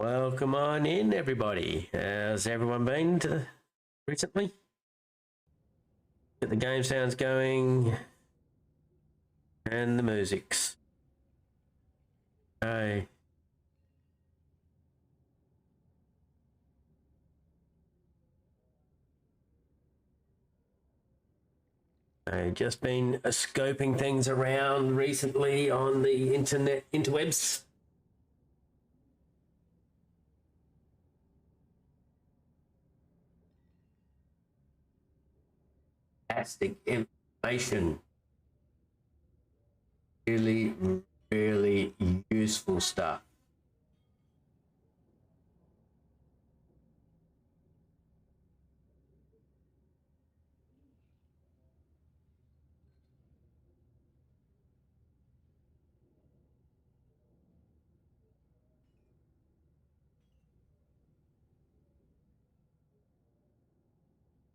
Welcome on in, everybody. How's everyone been recently? Get the game sounds going and the music's. Hey. I've just been scoping things around recently on the interwebs. Fantastic information. Really, really useful stuff.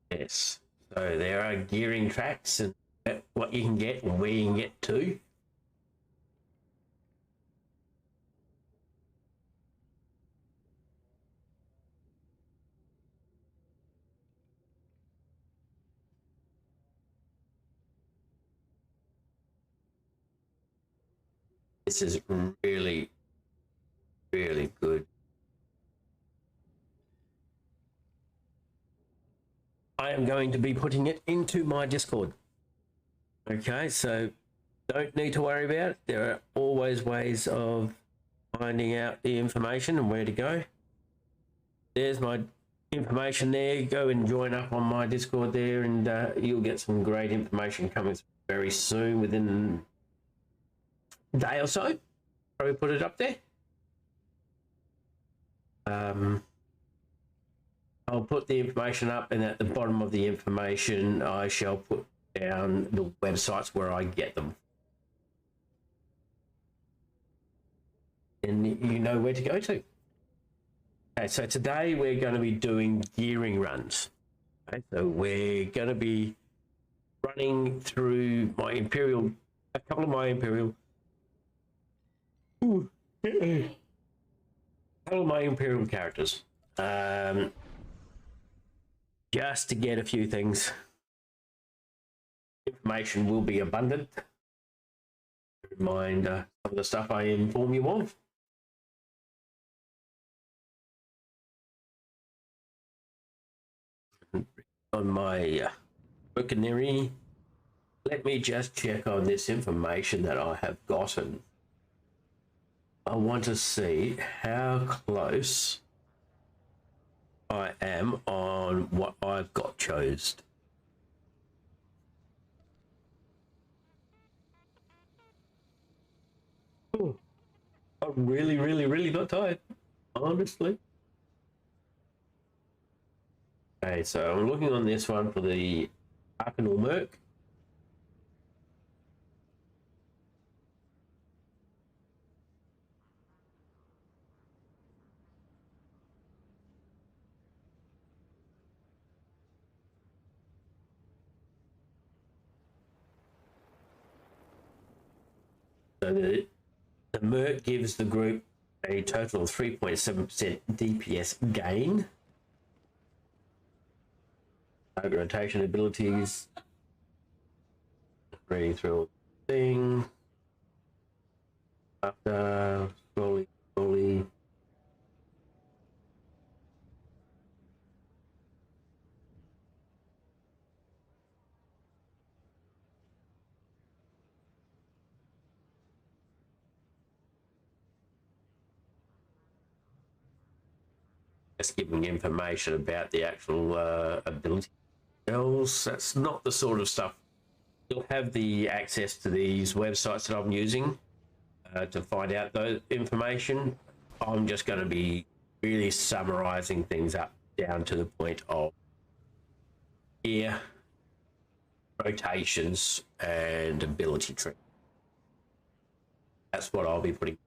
Yes. So there are gearing tracks and what you can get and where you can get to. This is really, really good. I am going to be putting it into my Discord. Okay, so don't need to worry about it. There are always ways of finding out the information and where to go. There's my information there. Go and join up on my Discord there, and you'll get some great information coming very soon, within a day or so. Probably put it up there. I'll put the information up, and at the bottom of the information, I shall put down the websites where I get them. And you know where to go to. Okay, so today we're going to be doing gearing runs. Okay, so we're going to be running through a couple of my Imperial characters. Just to get a few things. Information will be abundant. Mind some of the stuff I inform you of. On my Mercenary, let me just check on this information that I have gotten. I want to see how close I am on what I've got chosen. Oh, I'm really, really, really not tired, honestly. Okay, so I'm looking on this one for the Arcanal Merc. So the Merc gives the group a total of 3.7% DPS gain. Target rotation abilities. Reading through the thing. After slowly. Just giving information about the actual ability. That's not the sort of stuff. You'll have the access to these websites that I'm using to find out those information. I'm just going to be really summarizing things up down to the point of gear, rotations, and ability tree. That's what I'll be putting.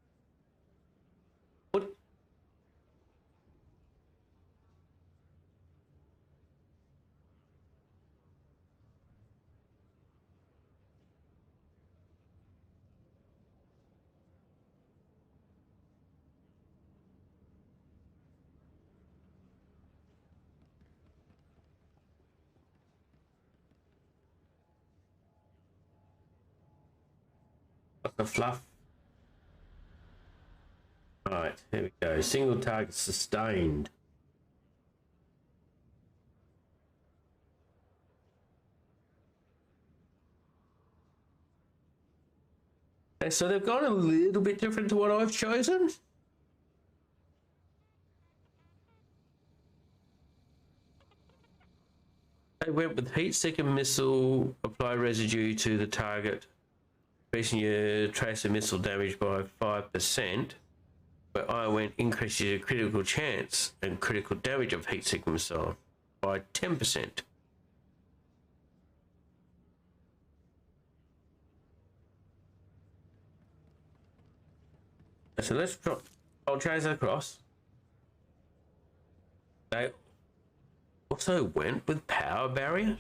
the fluff. All right, here we go. Single target sustained. Okay, so they've gone a little bit different to what I've chosen. They went with heat-seeking missile, apply residue to the target, increasing your tracer missile damage by 5%. But I went increase your critical chance and critical damage of heat-seeking missile by 10%. So let's drop. I'll change that across. They also went with power barrier.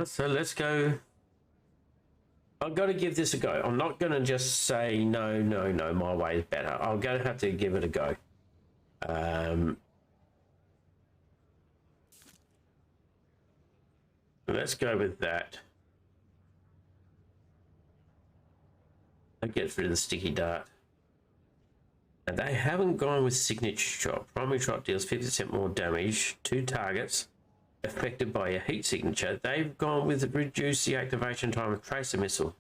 So let's go. I've got to give this a go. I'm not going to just say no, my way is better. I'm going to have to give it a go. Let's go with that. That gets rid of the sticky dart. And they haven't gone with signature shot. Primary shot deals 50% more damage to targets affected by a heat signature. They've gone with reduce the activation time of tracer missile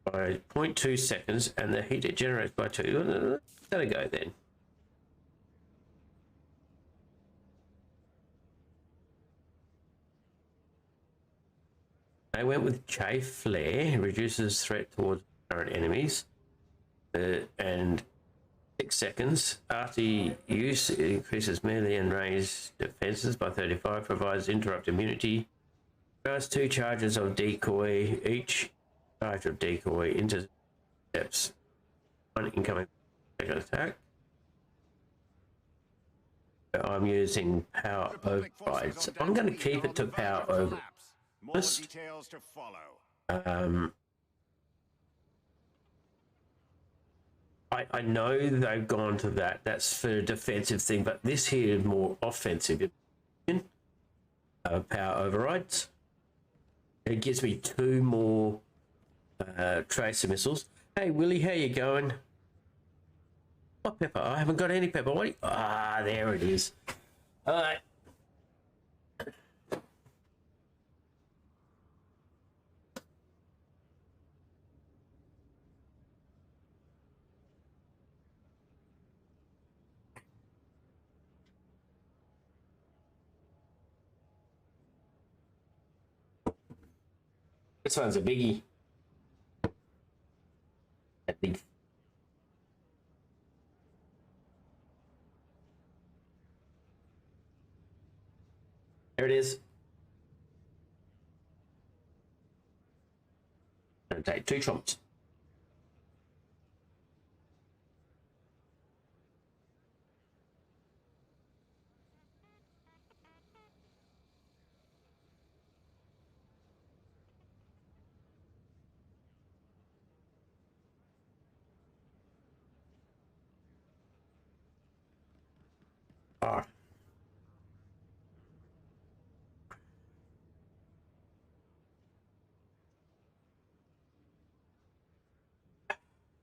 by 0.2 seconds and the heat it generates by 2. That'll go then. They went with J Flare, reduces threat towards current enemies, and 6 seconds. After use, it increases melee and range defenses by 35, provides interrupt immunity. First 2 charges of decoy, each charge of decoy intercepts 1 incoming attack. I'm using power override. So I'm going to keep it to power over. More details to follow. I know they've gone to that. That's for a defensive thing, but this here is more offensive. Power overrides. It gives me 2 more tracer missiles. Hey Willie, how you going? What pepper? I haven't got any pepper. What? There it is. All right. This one's a biggie. I think. There it is. I'm gonna take 2 chomps.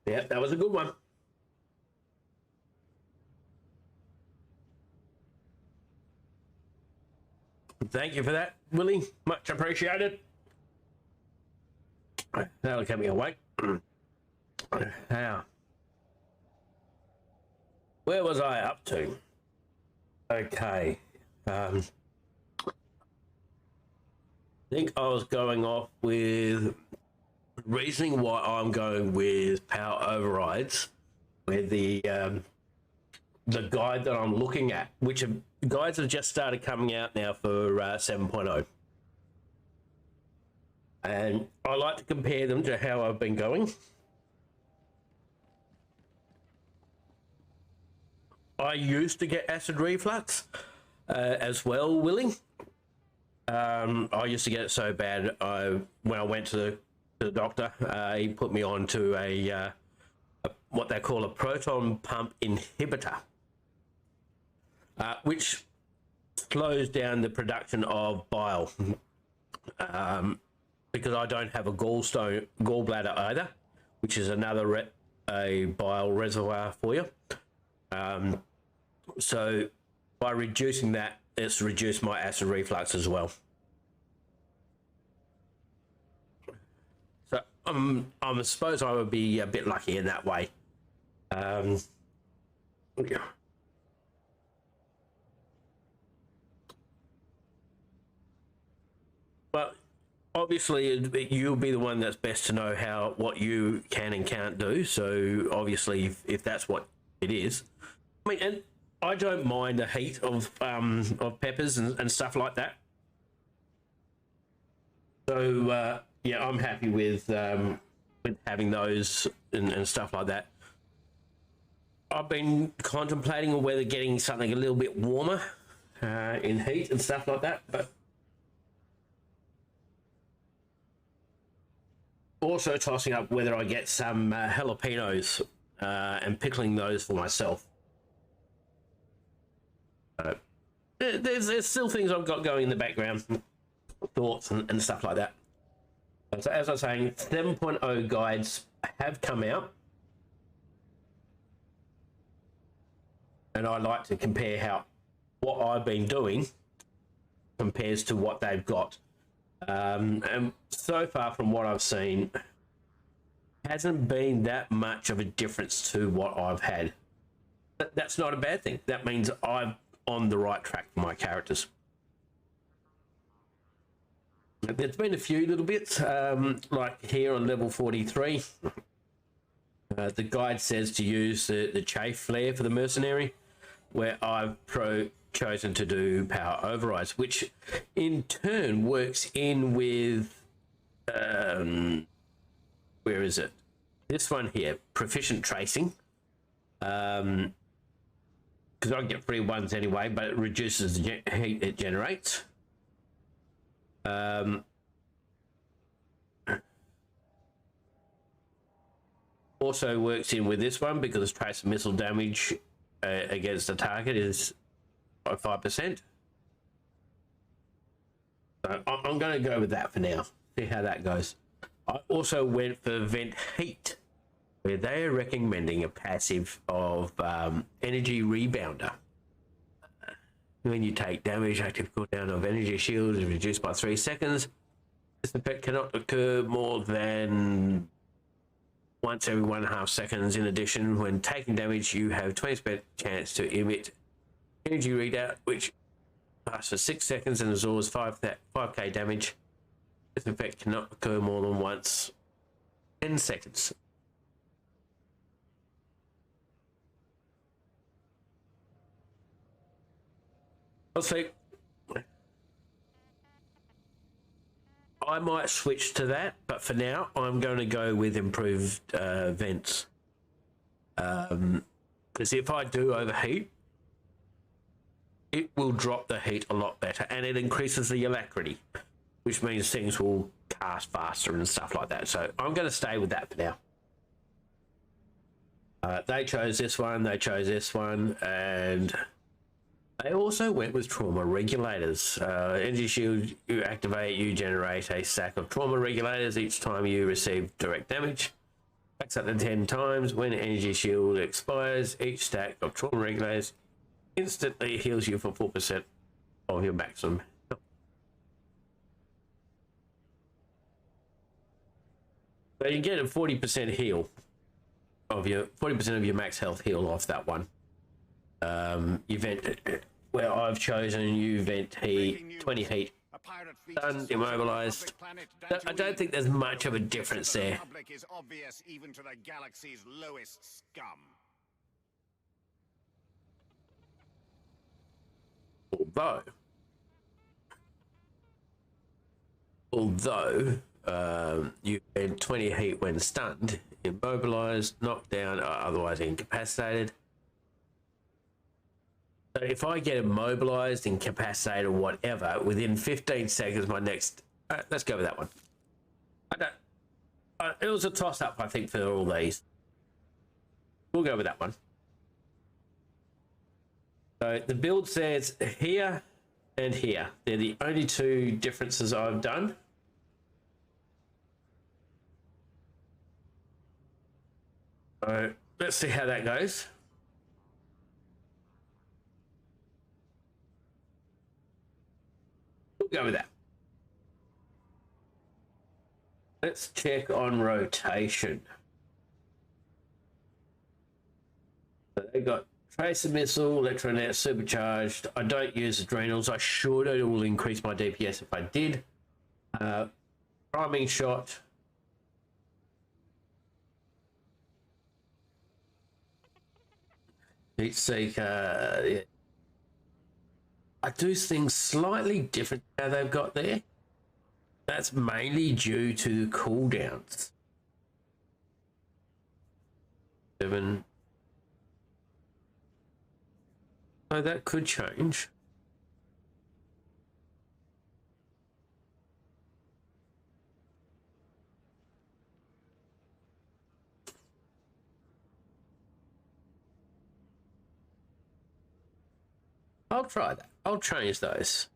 Yeah, that was a good one. Thank you for that, Willie. Much appreciated. That'll keep me awake. Now, where was I up to? Okay. I think I was going off with reasoning why I'm going with power overrides, with the guide that I'm looking at, which guides have just started coming out now for 7.0. And I like to compare them to how I've been going. I used to get acid reflux as well, Willie. I used to get it so bad. When I went to the doctor, he put me on to a what they call a proton pump inhibitor, which slows down the production of bile. Because I don't have a gallbladder either, which is another a bile reservoir for you. So by reducing that, it's reduced my acid reflux as well. So I suppose I would be a bit lucky in that way. Yeah. But obviously, you'll be the one that's best to know what you can and can't do. So obviously, if that's what it is, I mean, and I don't mind the heat of peppers and stuff like that. So yeah, I'm happy with having those and stuff like that. I've been contemplating on whether getting something a little bit warmer in heat and stuff like that, but also tossing up whether I get some jalapenos and pickling those for myself. There's still things I've got going in the background, thoughts and stuff like that. So as I was saying, 7.0 guides have come out, and I like to compare what I've been doing compares to what they've got. And so far from what I've seen, hasn't been that much of a difference to what I've had. That's not a bad thing. That means I'm on the right track for my characters. There's been a few little bits, like here on level 43. The guide says to use the chafe flare for the mercenary, where I've chosen to do power overrides, which in turn works in with where is it? This one here, proficient tracing. Because I get free ones anyway, but it reduces the heat it generates. Also works in with this one because trace missile damage against the target is 5%. So I'm going to go with that for now. See how that goes. I also went for Vent Heat, where they are recommending a passive of Energy Rebounder. When you take damage, active cooldown of energy shield is reduced by 3 seconds. This effect cannot occur more than once every 1.5 seconds. In addition, when taking damage, you have 20% chance to emit energy readout, which lasts for 6 seconds and absorbs 5k damage. This effect cannot occur more than once 10 seconds. I'll say I might switch to that, but for now I'm going to go with improved vents. Because if I do overheat, it will drop the heat a lot better, and it increases the alacrity, which means things will cast faster and stuff like that. So I'm going to stay with that for now. They chose this one, and they also went with trauma regulators. Energy shield, you activate, you generate a stack of trauma regulators each time you receive direct damage. Backs up to 10 times. When energy shield expires, each stack of trauma regulators instantly heals you for 4% of your maximum. So you get a 40% heal of your 40% of your max health heal off that one. You vent where I've chosen you vent heat, 20 heat, done, immobilized. I don't think there's much of a difference there. Is obvious even to the galaxy's lowest scum. Although you get 20 heat when stunned, immobilized, knocked down, or otherwise incapacitated. So if I get immobilized, incapacitated, or whatever, within 15 seconds, my next... let's go with that one. I don't... it was a toss-up, I think, for all these. We'll go with that one. So the build says here and here. They're the only two differences I've done. So let's see how that goes. We'll go with that. Let's check on rotation. So they got tracer missile, electronet, supercharged. I don't use adrenals. I should. It will increase my DPS if I did. Priming shot. Heat seeker. Yeah. I do things slightly different how they've got there. That's mainly due to the cooldowns. 7. So that could change. I'll try that. I'll change those.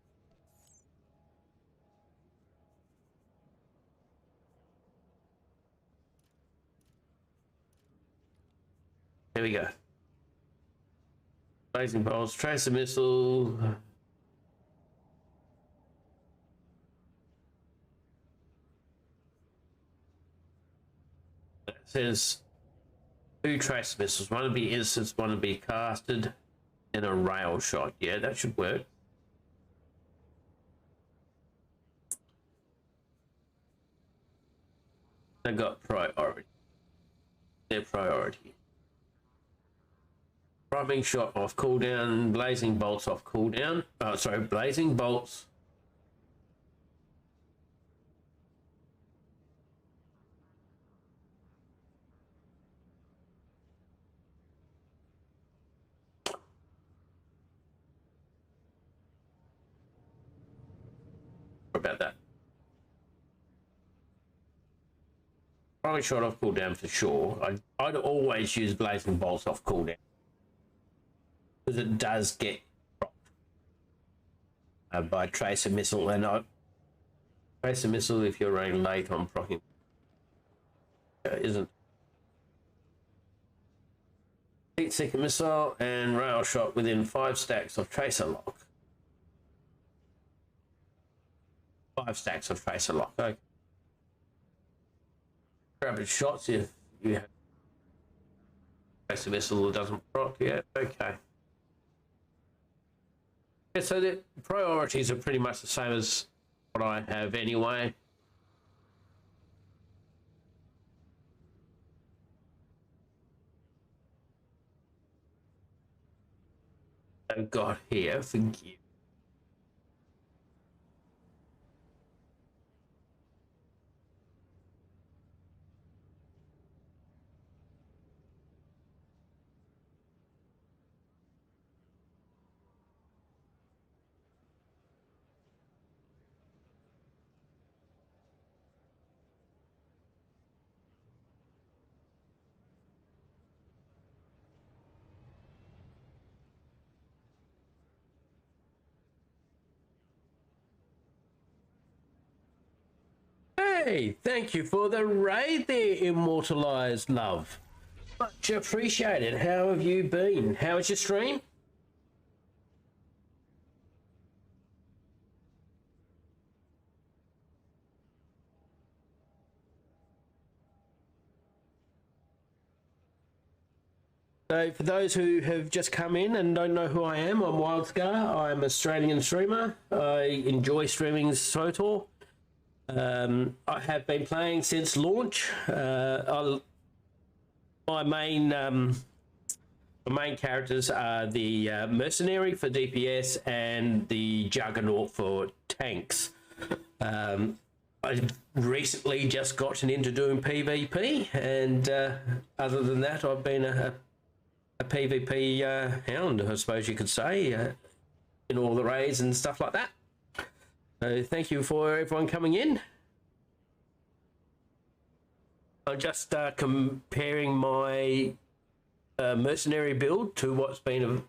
Here we go. Blazing bolts, tracer missile. It says 2 tracer missiles. One to be instanced, one to be casted, and a rail shot. Yeah, that should work. They got priority. Their priority. Priming shot off cooldown, blazing bolts off cooldown. Sorry, blazing bolts. About that. Priming shot off cooldown for sure. I'd always use blazing bolts off cooldown, because it does get dropped by tracer missile, and tracer missile if you're running late on proccing isn't. Heat seeker missile and rail shot within 5 stacks of tracer lock. 5 stacks of tracer lock. Okay. Rapid shots if you have tracer missile that doesn't proc yet. Okay. Yeah, so the priorities are pretty much the same as what I have anyway. I've got here for gear. Hey, thank you for the raid there, Immortalized Love. Much appreciated. How have you been? How was your stream? So for those who have just come in and don't know who I am, I'm WildScar. I'm an Australian streamer. I enjoy streaming SWTOR. I have been playing since launch. My main characters are the mercenary for DPS and the juggernaut for tanks. I I've recently just gotten into doing PvP, and other than that, I've been a PvP hound, I suppose you could say, in all the raids and stuff like that. So thank you for everyone coming in. I'm just comparing my mercenary build to what's been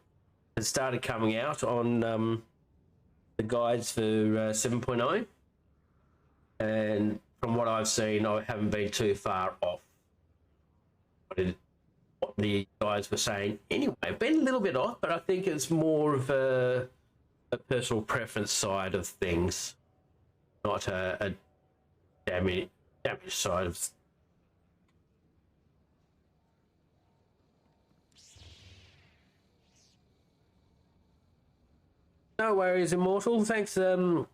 has started coming out on the guides for 7.0, and from what I've seen, I haven't been too far off what the guys were saying. Anyway, I've been a little bit off, but I think it's more of a personal preference side of things, not a damage side of. No worries, Immortal. Thanks for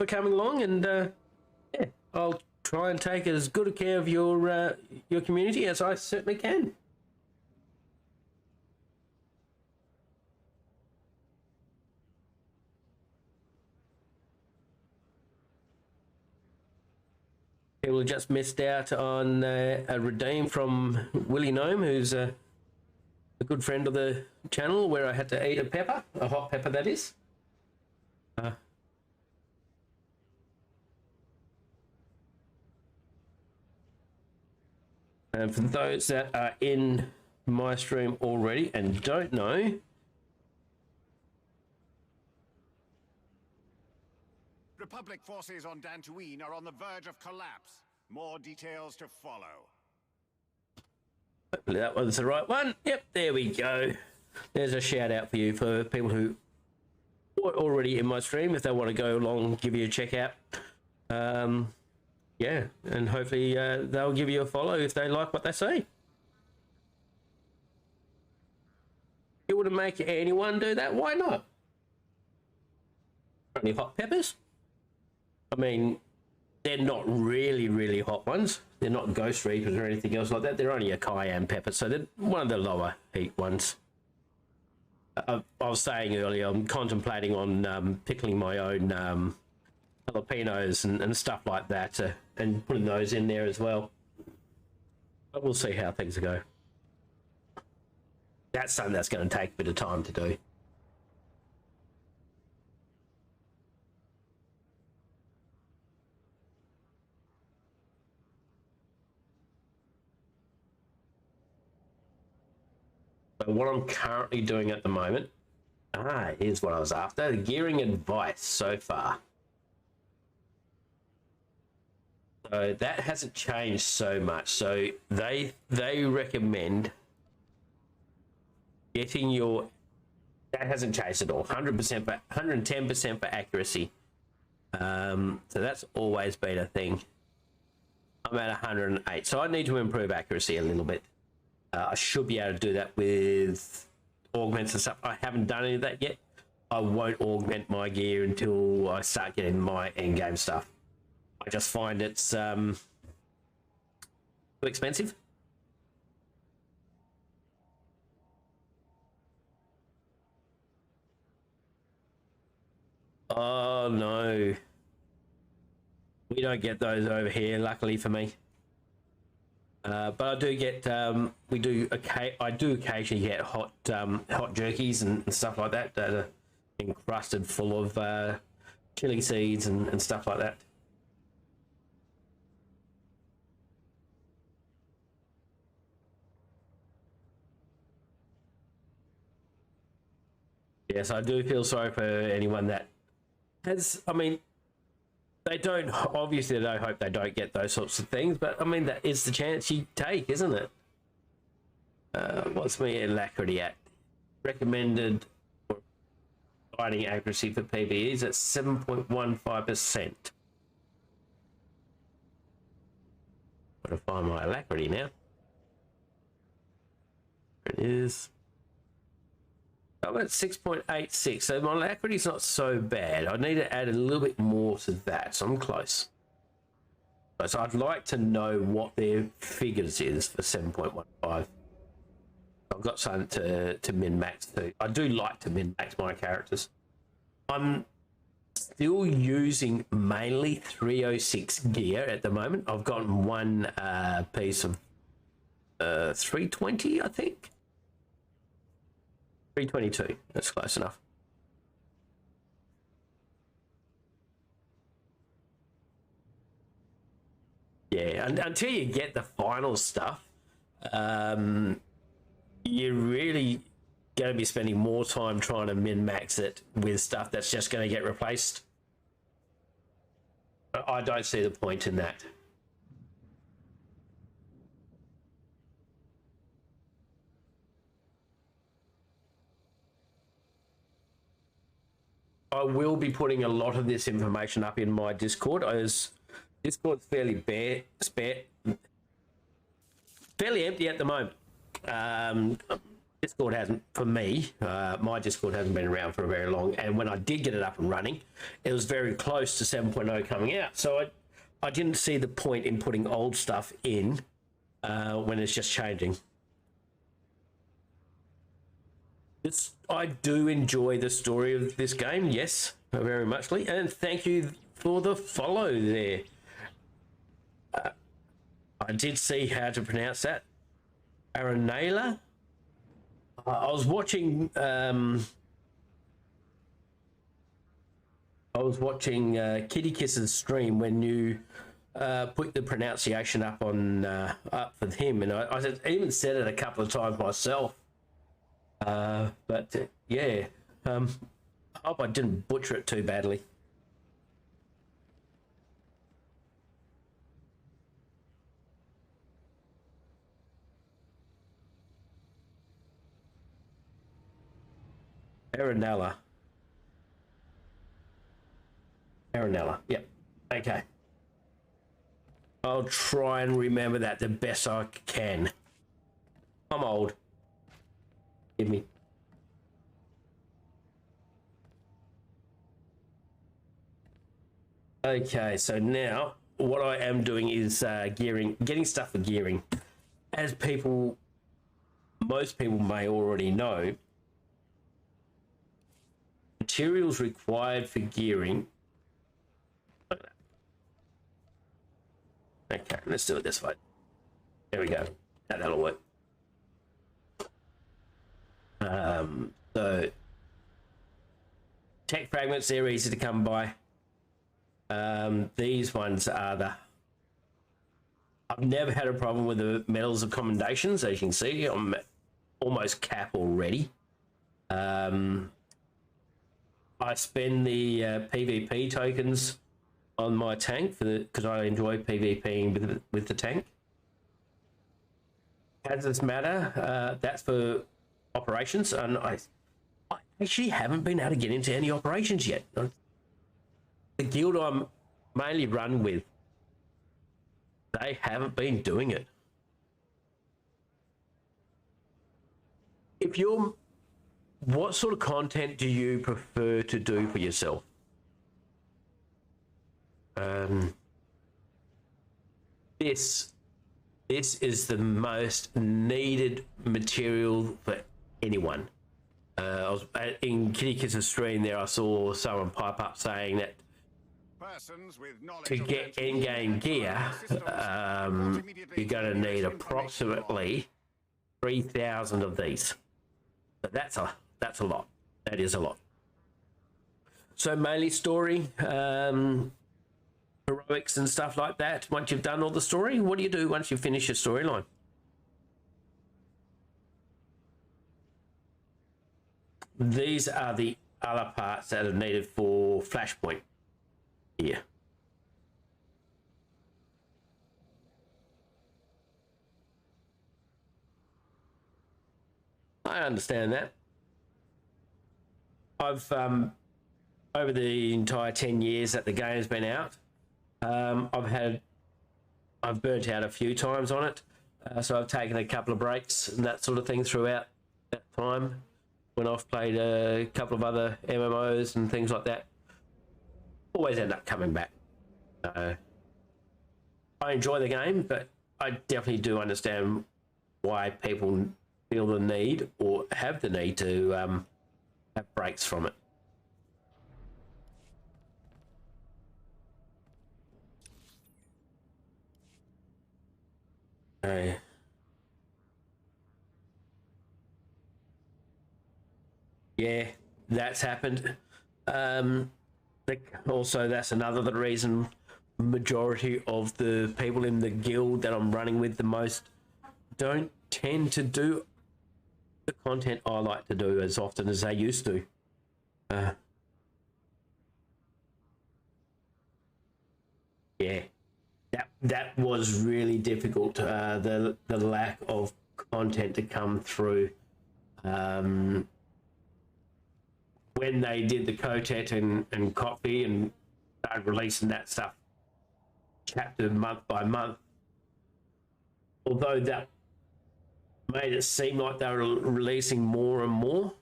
coming along, and yeah, I'll try and take as good a care of your community as I certainly can. People just missed out on a redeem from Willie Gnome, who's a good friend of the channel, where I had to eat a hot pepper that is. And for those that are in my stream already and don't know, Republic forces on Dantooine are on the verge of collapse. More details to follow. hopefully that was the right one. Yep, there we go. There's a shout out for you, for people who are already in my stream. If they want to go along, give you a check out. Yeah, and hopefully they'll give you a follow if they like what they see. You wouldn't make anyone do that? Why not? Only hot peppers? I mean, they're not really hot ones. They're not ghost reapers or anything else like that. They're only a cayenne pepper, so they're one of the lower heat ones. I was saying earlier, I'm contemplating on pickling my own jalapenos and stuff like that, and putting those in there as well. But we'll see how things go. That's something that's going to take a bit of time to do. So what I'm currently doing at the moment, here's what I was after, the gearing advice so far. So that hasn't changed so much. So they recommend getting your, that hasn't changed at all, 100% for 110% for accuracy. So that's always been a thing. I'm at 108, so I need to improve accuracy a little bit. I should be able to do that with augments and stuff. I haven't done any of that yet. I won't augment my gear until I start getting my endgame stuff. I just find it's too expensive. Oh no, we don't get those over here, luckily for me. But I do get, I do occasionally get hot jerkies and stuff like that that are encrusted full of chili seeds and stuff like that. Yes, I do feel sorry for anyone that has, I mean, they don't, obviously I hope they don't get those sorts of things, but I mean, that is the chance you take, isn't it? What's my alacrity at? Recommended fighting accuracy for PvEs at 7.15%. Gotta find my alacrity now. It is. I'm at 6.86, so my alacrity is not so bad. I need to add a little bit more to that, so I'm close. So I'd like to know what their figures is for 7.15. I've got something to min-max too. I do like to min-max my characters. I'm Still using mainly 306 gear at the moment. I've gotten one piece of 320, I think. 322, that's close enough. Yeah, and until you get the final stuff, you're really going to be spending more time trying to min-max it with stuff that's just going to get replaced. I don't see the point in that. I will be putting a lot of this information up in my Discord, as Discord's fairly fairly empty at the moment. Discord hasn't, for me, my Discord hasn't been around for very long, and when I did get it up and running, it was very close to 7.0 coming out, so I didn't see the point in putting old stuff in when it's just changing. I do enjoy the story of this game, yes, very muchly, and thank you for the follow there. I did see how to pronounce that. Aranela. I was watching. Kitty Kiss's stream when you put the pronunciation up on up for him, and I even said it a couple of times myself. But yeah, I hope I didn't butcher it too badly. Aranella. Yep. Okay. I'll try and remember that the best I can. I'm old. Give me. Okay, so now what I am doing is getting stuff for gearing. As most people may already know, materials required for gearing. Okay, let's do it this way. There we go. That'll work. So tech fragments, they're easy to come by. These ones are I've never had a problem with the metals of commendations. As you can see, I'm almost cap already. I spend the PvP tokens on my tank because I enjoy PvPing with the tank. Hazardous matter, that's for operations, and I actually haven't been able to get into any operations yet. The guild I'm mainly run with, they haven't been doing it. What sort of content do you prefer to do for yourself? This is the most needed material for anyone. I was in Kitty Kiss's stream there. I saw someone pipe up saying that to get in-game gear, you're going to need approximately 3,000 of these. But that's a lot. That is a lot. So mainly story, heroics and stuff like that. Once you've done all the story, what do you do once you finish your storyline? These are the other parts that are needed for Flashpoint here. I understand that. I've over the entire 10 years that the game's been out, I've burnt out a few times on it, so I've taken a couple of breaks and that sort of thing throughout that time when I've played a couple of other MMOs and things like that. Always end up coming back. I enjoy the game, but I definitely do understand why people feel the need or have the need to have breaks from it. Okay. Yeah, that's happened. Also, that's another the reason majority of the people in the guild that I'm running with the most don't tend to do the content I like to do as often as they used to. Yeah, that was really difficult. The lack of content to come through. When they did the Kotet and Coffee and started releasing that stuff chapter month by month, although that made it seem like they were releasing more and more,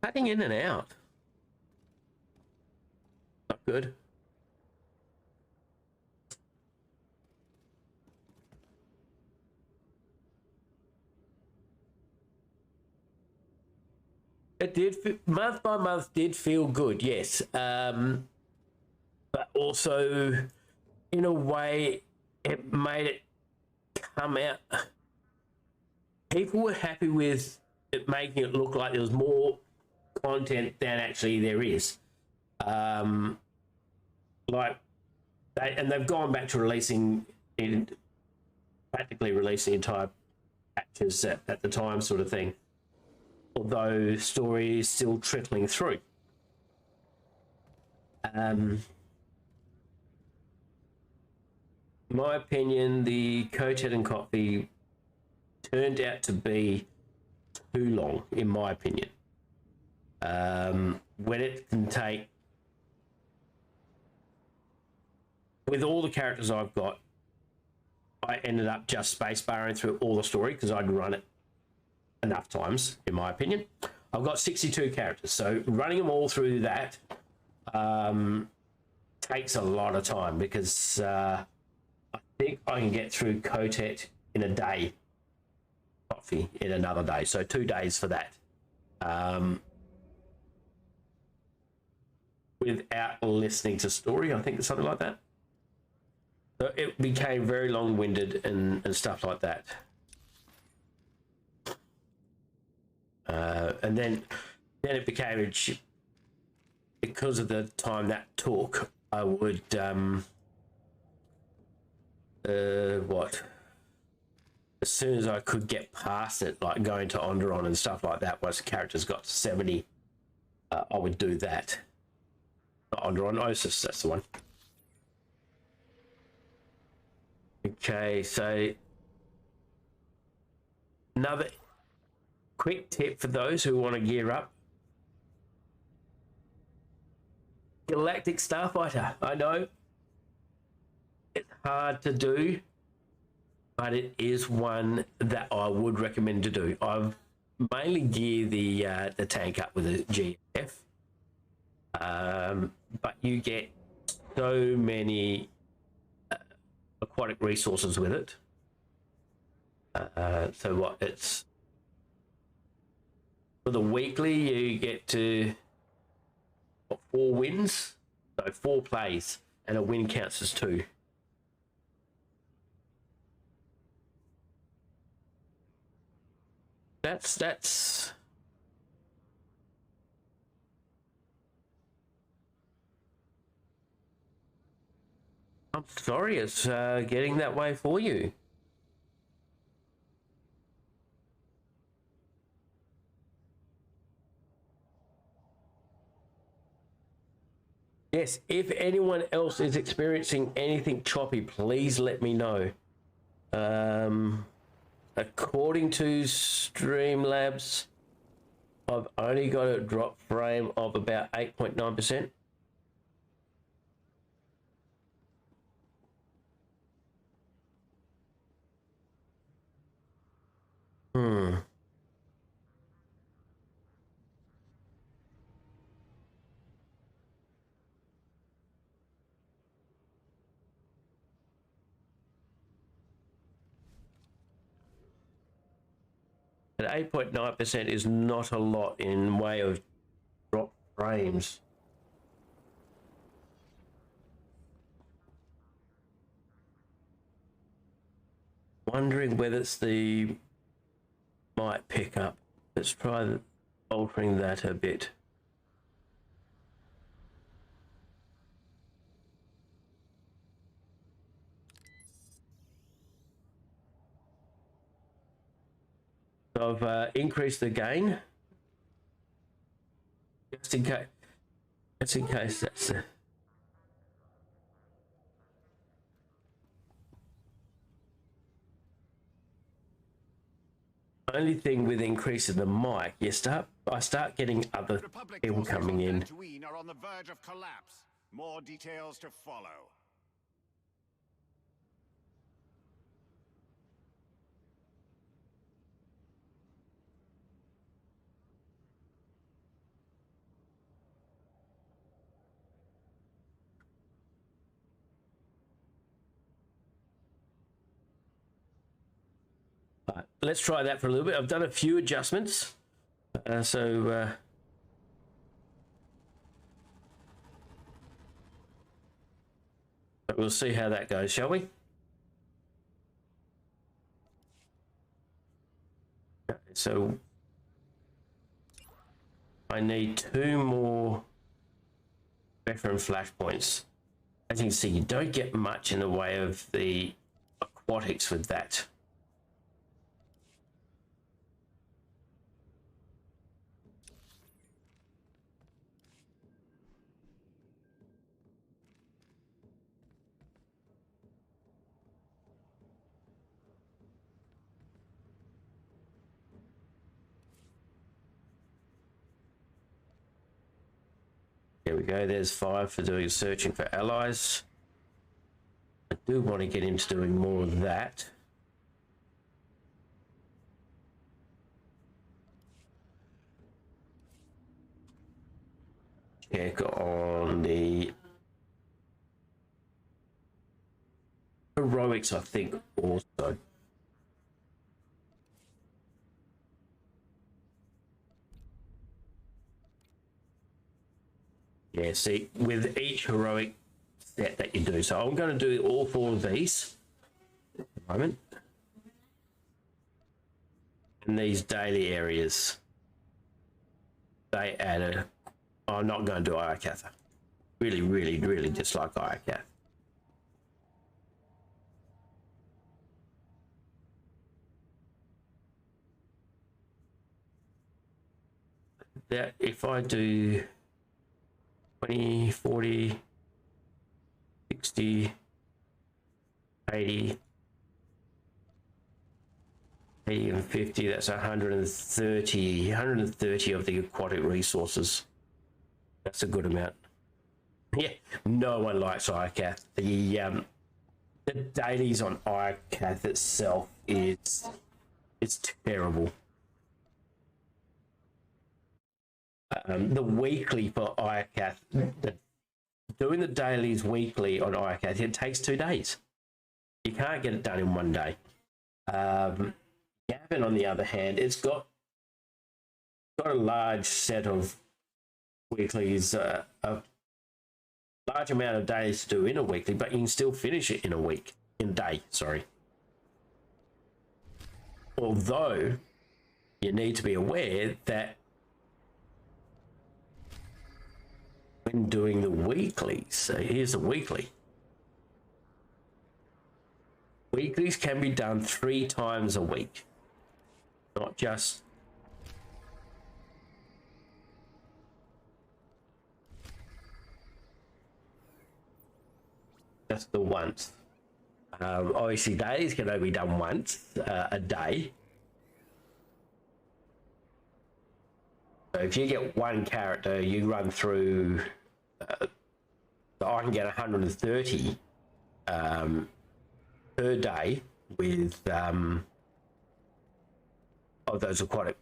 cutting in and out. Not good. It did, month by month did feel good, yes. But also, in a way, it made it come out. People were happy with it making it look like there was more content than actually there is. Like, they've gone back to practically releasing entire patches at the time, sort of thing. Although story is still trickling through. In my opinion, the Kotet and Coffee turned out to be too long, in my opinion. When it can take, with all the characters I've got, I ended up just spacebarring through all the story because I'd run it enough times, in my opinion. I've got 62 characters, so running them all through that takes a lot of time because I think I can get through Kotet in a day, Coffee in another day, so 2 days for that. Without listening to story, I think it's something like that. So it became very long-winded and stuff like that. And then it became because of the time that took, I would as soon as I could get past it, like going to Onderon and stuff like that, once the characters got to 70, I would do that. Not Onderon, Osis, that's the one. Okay, so another quick tip for those who want to gear up. Galactic Starfighter. I know it's hard to do, but it is one that I would recommend to do. I've mainly geared the tank up with a GF, but you get so many aquatic resources with it. So what it's for the weekly, you get to 4 wins, so 4 plays, and a win counts as 2. That's I'm sorry it's getting that way for you. Yes, if anyone else is experiencing anything choppy, please let me know. According to Streamlabs, I've only got a drop frame of about 8.9%. At 8.9% is not a lot in way of drop frames. Wondering whether it's the might pick up. Let's try altering that a bit. So I've increased the gain, just in case. Just in case that's. Only thing with increasing the mic, I start getting other Republic people forces coming on in. Dantooine are on the verge of collapse. More details to follow. But let's try that for a little bit. I've done a few adjustments, so we'll see how that goes, shall we? So I need 2 more veteran flashpoints. As you can see, you don't get much in the way of the aquatics with that. There we go, there's 5 for doing searching for allies. I do want to get into doing more of that. Check on the heroics, I think, also. Yeah, see, with each heroic set that you do. So I'm going to do all 4 of these at the moment. And these daily areas, they add I'm not going to do Irocath. Really, really, really dislike Irocath. That if I do 20, 40, 60, 80, 80 and 50, that's 130 of the aquatic resources. That's a good amount. Yeah, no one likes Irocath. The dailies on Irocath itself it's terrible. The weekly for Irocath, doing the dailies weekly on Irocath, it takes 2 days. You can't get it done in 1 day. Gavin, on the other hand, it's got a large set of weeklies, a large amount of days to do in a weekly, but you can still finish it in a day, sorry. Although you need to be aware that when doing the weeklies, so here's the weekly. Weeklies can be done 3 times a week, not just the once. Obviously, dailies can only be done once a day. So if you get 1 character, you run through. So I can get 130 per day with of those aquatic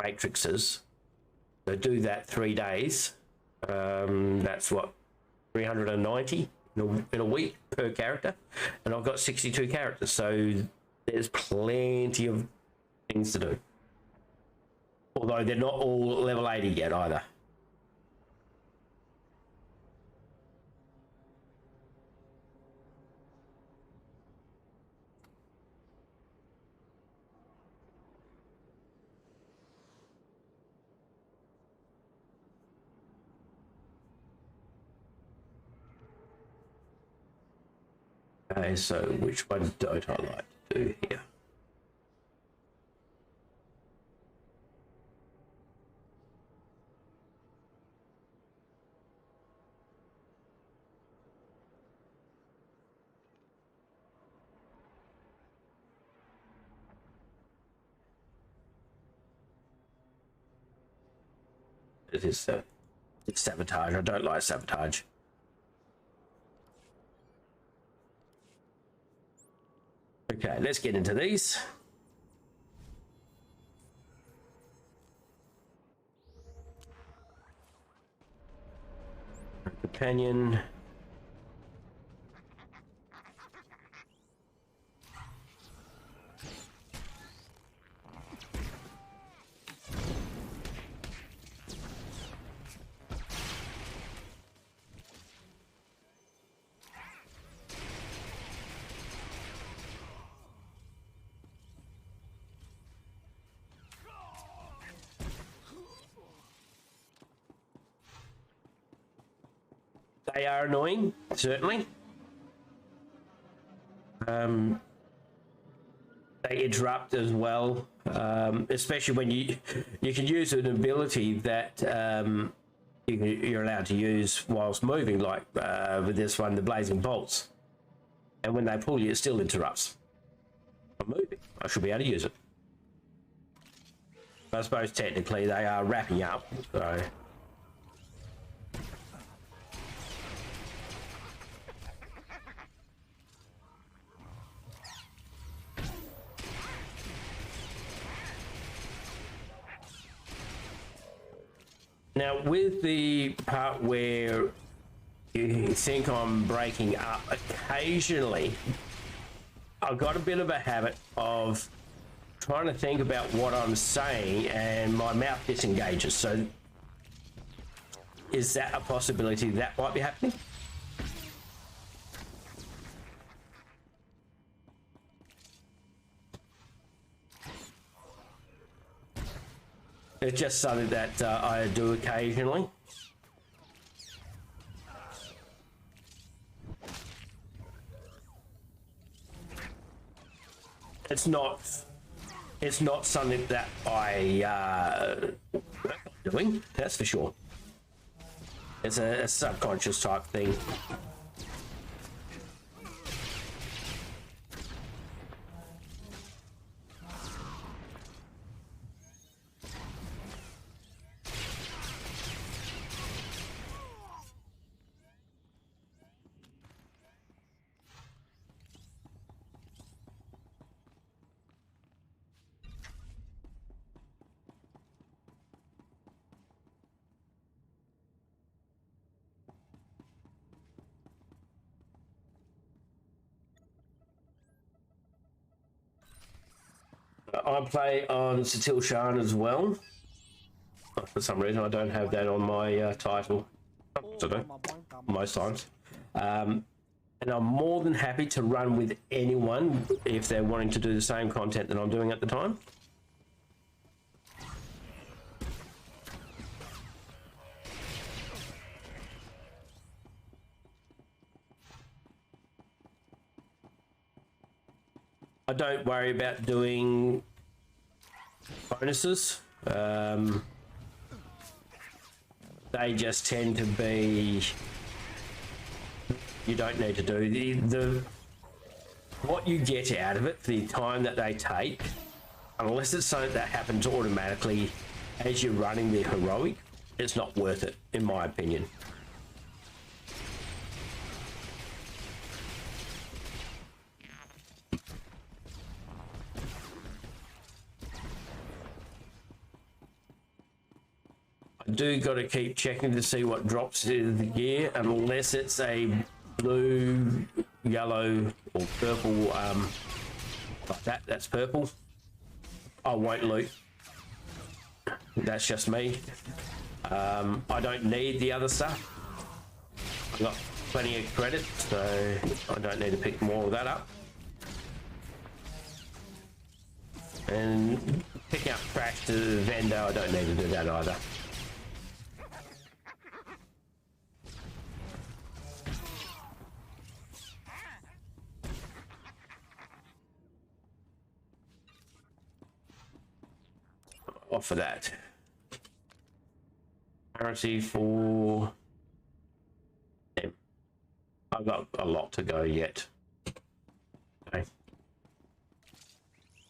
matrices. So do that 3 days. That's what, 390 in a week per character, and I've got 62 characters, so there's plenty of things to do. Although they're not all level 80 yet either. Okay, so which one don't I like to do here? It is it's sabotage. I don't like sabotage. Okay, let's get into these. Companion. They are annoying, certainly. They interrupt as well, especially when you can use an ability that you're allowed to use whilst moving, like with this one, the blazing bolts. And when they pull you, it still interrupts. I'm moving. I should be able to use it. I suppose technically they are wrapping up, so. Now, with the part where you think I'm breaking up, occasionally I've got a bit of a habit of trying to think about what I'm saying and my mouth disengages. So is that a possibility that might be happening? It's just something that I do occasionally. It's not something that I work on doing, that's for sure. It's a subconscious type thing. I play on Satil Shan as well. For some reason, I don't have that on my title. I do, most times. And I'm more than happy to run with anyone if they're wanting to do the same content that I'm doing at the time. I don't worry about doing bonuses. They just tend to be, you don't need to do the what you get out of it for the time that they take, unless it's something that happens automatically as you're running the heroic, it's not worth it, in my opinion. I do got to keep checking to see what drops in the gear, unless it's a blue, yellow, or purple, like that. That's purple. I won't loot. That's just me. I don't need the other stuff. I've got plenty of credit, so I don't need to pick more of that up. And picking up trash to the vendor, I don't need to do that either. offer that. Currency for them. I've got a lot to go yet. Okay.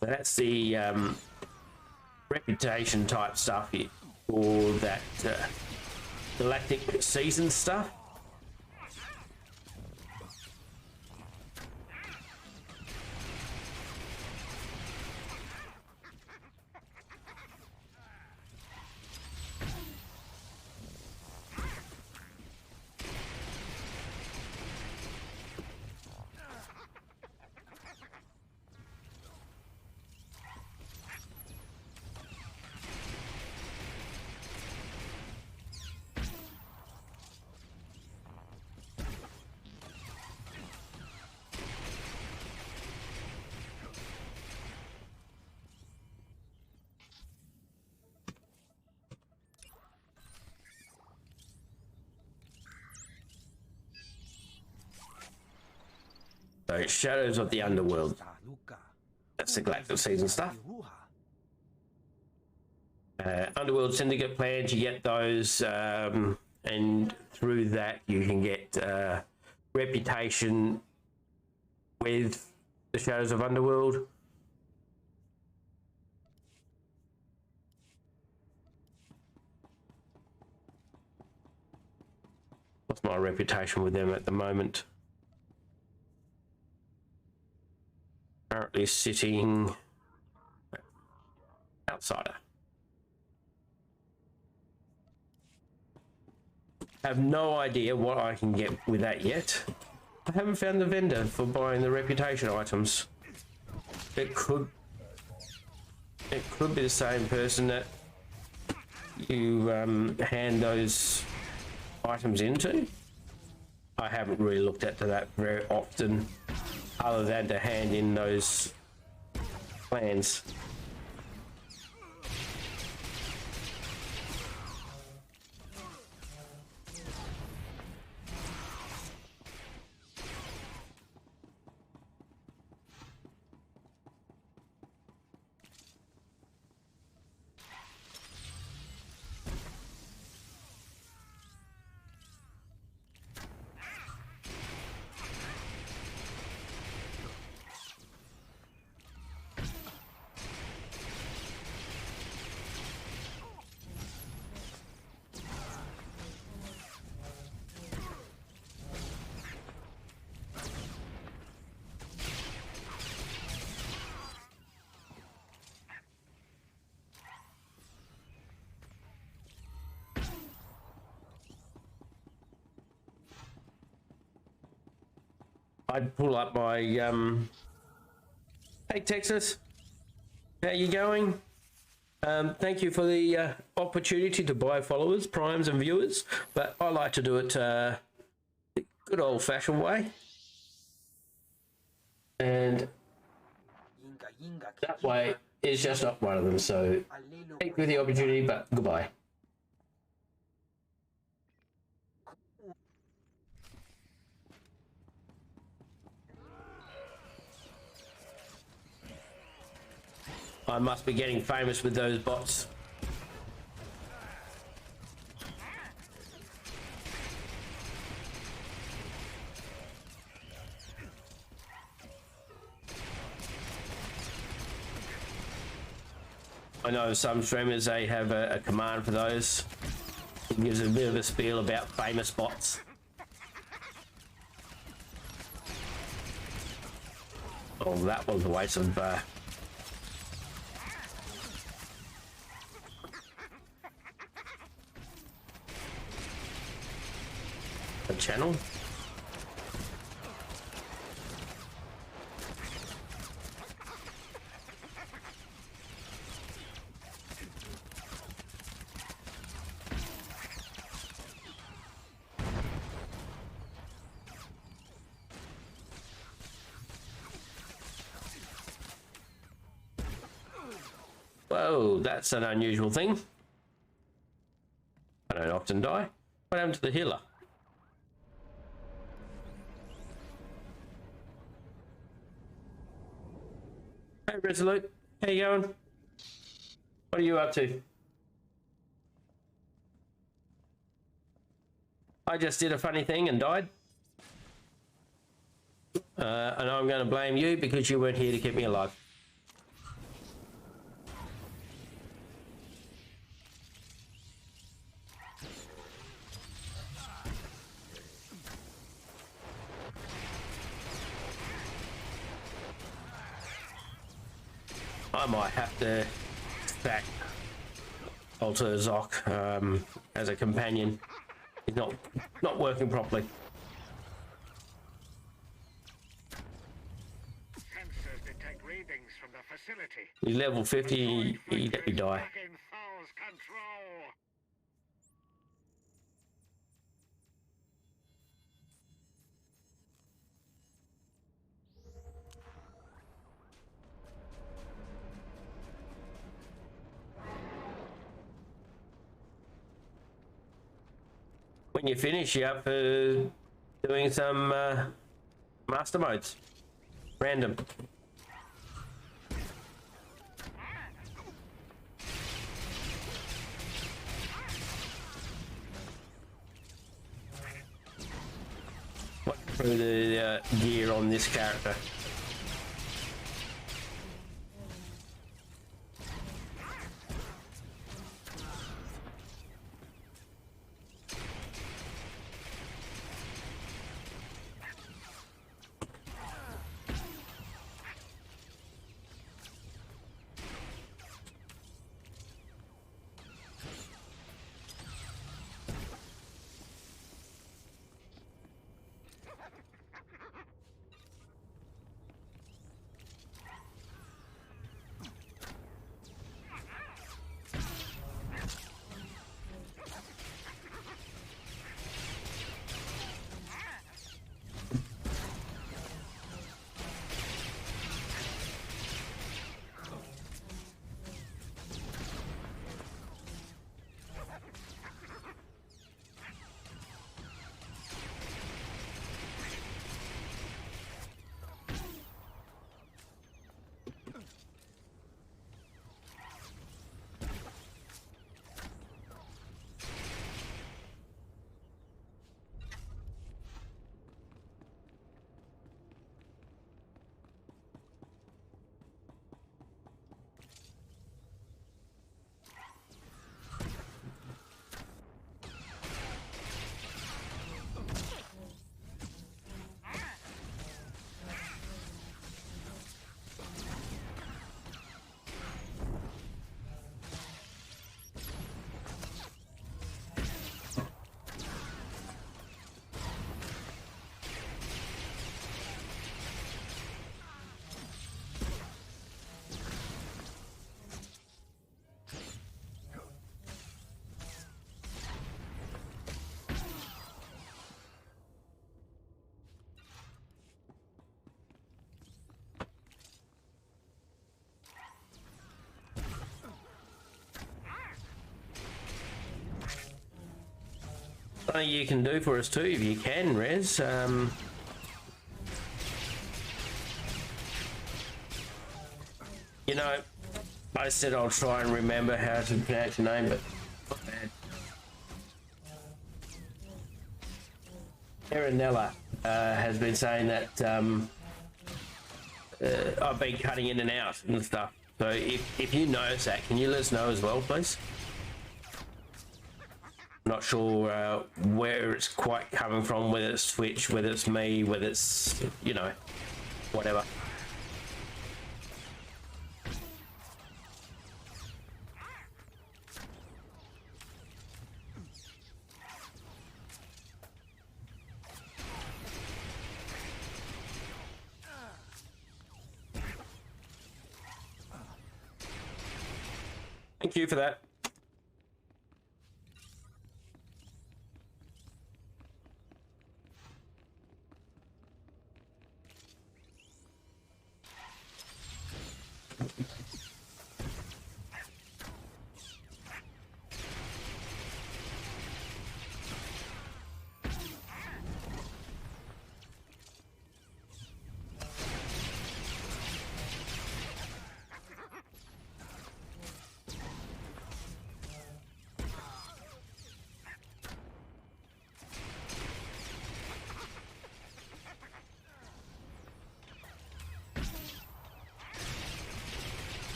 So that's the reputation type stuff here for that galactic season stuff. So Shadows of the Underworld. That's the Galactic Season stuff. Underworld Syndicate plans, you get those, and through that you can get reputation with the Shadows of Underworld. What's my reputation with them at the moment? Currently sitting outsider. Have no idea what I can get with that yet. I haven't found the vendor for buying the reputation items. It could be the same person that you hand those items into. I haven't really looked at that very often, other than to hand in those plans. I'd pull up my hey Texas, how you going? Thank you for the opportunity to buy followers, primes and viewers, but I like to do it the good old-fashioned way, and that way is just not one of them. So thank you for the opportunity, but goodbye. I must be getting famous with those bots. I know some streamers, they have a command for those. It gives a bit of a spiel about famous bots. Oh, that was a waste of a channel. Whoa, that's an unusual thing. I don't often die. What happened to the healer? Hey Resolute, how you going? What are you up to? I just did a funny thing and died. And I'm going to blame you because you weren't here to keep me alive. I might have to stack Alter Zoc as a companion. He's not working properly. Sensors detect readings from the facility. He's level 50, he let me die. Back in Thal's control. When you finish, you're up for doing some master modes. Random. What through the gear on this character? Something you can do for us too, if you can, Rez. You know, I said I'll try and remember how to pronounce your name, but not bad. Erinella has been saying that I've been cutting in and out and stuff. So if you notice that, can you let us know as well, please? Not sure where it's quite coming from, whether it's Twitch, whether it's me, whether it's, you know, whatever. Thank you for that.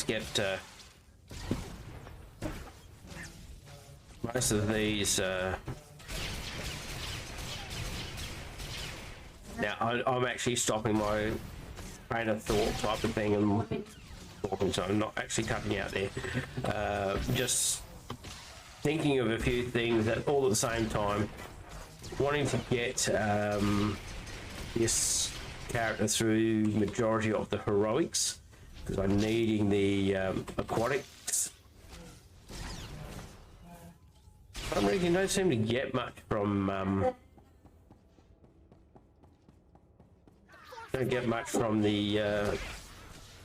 let's get most of these. Now I'm actually stopping my train of thought type of thing and talking, so I'm not actually cutting out there. Just thinking of a few things that all at the same time, wanting to get this character through majority of the heroics, because I'm needing the aquatics. For some reason, don't seem to get much from don't get much from the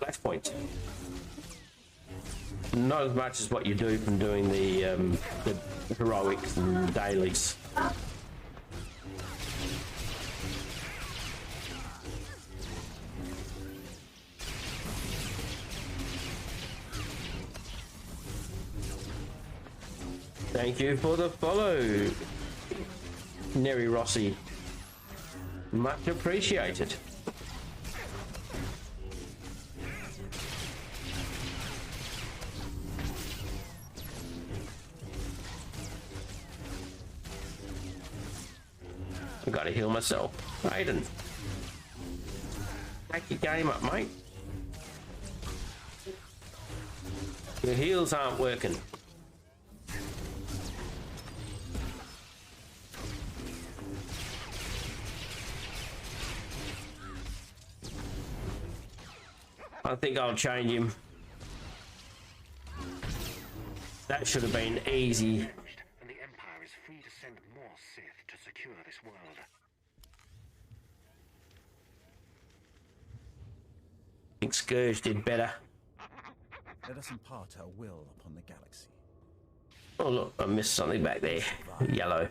flashpoint. Not as much as what you do from doing the heroics and dailies. Thank you for the follow, Neri Rossi. Much appreciated. I've got to heal myself. Aiden, take your game up, mate. Your heals aren't working. I think I'll change him. That should have been easy. And the Empire is free to send more Sith to secure this world. I think Scourge did better. Let us impart our will upon the galaxy. Oh look, I missed something back there. Yellow.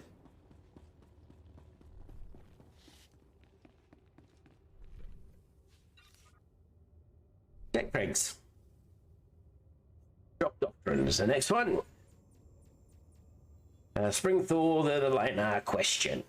Deck Cranks. Drop Doctrine is the next one. Spring Thor, the Elena question.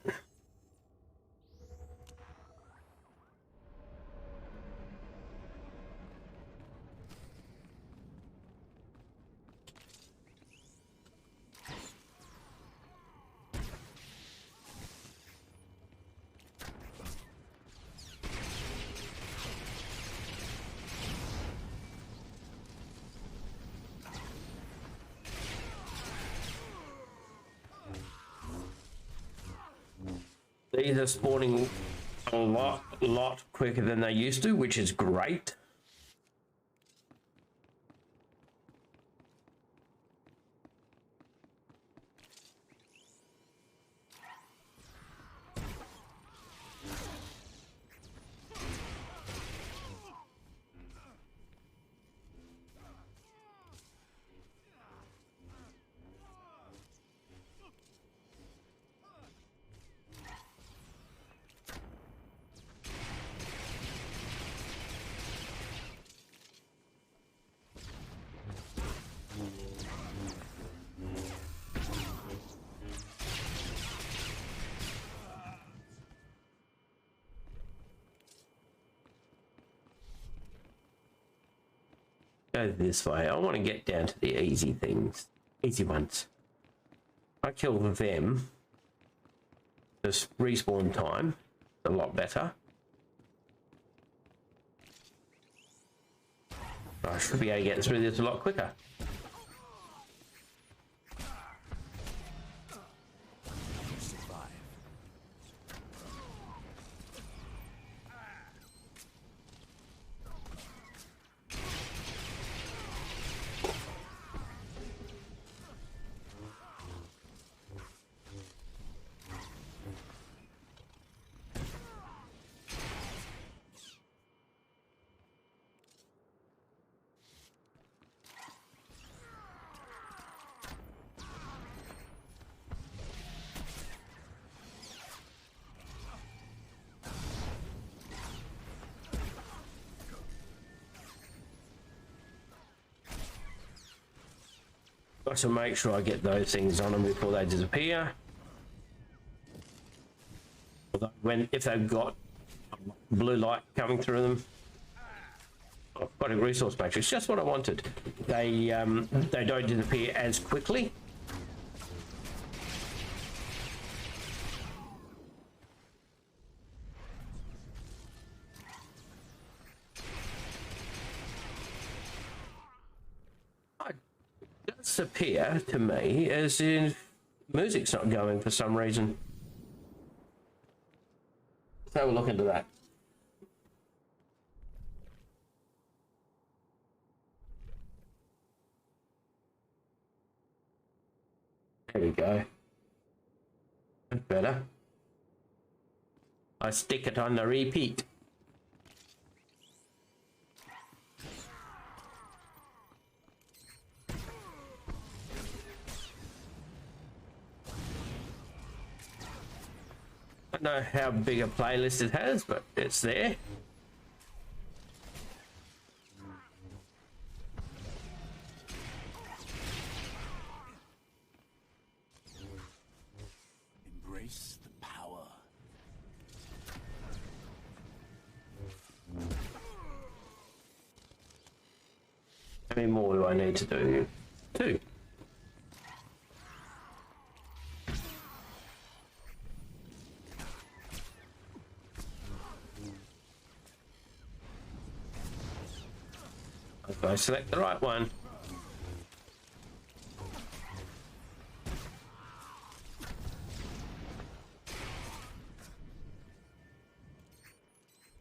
These are spawning a lot quicker than they used to, which is great. Go this way. I want to get down to the easy things, easy ones. I kill them. This respawn time a lot better. I should be able to get through this a lot quicker. Got to make sure I get those things on them before they disappear. Although if they've got blue light coming through them, aquatic resource matrix, just what I wanted. They don't disappear as quickly. It does appear to me as if music's not going for some reason. Let's have a look into that. There we go. That's better. I stick it on the repeat. I don't know how big a playlist it has, but it's there. Embrace the power. How many more do I need to do? 2. Okay, select the right one.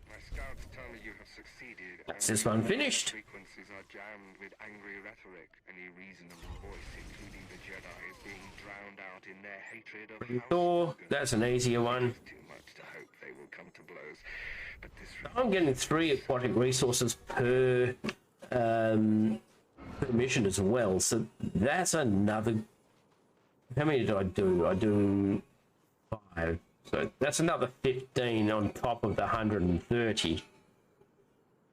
My scouts tell me you have succeeded. That's this one finished. Frequencies are jammed with angry rhetoric. Any reasonable voice, including the Jedi, is being drowned out in their hatred of Thor, that's an easier one. Too much to hope they will come to blows. But this I'm getting 3 aquatic resources per mission as well, so that's another. How many do? I do 5, so that's another 15 on top of the 130.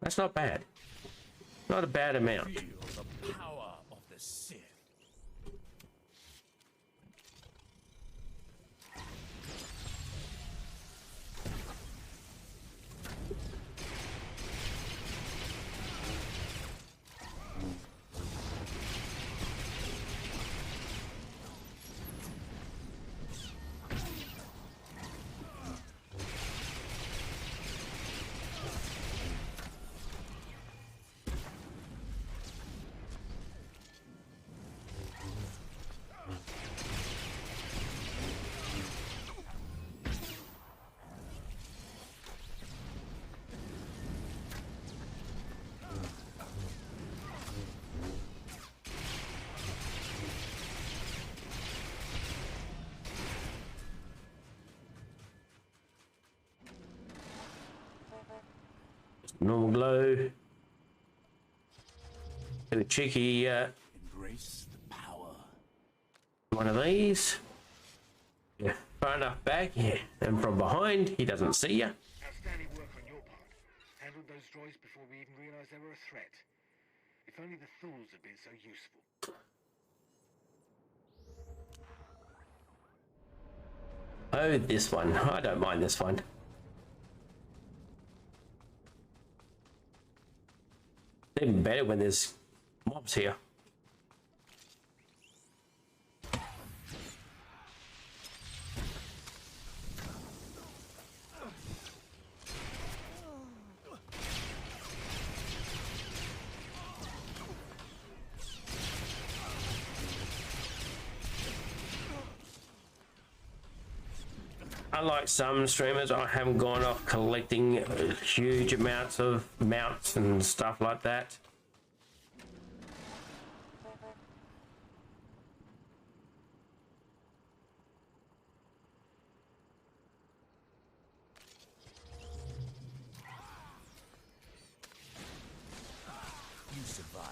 That's not bad. Not a bad amount. Feel the power of the Sith. Normal glow. Get a cheeky Embrace the power. one of these. Yeah, far enough back. Yeah, and from behind, he doesn't see you. outstanding work on your part. Handled those droids before we even realized they were a threat. If only the Thulls had been so useful. Oh, this one. I don't mind this one. Even better when there's mobs here. Unlike some streamers, I haven't gone off collecting huge amounts of mounts and stuff like that. You survive.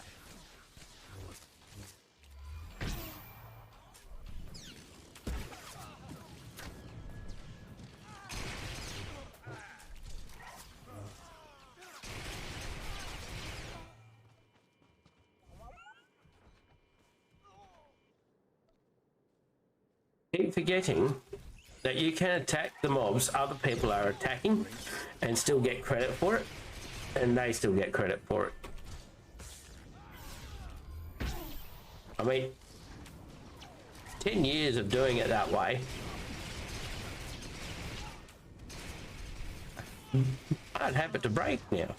Keep forgetting that you can attack the mobs other people are attacking and still get credit for it. and they still get credit for it. I mean, 10 years of doing it that way. I'd have it to break now.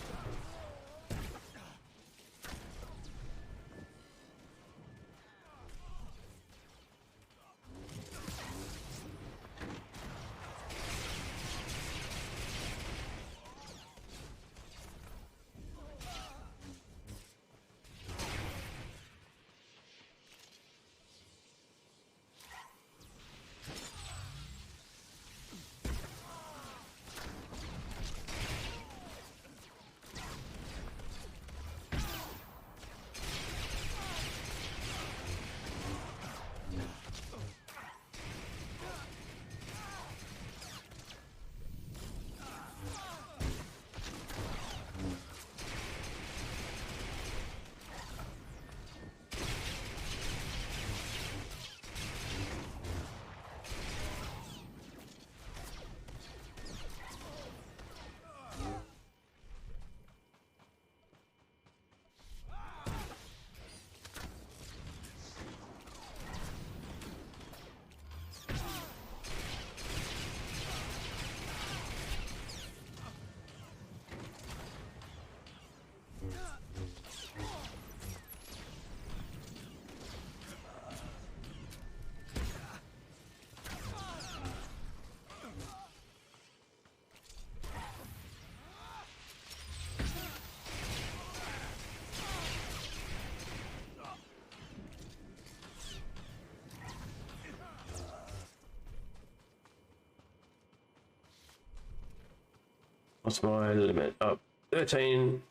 What's my limit? Oh, 13.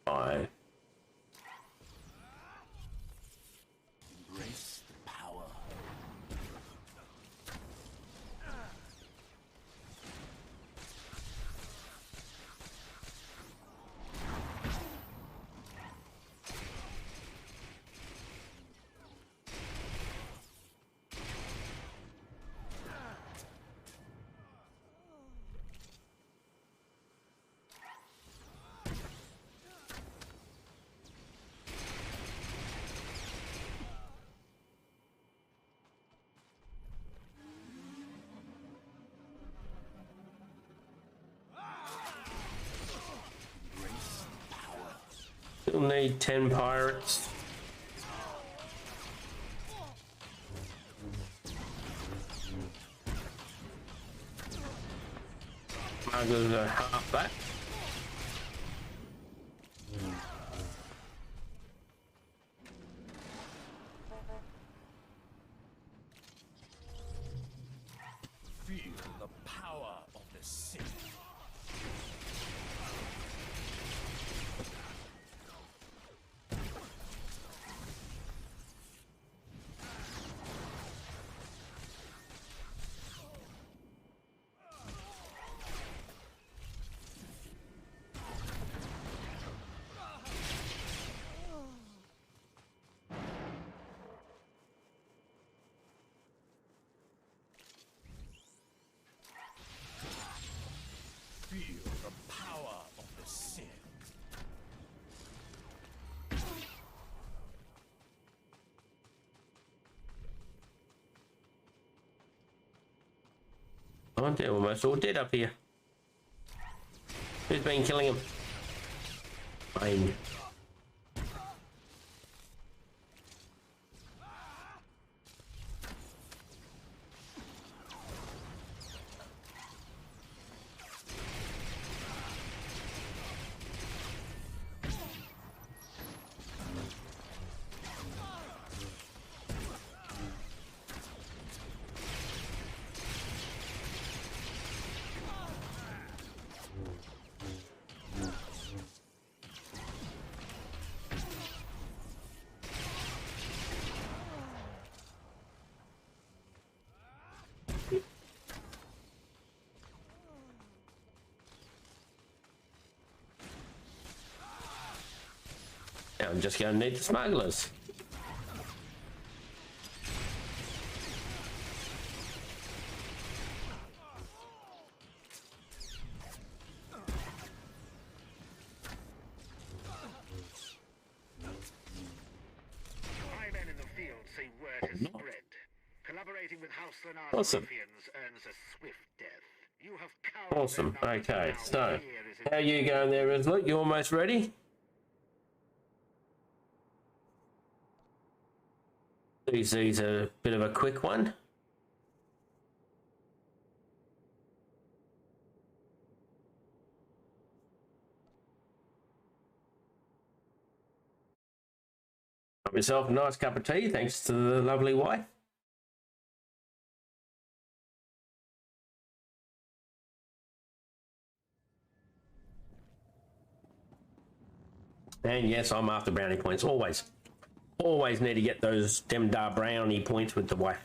5. Embrace the power. Still need 10 pirates. Smugglers are half that. Feel the power of the Sith. Feel the power of the Sith. Oh, they're almost all dead up here. Who's been killing them? Fine. Now I'm just going to need the smugglers. Cooperating with House Lenar's Awesome. ruffians earns a swift death. You have cowed Awesome. their numbers, Okay, now so here is how you going there, Resolute? You almost ready? These are a bit of a quick one. Got myself a nice cup of tea, thanks to the lovely wife. And yes, I'm after brownie points, always. Always need to get those Demdar brownie points with the wife.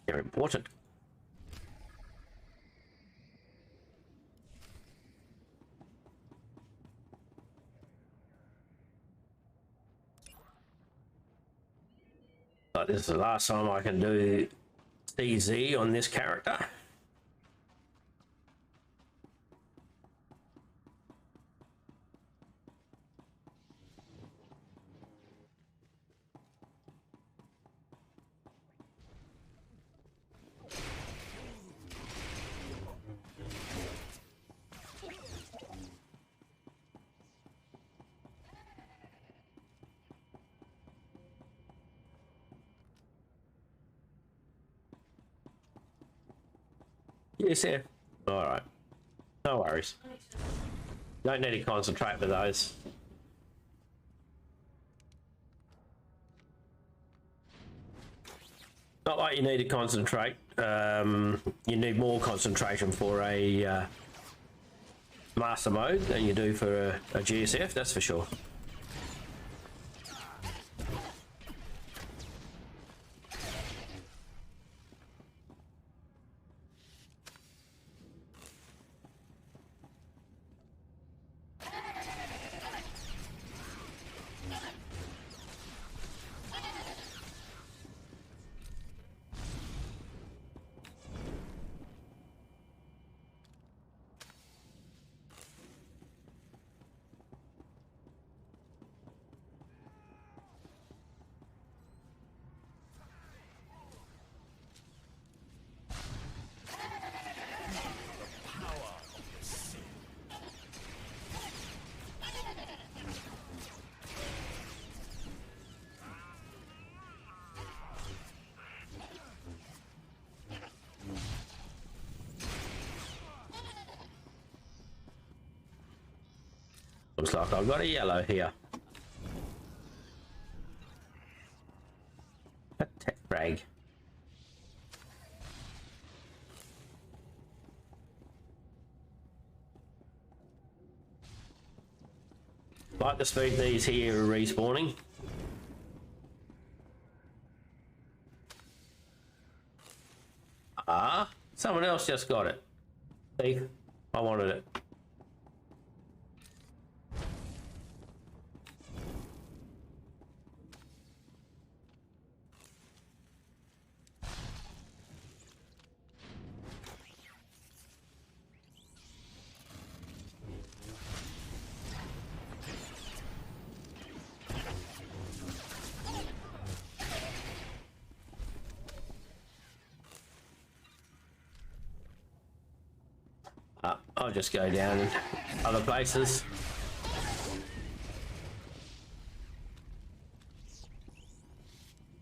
They're important. But this is the last time I can do CZ on this character. Yes, sir. All right. No worries. Don't need to concentrate with those. Not like you need to concentrate. You need more concentration for a master mode than you do for a GSF, that's for sure. Looks like I've got a yellow here. Attack frag. Like the speed these here are respawning. Ah, someone else just got it. Thief, I wanted it. I'll just go down other places.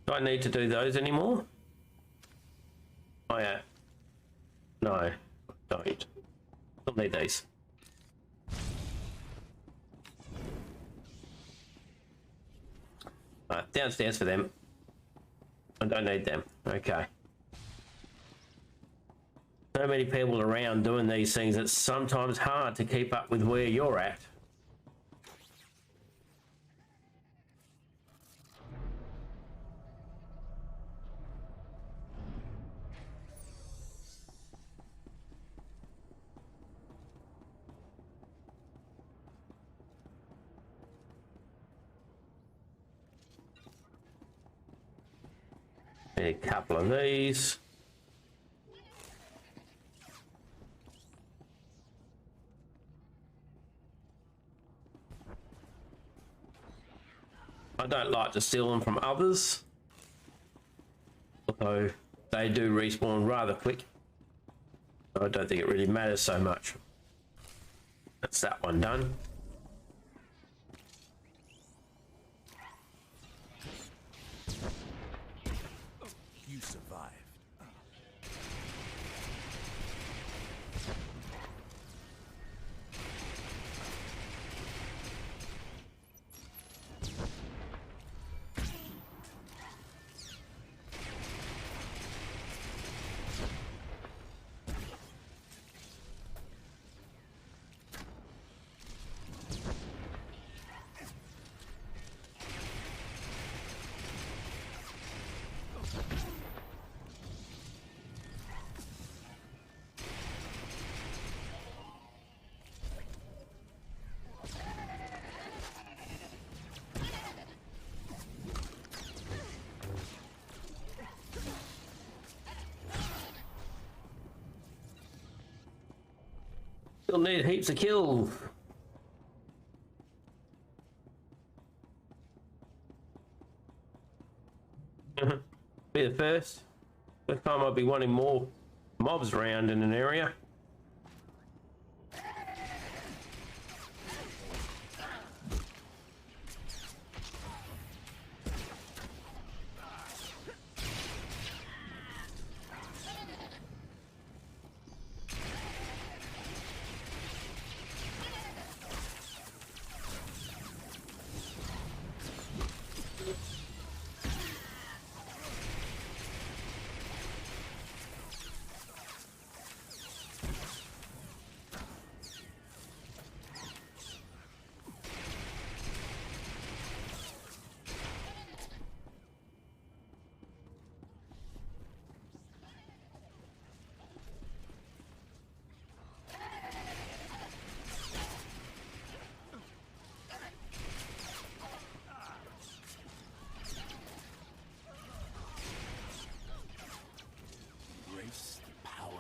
Do I need to do those anymore? Oh yeah. No, don't. Don't need these. Downstairs for them. I don't need them. Okay. So many people around doing these things, it's sometimes hard to keep up with where you're at. A couple of these. I don't like to steal them from others. So they do respawn rather quick. I don't think it really matters so much. That's that one done. You survived. Still need heaps of kills. Be the first. First time I'll be wanting more mobs around in an area.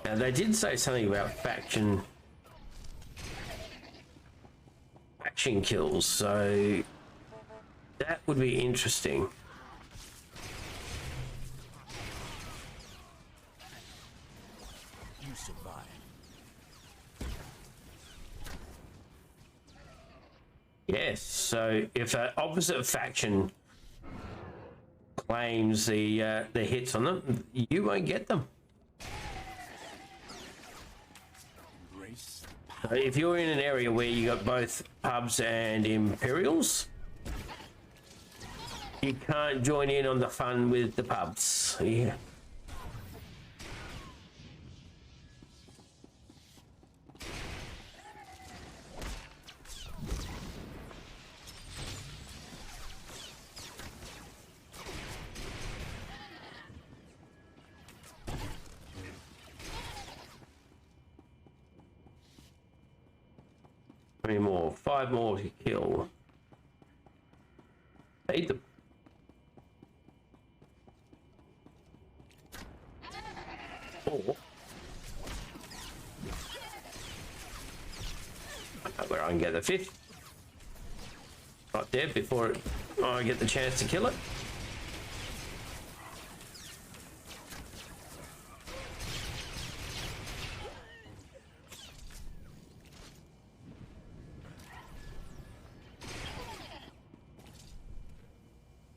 Now they did say something about faction kills, so that would be interesting. You survived. Yes, so if an opposite faction claims the hits on them, you won't get them. Embrace So if you're in an area where you got both pubs and Imperials, you can't join in on the fun with the pubs. Yeah. How many more? 5 more to kill. Need them. Or where I can get the 5th. Right there before I get the chance to kill it.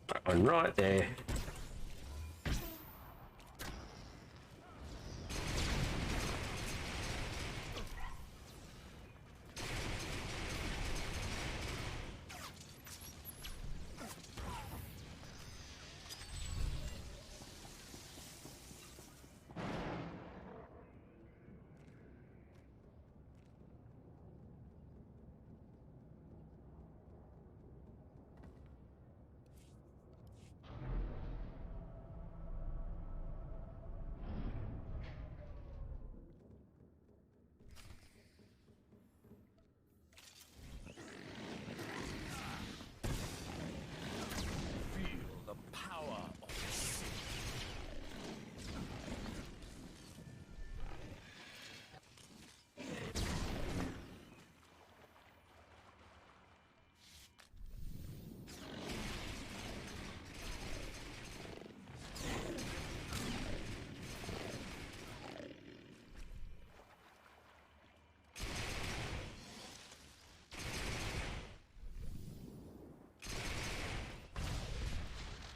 That one right there.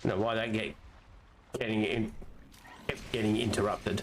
No, why they kept getting interrupted.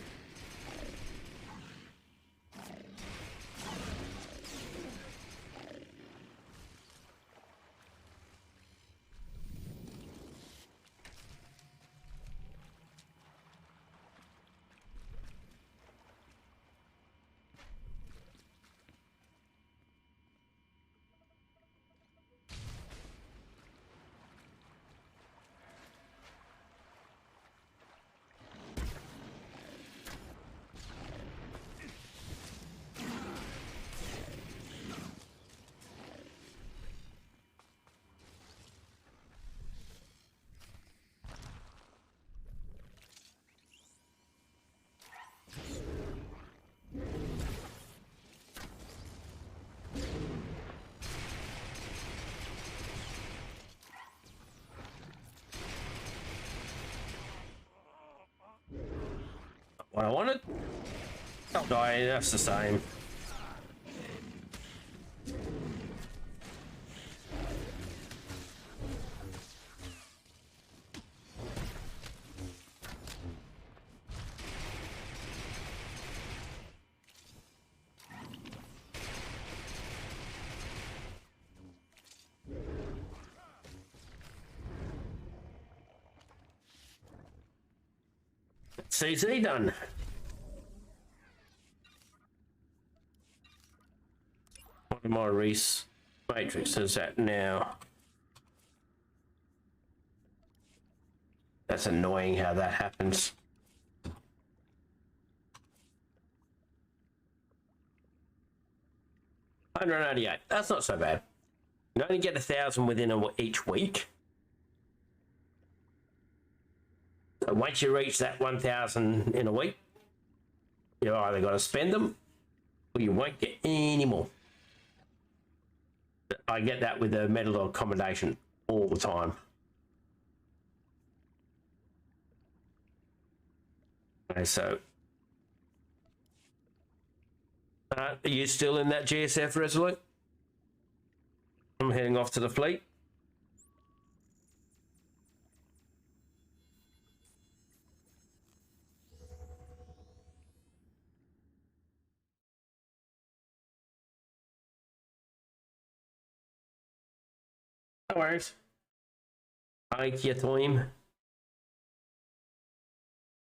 What I wanted? Stop dying, that's the same. CC done. What am I matrices at now? That's annoying how that happens. $188. That's not so bad. You only get 1,000 within each week. So once you reach that 1,000 in a week, you've either got to spend them or you won't get any more. I get that with the medical accommodation all the time. Okay, so are you still in that GSF Resolute? I'm heading off to the fleet. No worries. Take your time.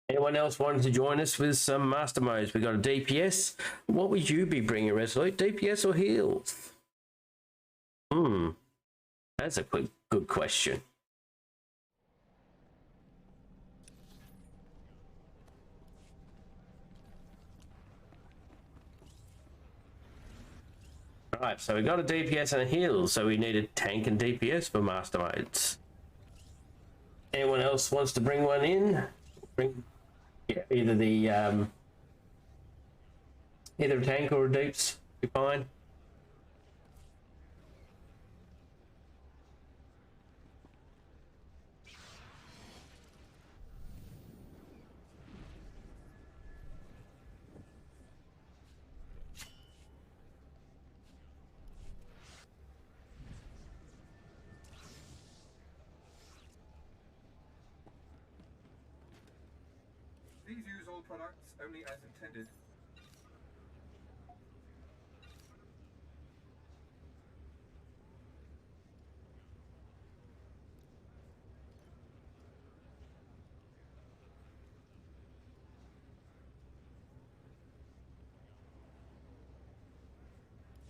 Anyone else wanting to join us with some master modes? We got a DPS. What would you be bringing, Resolute? DPS or heals? That's a good question. Right, so we got a DPS and a heal, so we need a tank and DPS for master modes. Anyone else wants to bring one in? Either a tank or a deeps, be fine. Please use all products only as intended.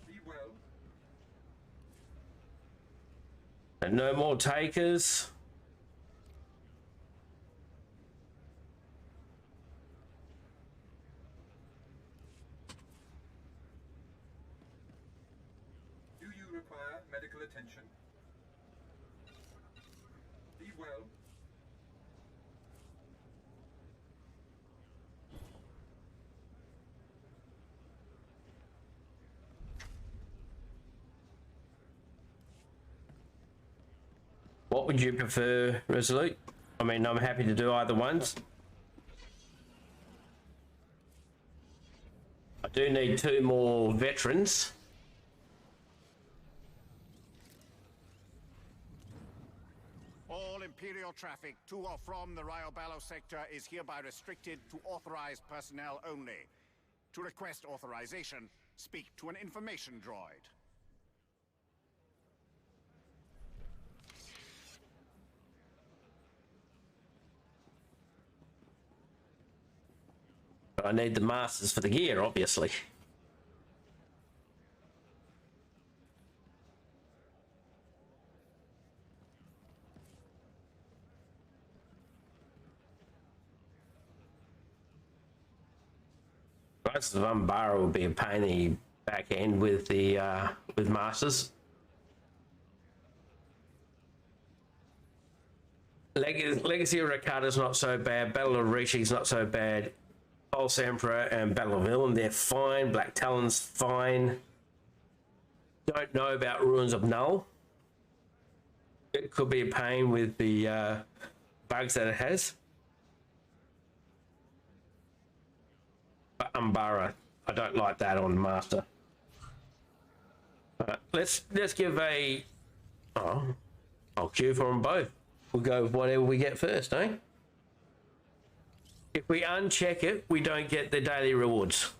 Be well. And no more takers. Do you require medical attention? Be well. What would you prefer, Resolute? I mean, I'm happy to do either ones. I do need 2 more veterans. All Imperial traffic to or from the Riobalo sector is hereby restricted to authorized personnel only. To request authorization, speak to an information droid. I need the masters for the gear, obviously. Most of Umbara would be a pain in the back end with the with masters. Legacy of Rakata's not so bad. Battle of Rishi's not so bad. Pulse Emperor and Battle of Villain, they're fine. Black Talon's fine. Don't know about Ruins of Null. It could be a pain with the bugs that it has. But Umbara, I don't like that on Master. Let's give a... Oh, I'll queue for them both. We'll go with whatever we get first, eh? If we uncheck it, we don't get the daily rewards.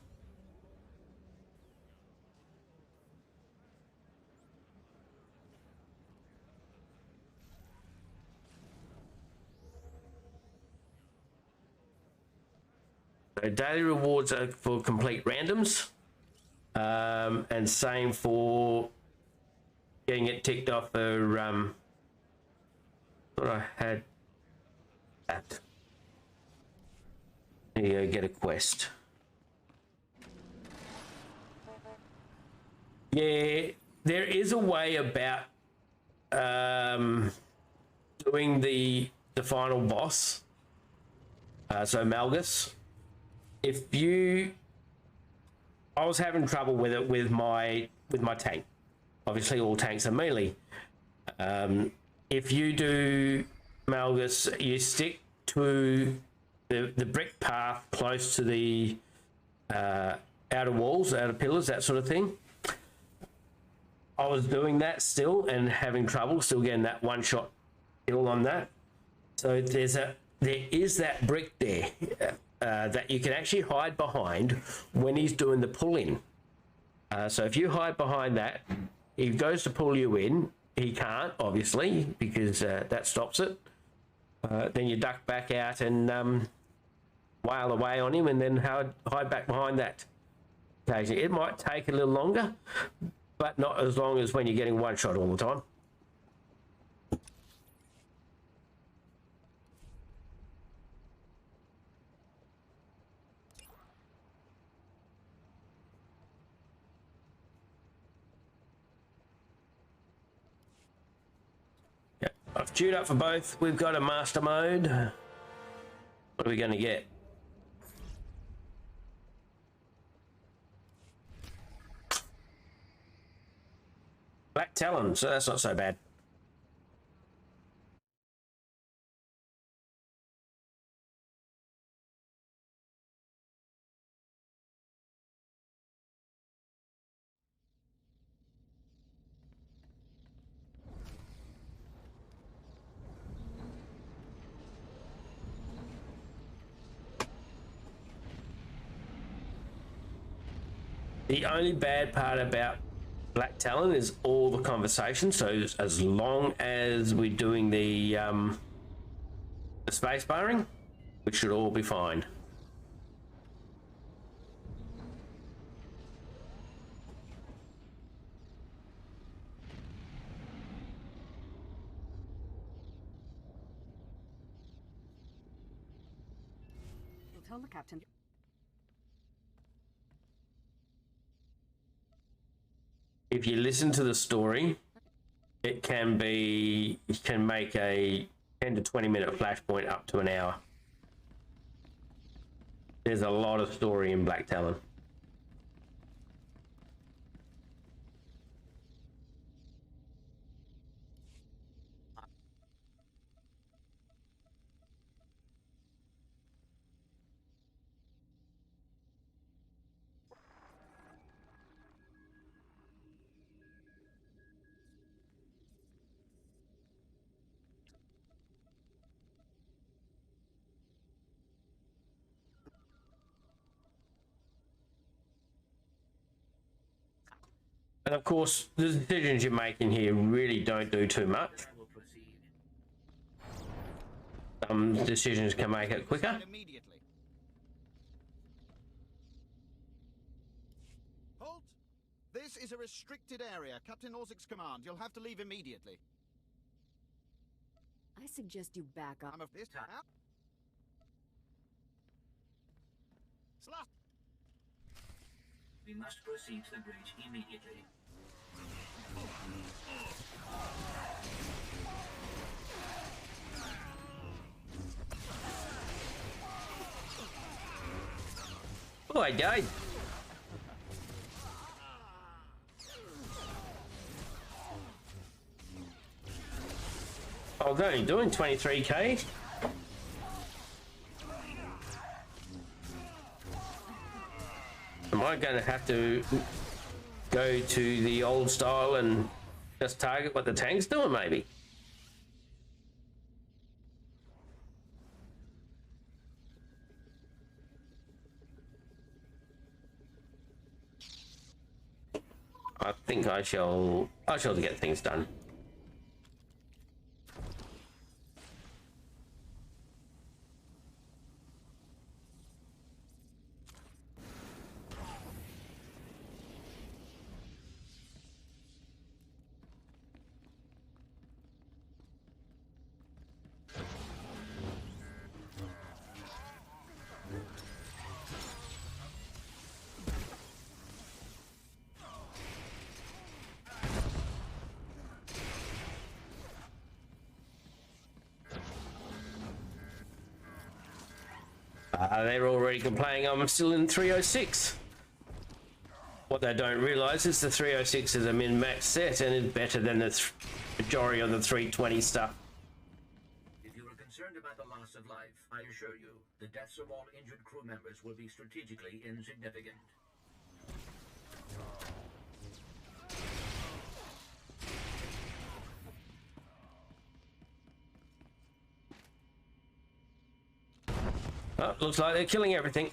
So daily rewards are for complete randoms, and same for getting it ticked off for. Thought I had that. There you go, get a quest. Yeah, there is a way about doing the final boss. So Malgus, if you, I was having trouble with it with my tank. Obviously, all tanks are melee. If you do Malgus, you stick to the brick path close to the outer walls, outer pillars, that sort of thing. I was doing that still and having trouble, still getting that one-shot kill on that. So there is that brick there that you can actually hide behind when he's doing the pull-in. So if you hide behind that, he goes to pull you in. He can't, obviously, because that stops it. Then you duck back out and wail away on him and then hide back behind that. Occasionally, it might take a little longer, but not as long as when you're getting one shot all the time. Yeah, I've queued up for both. We've got a master mode. What are we going to get? Black Talon, so that's not so bad. The only bad part about Black Talon is all the conversation. So as long as we're doing the space barring, we should all be fine. You'll tell the captain. If you listen to the story, it can make a 10 to 20 minute flashpoint up to an hour. There's a lot of story in Black Talon. And of course, the decisions you're making here really don't do too much. Some decisions can make it quicker. Immediately. Halt! This is a restricted area. Captain Orzik's command. You'll have to leave immediately. I suggest you back up. I'm of this time. Slap! We must proceed to the bridge immediately. Oh, I died. I was only doing 23k. Am I going to have to go to the old style and just target what the tank's doing, maybe? I think I shall get things done. They're already complaining I'm still in 306. What they don't realise is the 306 is a min-max set and is better than the majority of the 320 stuff. If you are concerned about the loss of life, I assure you, the deaths of all injured crew members will be strategically insignificant. Oh, looks like they're killing everything.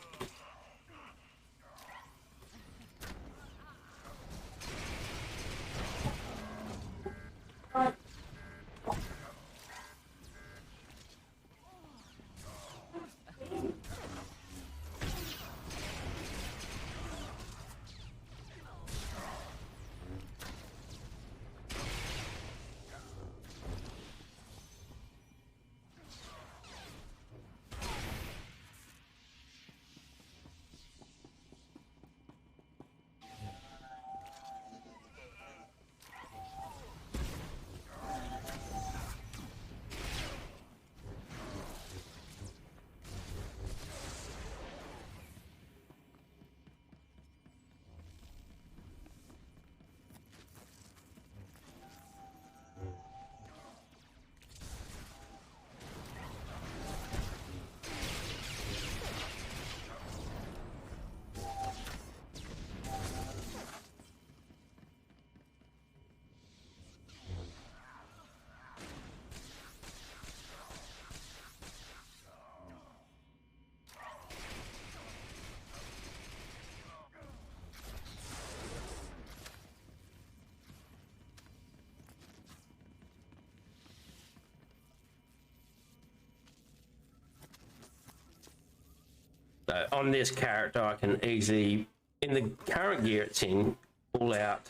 So on this character, I can easily, in the current gear it's in, pull out,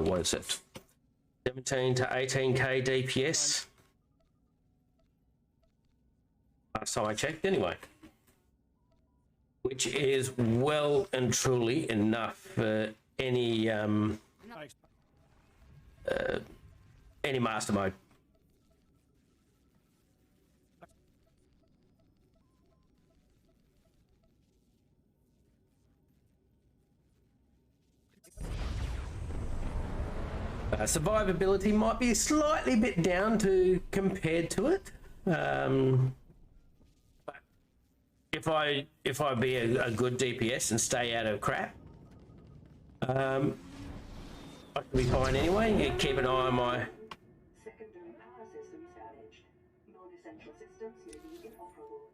what is it, 17 to 18k DPS. Last time I checked, anyway. Which is well and truly enough for any master mode. Survivability might be slightly bit down to compared to it. But if I be a good DPS and stay out of crap, I can be fine anyway. You keep an eye on my. Secondary power systems damaged. Non-essential systems may be inoperable.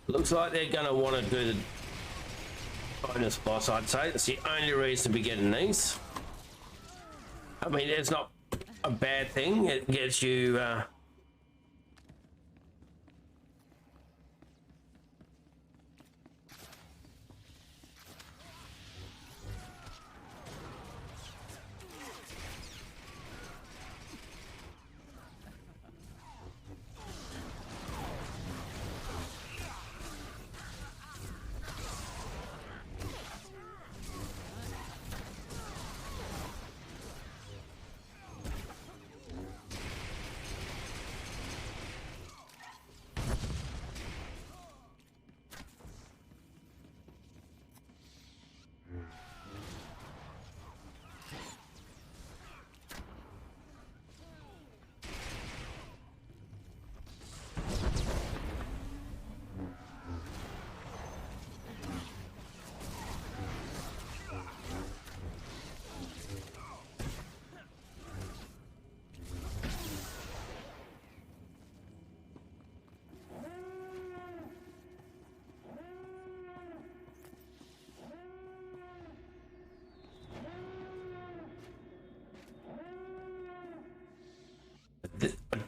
Looks like they're going to want to do the bonus boss, I'd say. That's the only reason to be getting these. I mean, it's not a bad thing. It gets you... I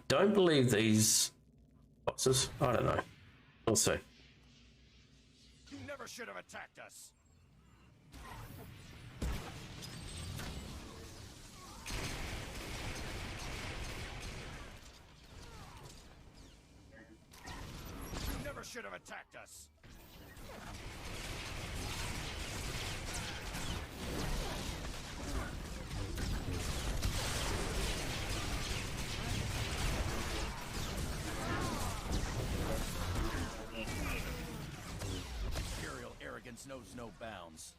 don't believe these bosses. I don't know. We'll see. You never should have attacked us. You never should have attacked us. Imperial arrogance knows no bounds.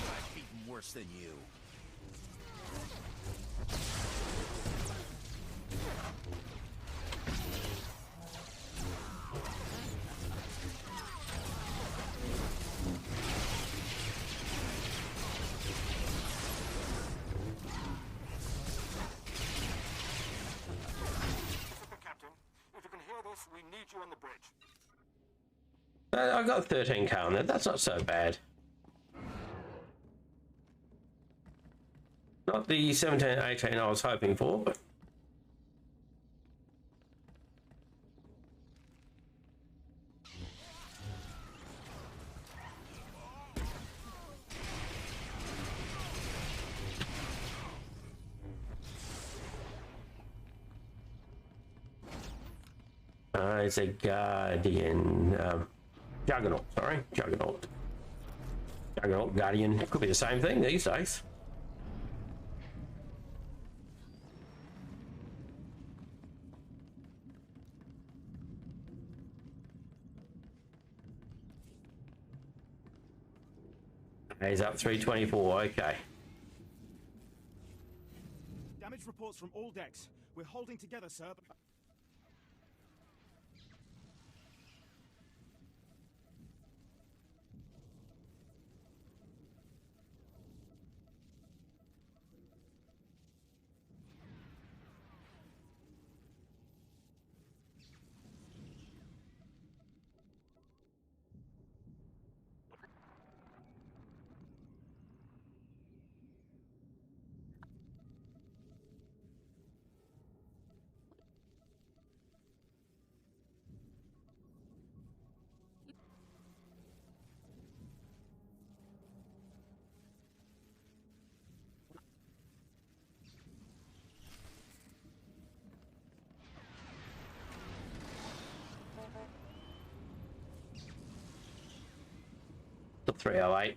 I've beaten worse than you. Captain, if you can hear this, we need you on the bridge. I got 13k on it. That's not so bad. Not the 17, 18 I was hoping for, but... it's a Guardian, Juggernaut, sorry, Juggernaut. Juggernaut, Guardian, could be the same thing these days. He's up 324, okay. Damage reports from all decks. We're holding together, sir. The 308.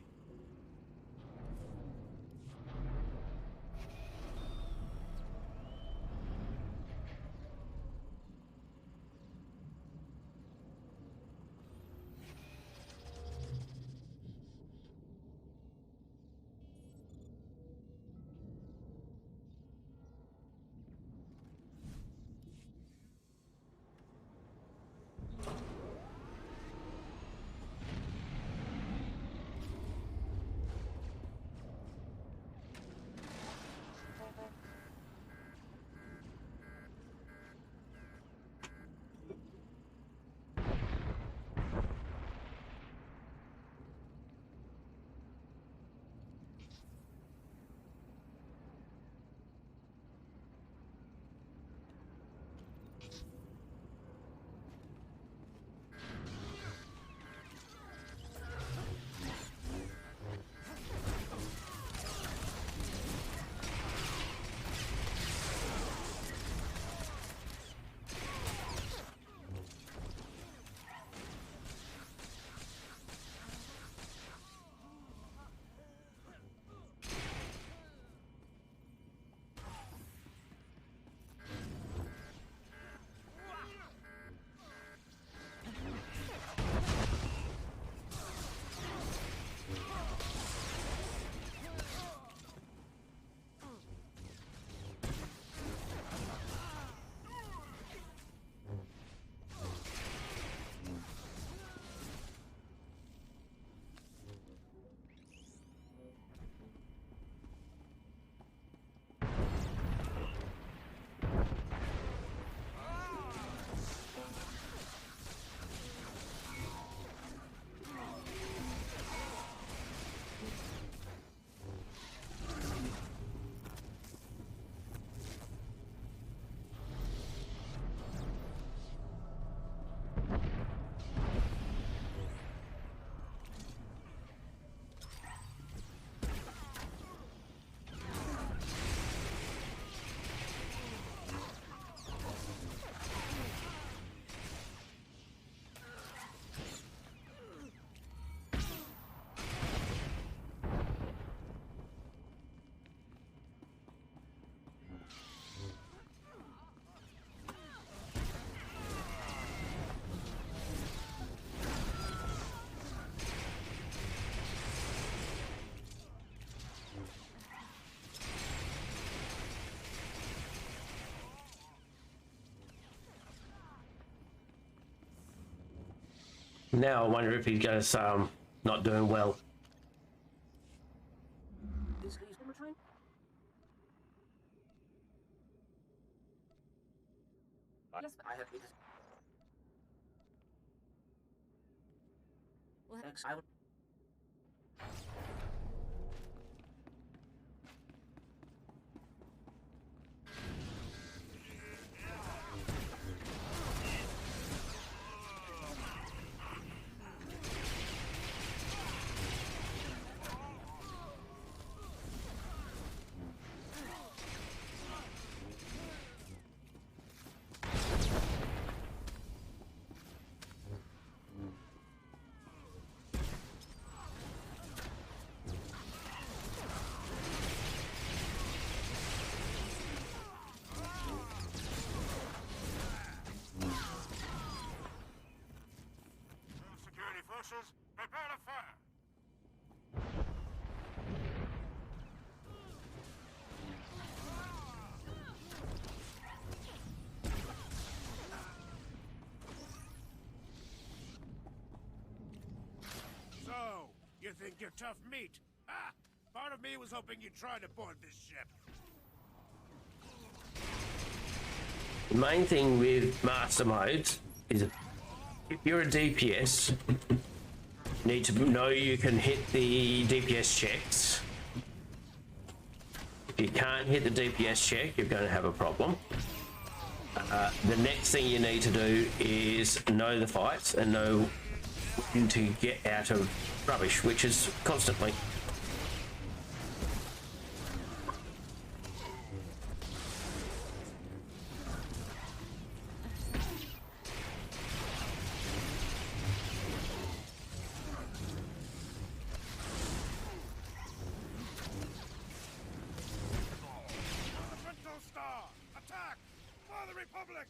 Now I wonder if he's going to not doing well. This leaves him a train. Yes, I have this. Well, thanks. I will. Security forces, prepare to fire. So, you think you're tough meat? Ah! Part of me was hoping you'd try to board this ship. The main thing with master modes is if you're a DPS, you need to know you can hit the DPS checks. If you can't hit the DPS check, you're going to have a problem. The next thing you need to do is know the fights and know when to get out of rubbish, which is constantly. Crystal Star! Attack! For the Republic!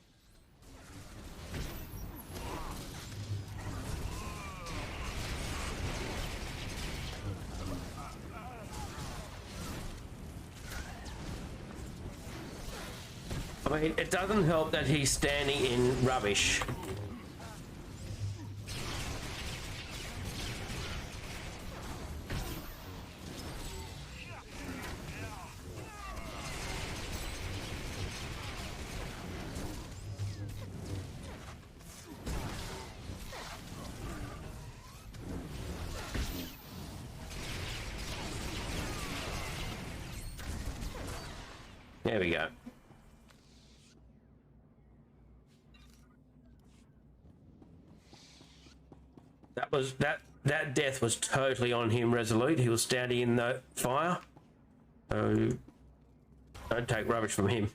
I mean, it doesn't help that he's standing in rubbish. There we go. That death was totally on him, Resolute. He was standing in the fire. So don't take rubbish from him.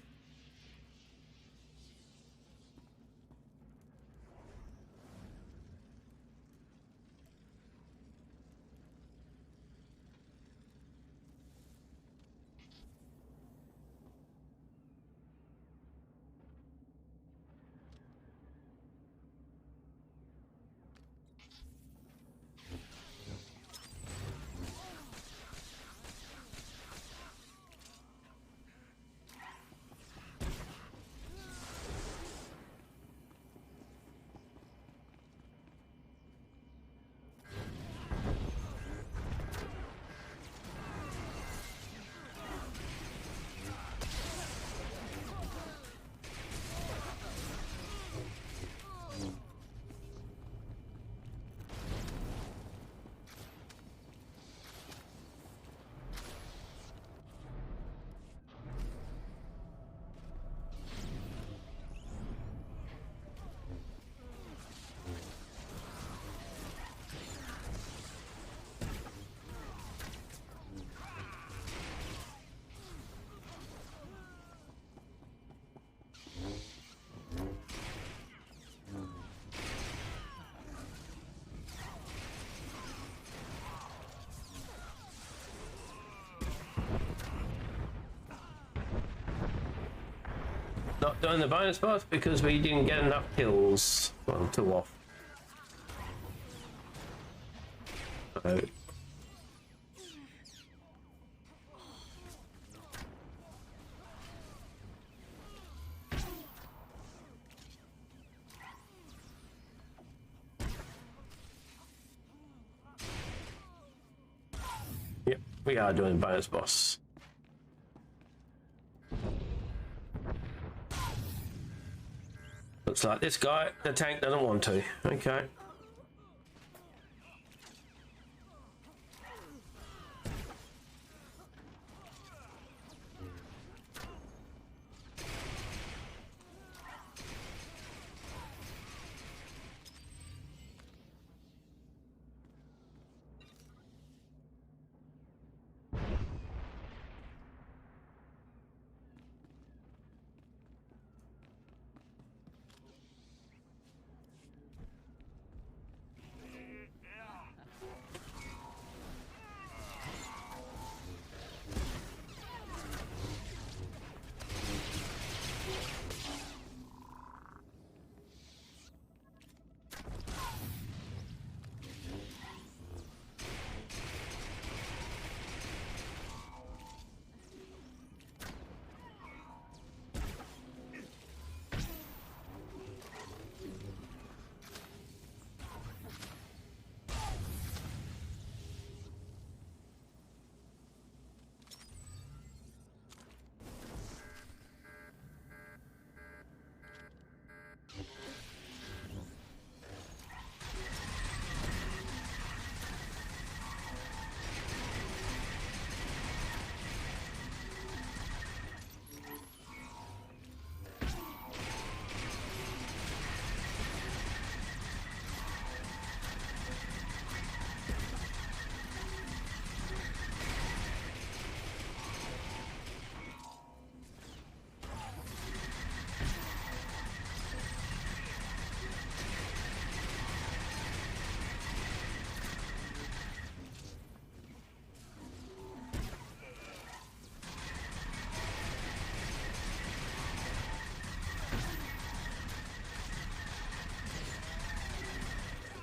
Not doing the bonus boss because we didn't get enough kills. Well, 2 off. So we are doing bonus boss. Looks like this guy, the tank, doesn't want to. Okay.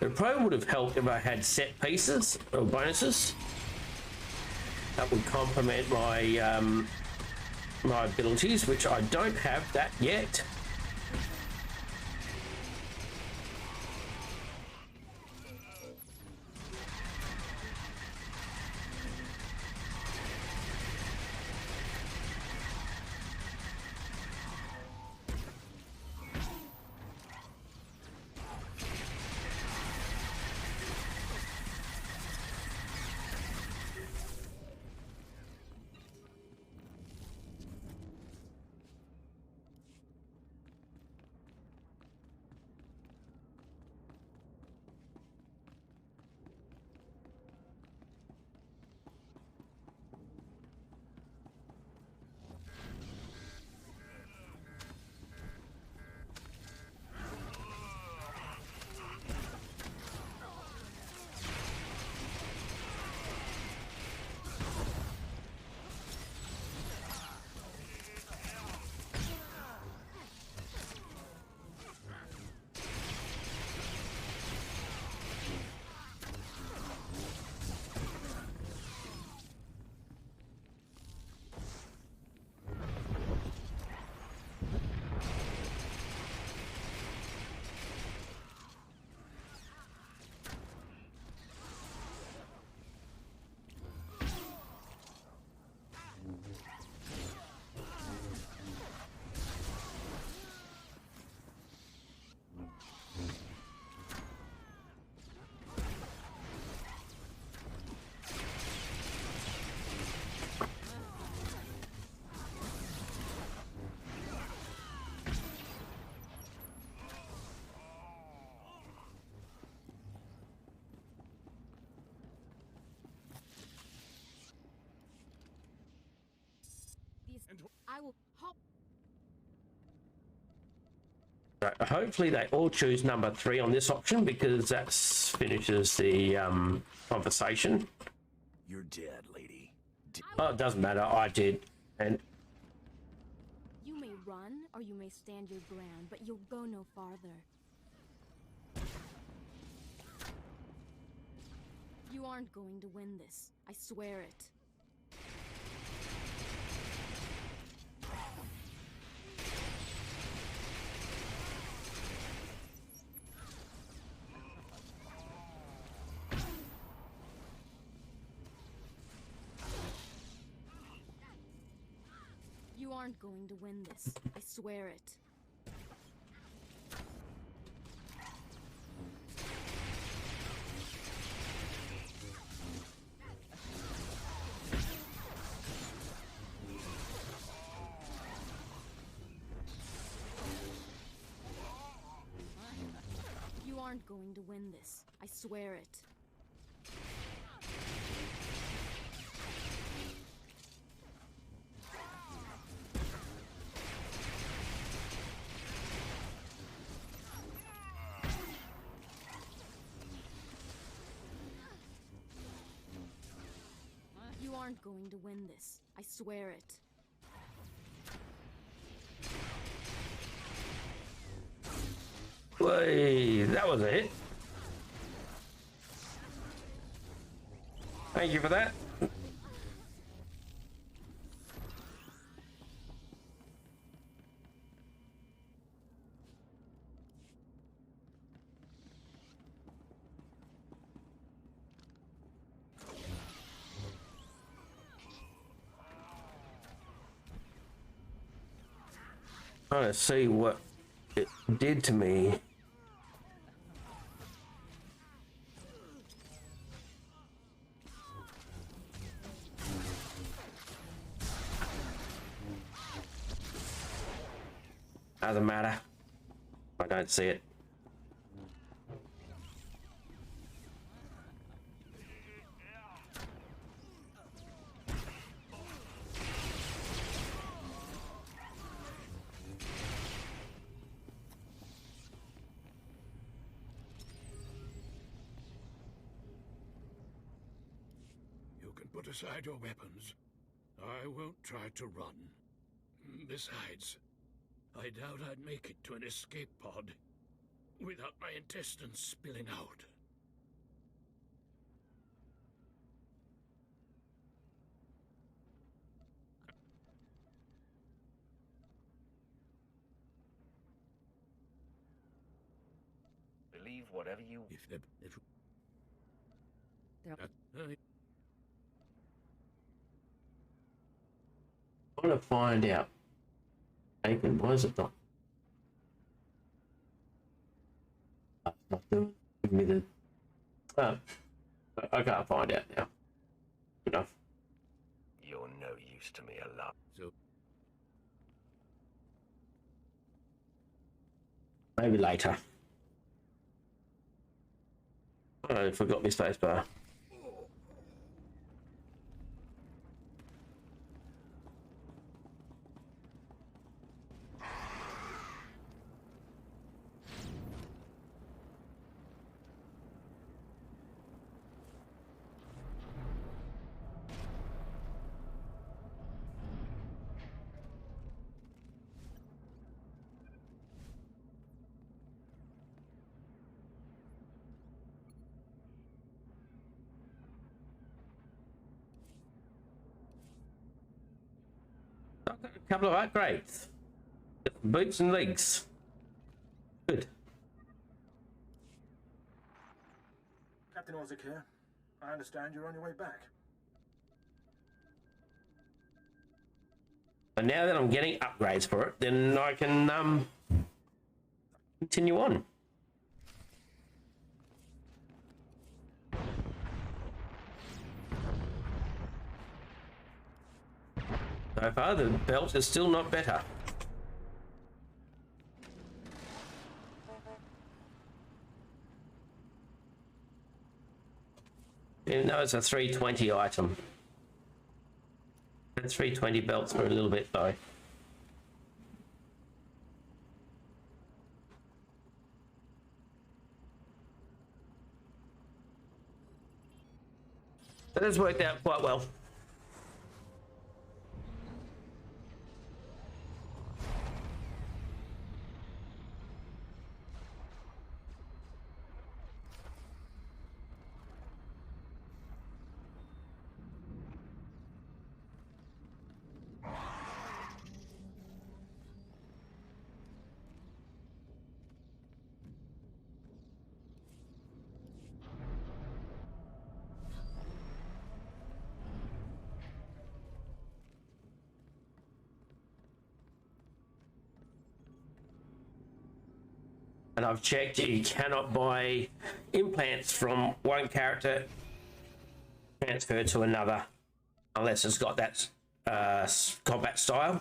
It probably would have helped if I had set pieces or bonuses. That would complement my my abilities, which I don't have that yet. I will hop. Hopefully they all choose number 3 on this option, because that finishes the conversation. You're dead, lady. Oh, it doesn't matter. I did. And You may run or you may stand your ground, but you'll go no farther. You aren't going to win this. I swear it. aren't going to win this. I swear it. You aren't going to win this. I swear it. You aren't going to win this. I swear it. Wait, that was a hit. Thank you for that. Trying to see what it did to me. Doesn't matter. I don't see it. You can put aside your weapons. I won't try to run. Besides, I doubt I'd make it to an escape pod without my intestines spilling out. Believe whatever you... I want to find out. Bacon, why is it not? It's not doing. Give me the. Oh, I can't find out now. Enough. You're no use to me, a lot. So Maybe later. I forgot my spacebar. I've got a couple of upgrades. Boots and legs. Good. Captain Aussie here. I understand you're on your way back. And now that I'm getting upgrades for it, then I can continue on. So far, the belt is still not better. Even though it's a 320 item. And 320 belts for a little bit though. That has worked out quite well. And I've checked, you cannot buy implants from one character transfer to another unless it's got that combat style.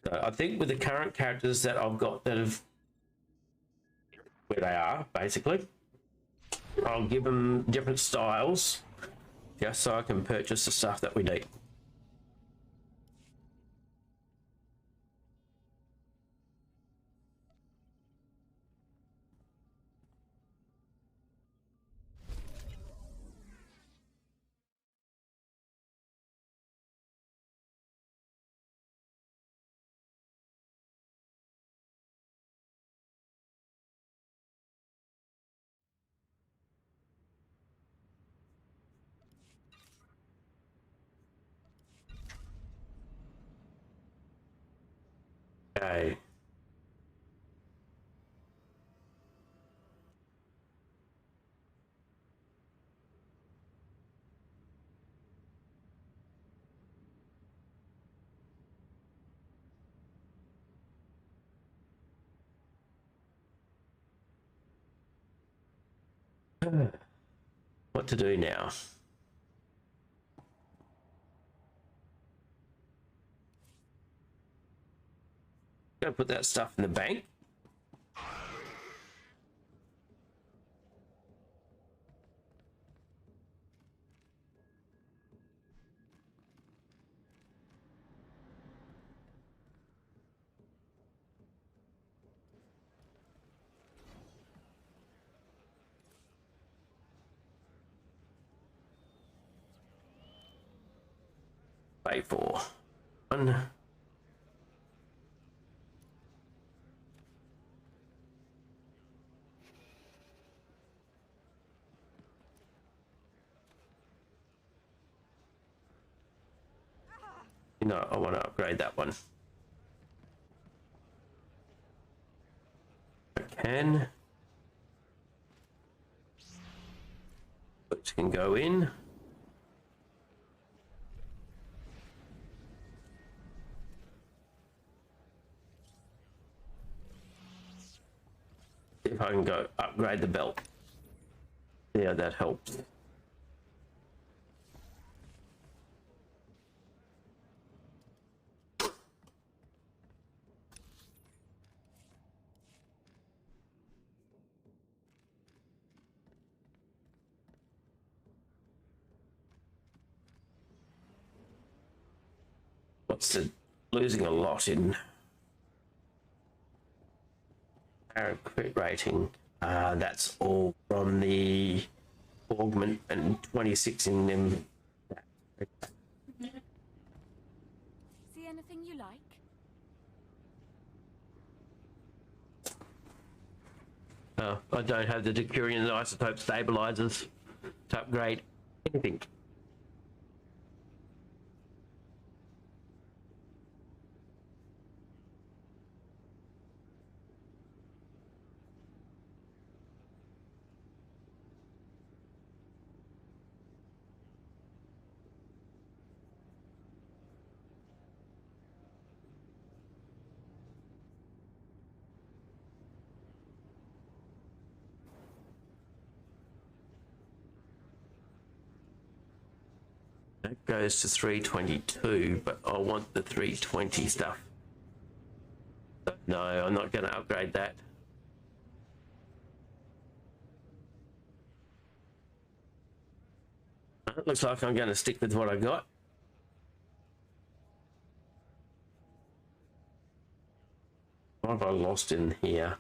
So I think with the current characters that I've got that have where they are, basically, I'll give them different styles just so I can purchase the stuff that we need. Okay. What to do now? Go put that stuff in the bank. Pay for one. No, I want to upgrade that one. I can. Which can go in. See if I can go upgrade the belt. Yeah, that helps. What's the losing a lot in our crit rating? That's all from the augment and 26 in them. See anything you like? I don't have the Decurion isotope stabilizers to upgrade anything. That goes to 322, but I want the 320 stuff. No, I'm not going to upgrade that. It looks like I'm going to stick with what I got. What have I lost in here?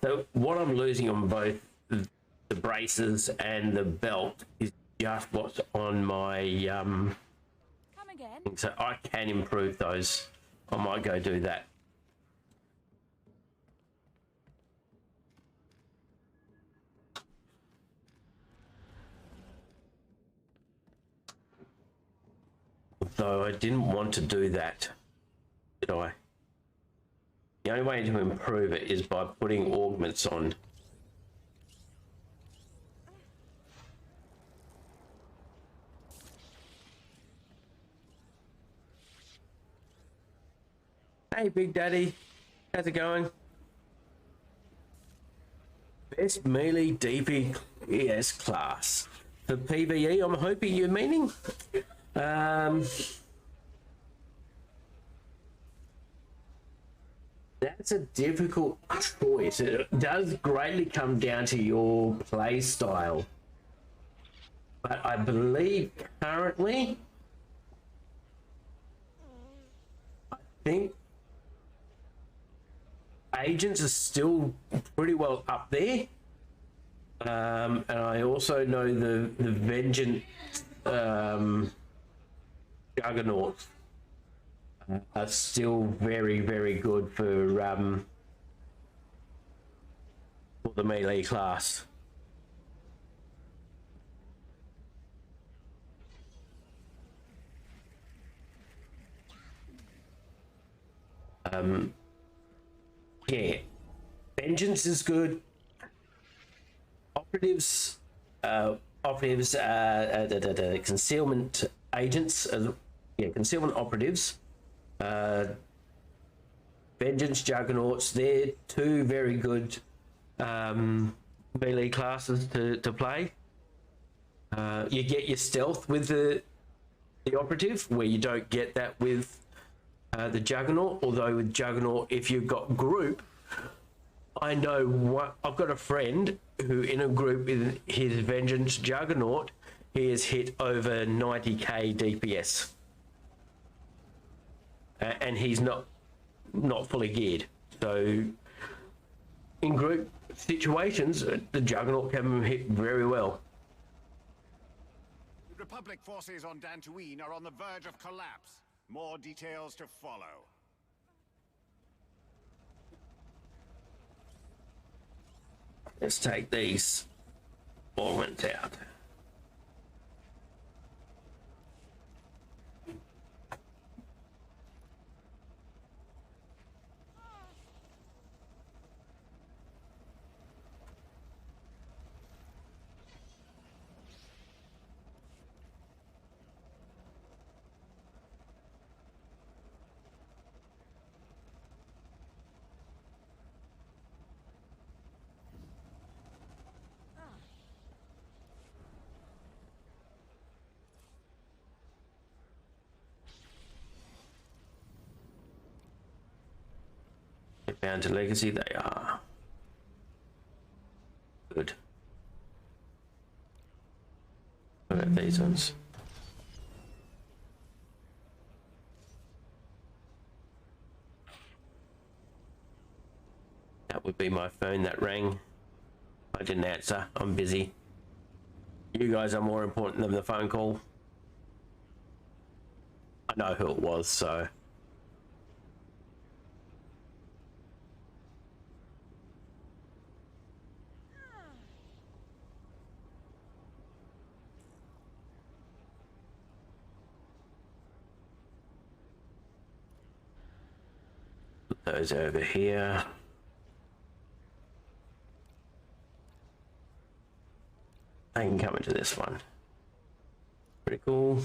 So what I'm losing on both the braces and the belt is just what's on my Come again. so I can improve those. I might go do that. Though I didn't want to do that, did I? The only way to improve it is by putting augments on. Hey, Big Daddy. How's it going? Best melee DPS class. For PvE, I'm hoping you're meaning. That's a difficult choice. It does greatly come down to your play style. But I believe currently, I think agents are still pretty well up there. And I also know the Vengeance Juggernauts are still very, very good for the melee class. Yeah, Vengeance is good. Operatives, concealment agents, concealment operatives, Vengeance Juggernauts. They're two very good melee classes to play. You get your stealth with the operative, where you don't get that with the Juggernaut. Although with Juggernaut, if you've got group, I know what I've got a friend who in a group with his Vengeance Juggernaut, he has hit over 90k DPS, and he's not fully geared. So in group situations, the Juggernaut can hit very well. Republic forces on Dantooine are on the verge of collapse. More details to follow. Let's take these augments out. Bound to legacy, they are. Good. What about these ones? That would be my phone that rang. I didn't answer. I'm busy. You guys are more important than the phone call. I know who it was, so. Put those over here. I can come into this one. Pretty cool.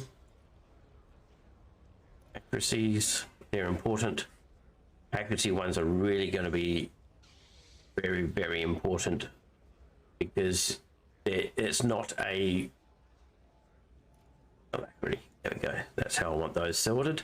Accuracies, they're important. Accuracy ones are really going to be very, very important, because it's not a... Oh, accuracy. There we go. That's how I want those sorted.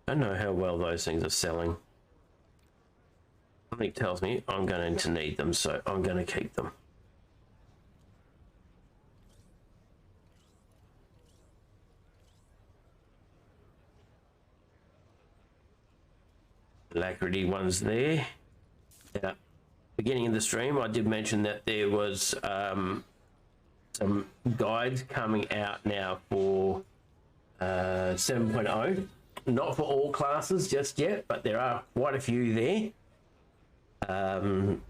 I don't know how well those things are selling. Something tells me I'm going to need them, so I'm going to keep them. Alacrity ones there. Now, beginning of the stream, I did mention that there was some guides coming out now for 7.0. Not for all classes just yet, but there are quite a few there. I'm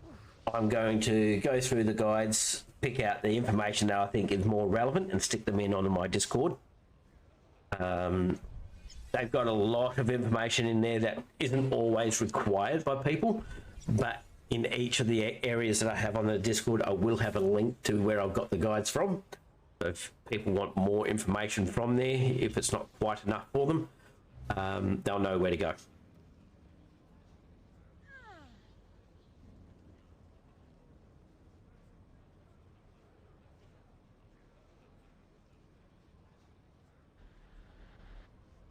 going to go through the guides, pick out the information that I think is more relevant and stick them in onto my Discord. They've got a lot of information in there that isn't always required by people, but in each of the areas that I have on the Discord, I will have a link to where I've got the guides from. So if people want more information from there, if it's not quite enough for them, they'll know where to go.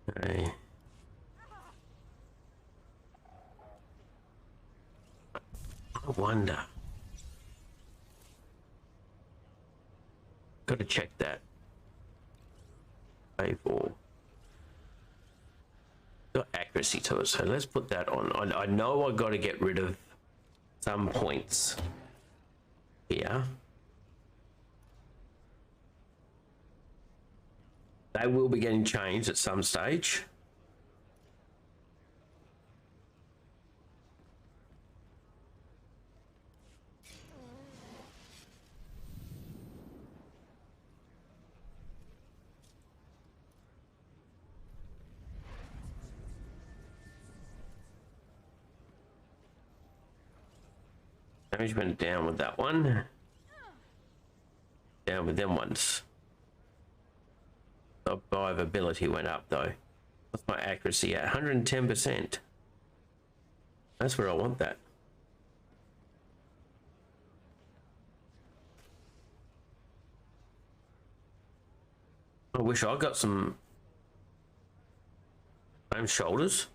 Okay. I wonder. Got to check that. A4. Got accuracy to it, so let's put that on. I know I got to get rid of some points here. They will be getting changed at some stage. Management down with that one. Down with them ones. The survivability went up though. What's my accuracy at? 110%. That's where I want that. I wish I got some shoulders.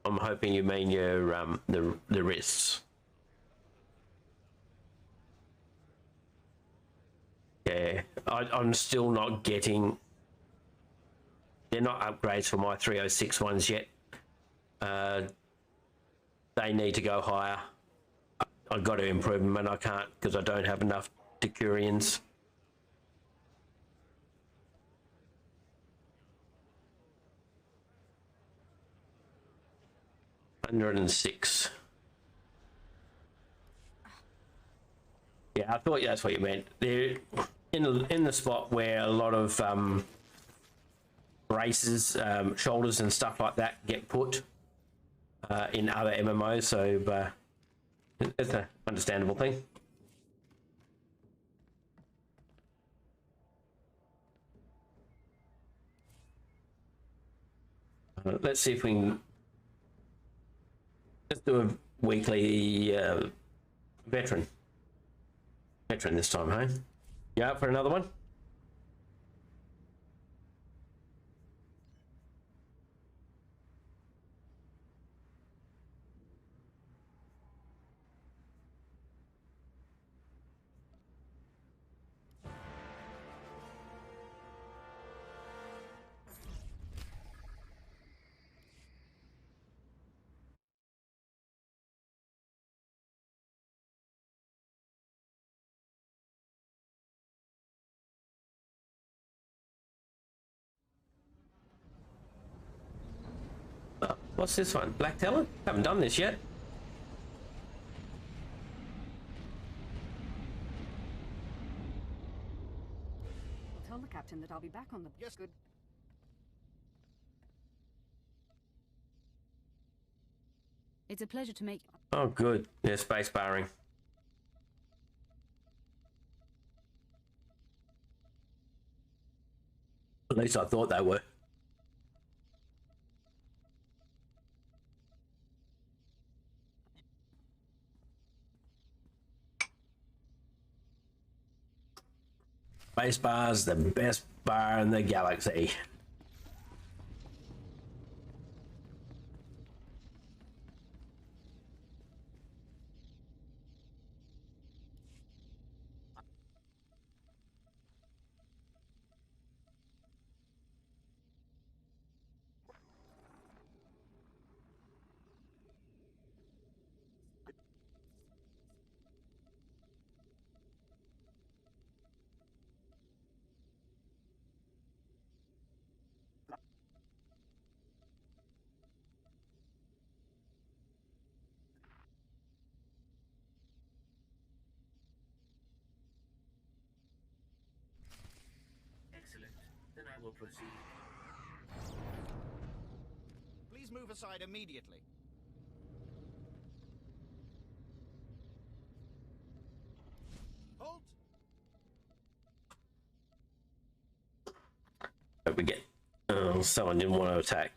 I'm hoping you mean your the wrists. Yeah, I'm still not getting. They're not upgrades for my 306 ones yet. They need to go higher. I've got to improve them, and I can't because I don't have enough Decurions. $106. Yeah, I thought that's what you meant. They're in the spot where a lot of braces, shoulders and stuff like that get put in other MMOs, so it's an understandable thing. Let's see if we can. Let's do a weekly veteran this time, hey? You up for another one? What's this one? Black Talent? Haven't done this yet. I'll tell the captain that I'll be back on the... Yes. Good. It's a pleasure to make... Oh, good. Yeah, space barring. At least I thought they were. Space bar's the best bar in the galaxy. will proceed. Please move aside immediately. Halt! Hope we get. Oh, someone didn't want to attack.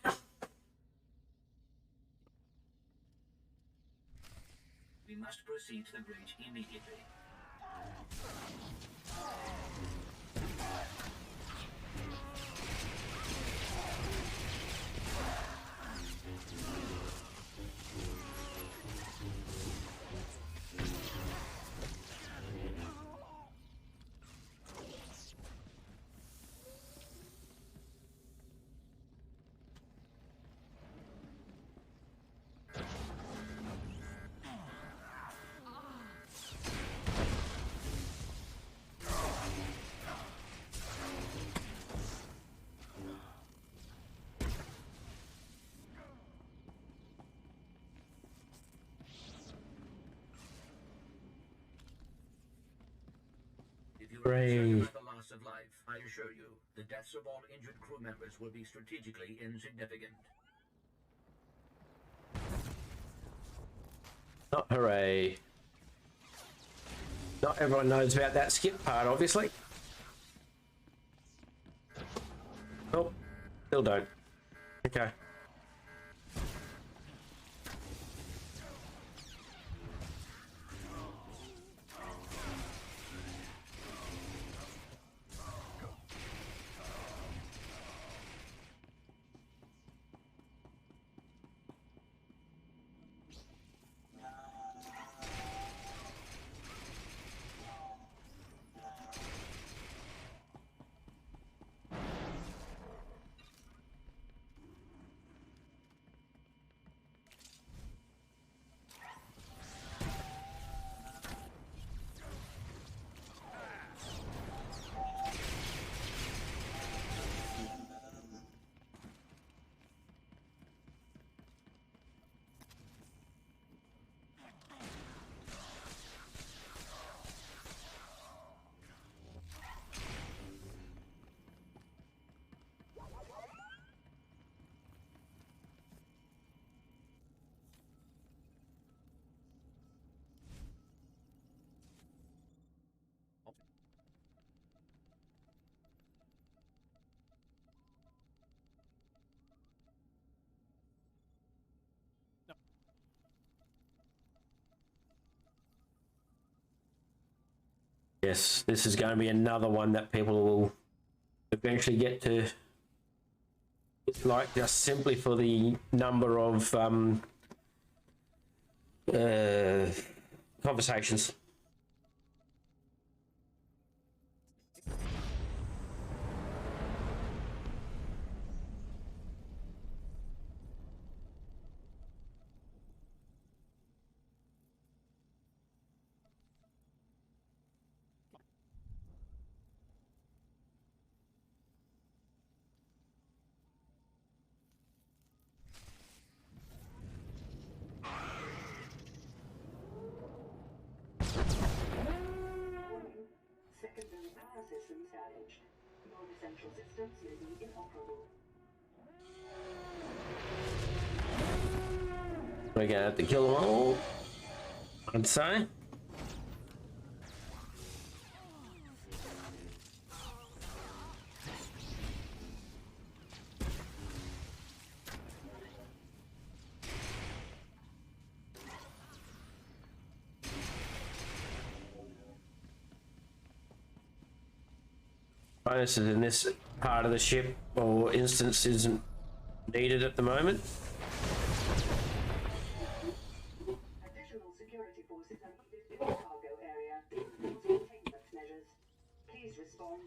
We must proceed to the bridge immediately. If you are concerned about the loss of life, I assure you, the deaths of all injured crew members will be strategically insignificant. Not hooray. Not everyone knows about that skip part, obviously. Oh, still don't. Okay. Yes, this is going to be another one that people will eventually get to dislike just simply for the number of conversations. Secondary power systems damaged. Non-essential systems may be inoperable. We're gonna have to kill them all, I'd say. Bonuses in this part of the ship or instance isn't needed at the moment. Additional security forces are needed in the cargo area. Containment measures. Please respond.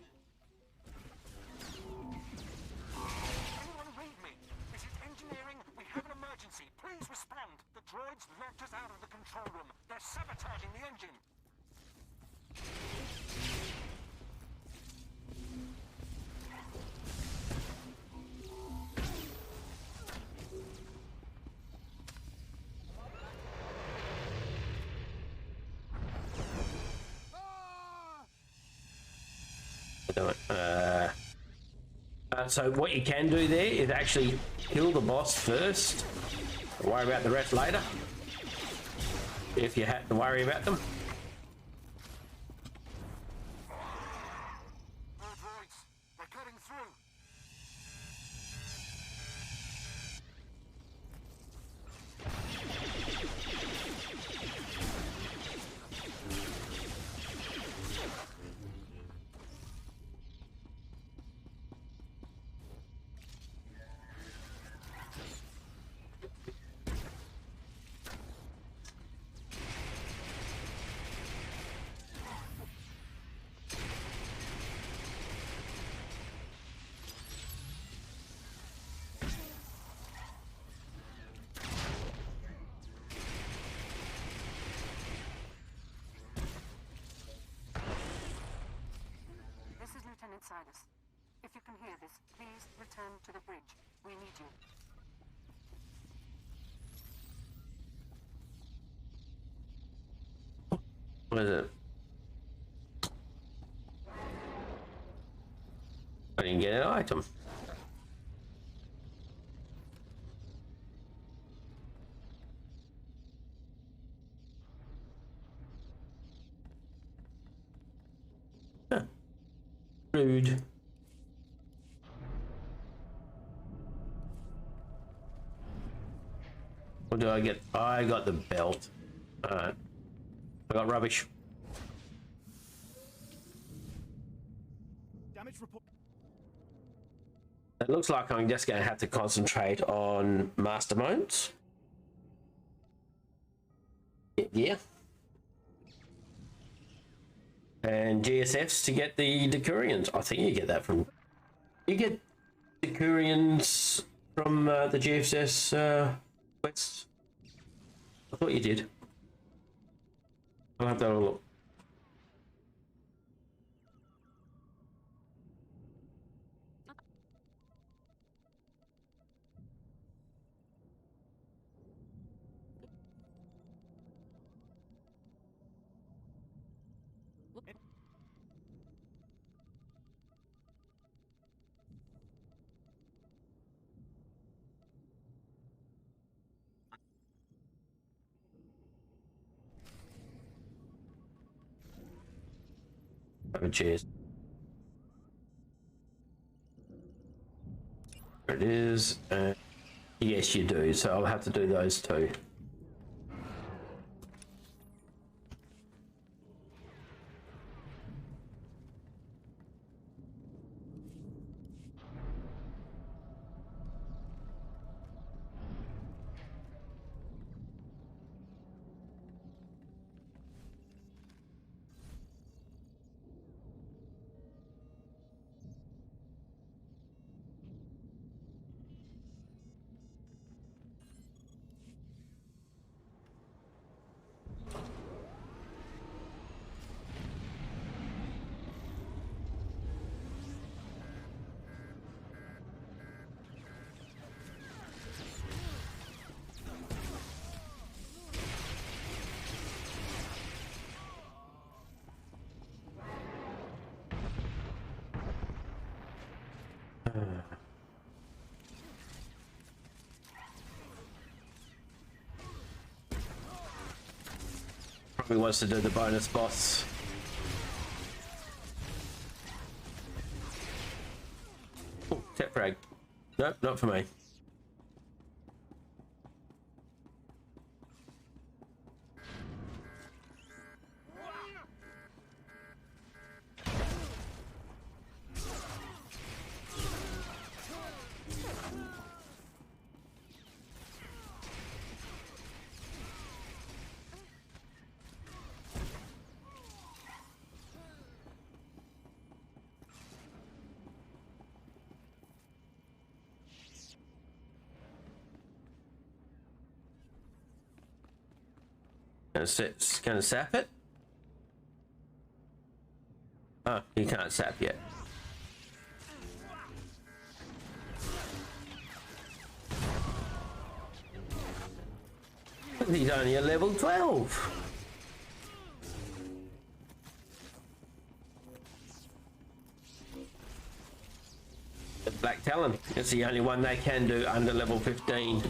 Anyone read me? This is engineering. We have an emergency. Please respond. The droids locked us out of the control room. They're sabotaging the engine. So what you can do there is actually kill the boss first. Worry about the rest later, if you have to worry about them. More droids. They're cutting through. This is Lieutenant Silas. If you can hear this, please return to the bridge. We need you. What is it? I didn't get an item. Huh. Rude. What do I get? I got the belt. Alright. I got rubbish. Damage report. It looks like I'm just going to have to concentrate on master modes. Yeah. And GSFs to get the Decurions. I think you get that from... You get Decurions from the GSS quests. I thought you did. I'll have to have a look. Oh, cheers. There it is. Yes, you do. So I'll have to do those two. Probably wants to do the bonus boss. Oh, tap frag. Nope, not for me. Gonna sap it? Oh, he can't sap yet. He's only a level 12. Black Talon. It's the only one they can do under level 15.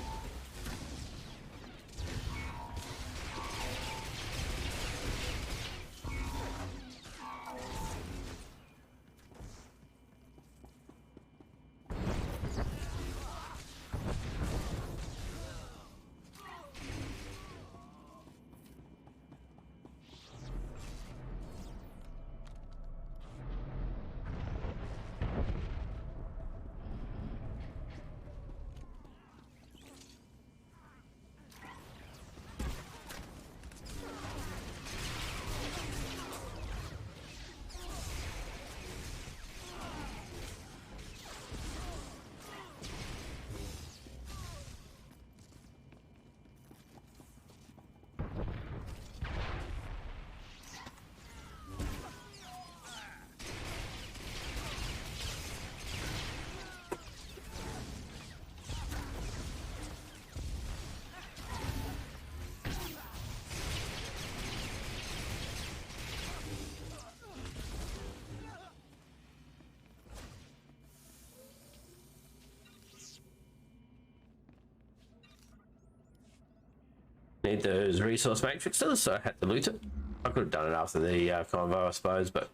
Need those resource matrices, so I had to loot it. I could have done it after the convo, I suppose, but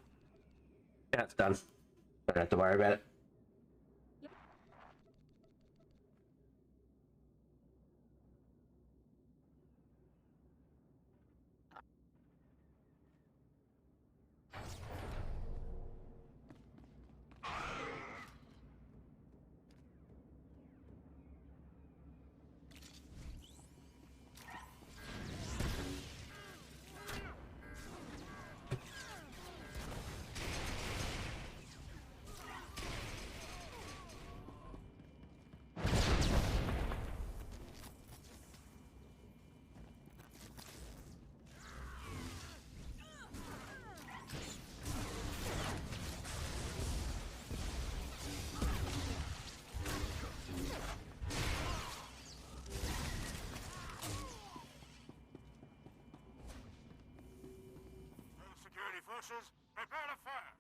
yeah, it's done. Don't have to worry about it. Security forces, prepare to fire!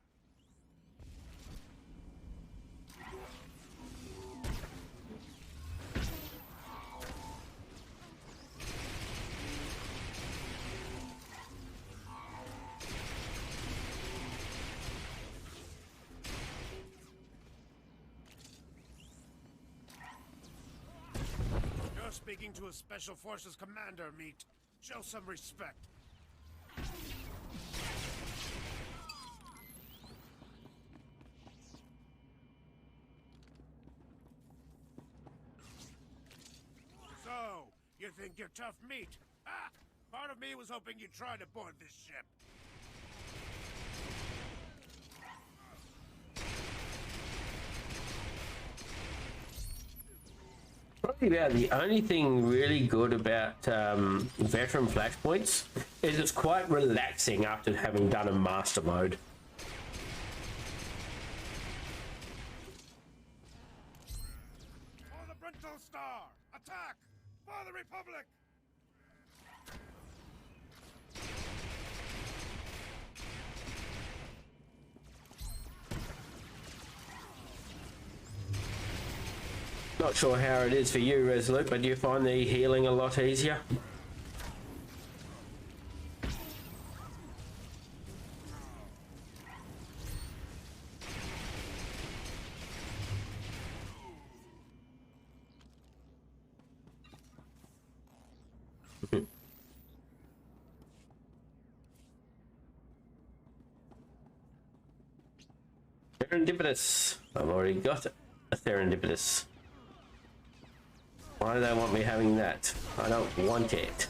You're speaking to a Special Forces commander, Meat. Show some respect. So, you think you're tough meat? Ah! Part of me was hoping you'd try to board this ship. Probably about the only thing really good about veteran flashpoints is it's quite relaxing after having done a master mode. For the Brental Star! Attack! For the Republic! Not sure how it is for you, Resolute, but do you find the healing a lot easier? Serendipitous. I've already got a serendipitous. Why do they want me having that? I don't want it.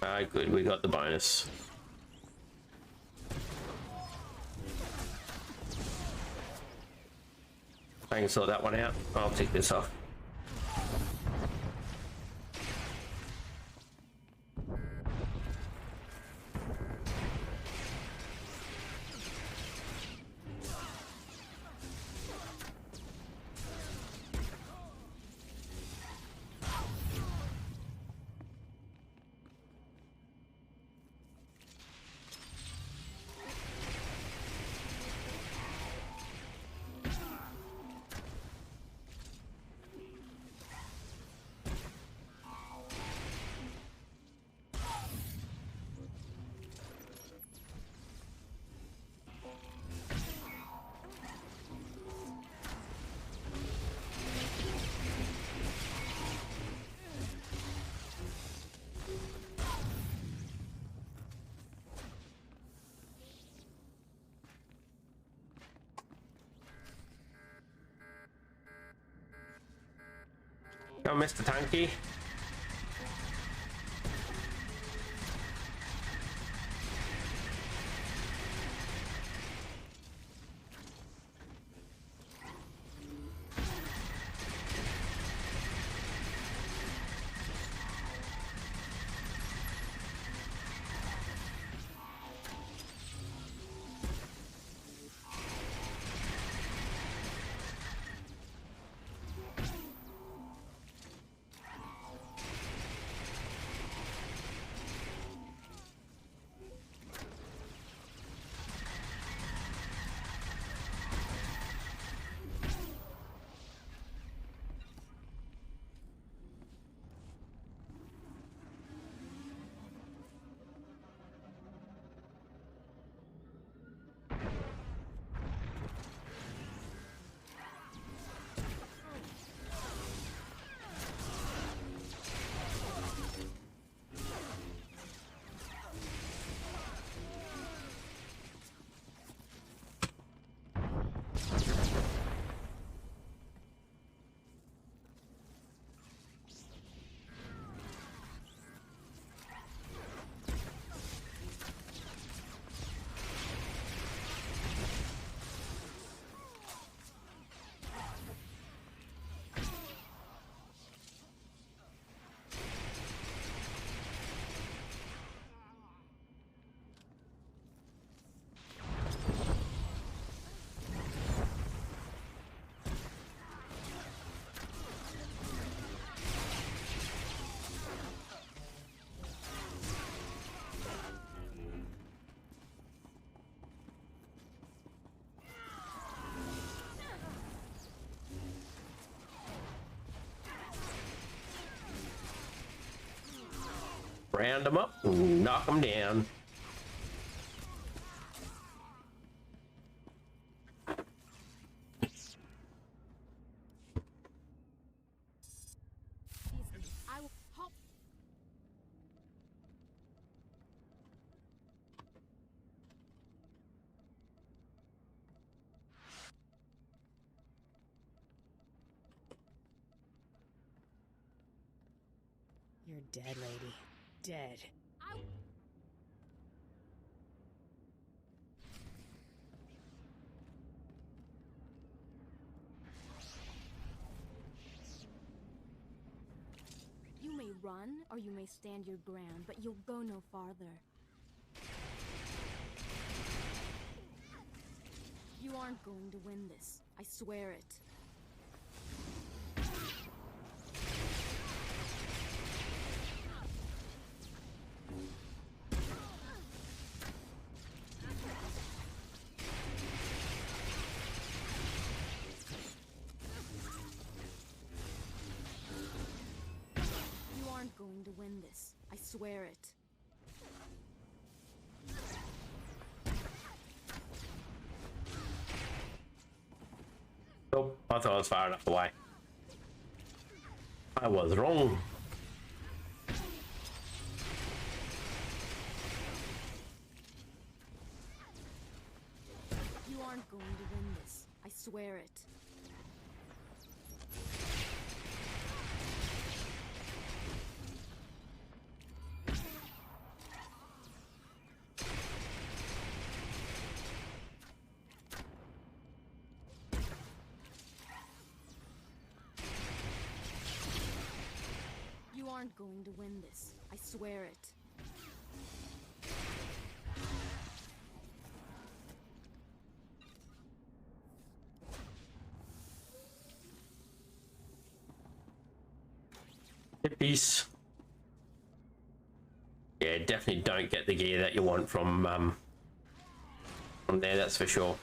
Ah, good, we got the bonus. I can sort that one out. I'll tick this off. Go, Mr. Tanky. Round them up, knock them down. I will help. You're dead, lady. Dead. You may run, or you may stand your ground, but you'll go no farther. You aren't going to win this. I swear it. Going to win this. I swear it. Nope, I thought I was far enough away. I was wrong. You aren't going to win this. I swear it. aren't going to win this. I swear it. Hippies. Yeah, definitely don't get the gear that you want from there, that's for sure.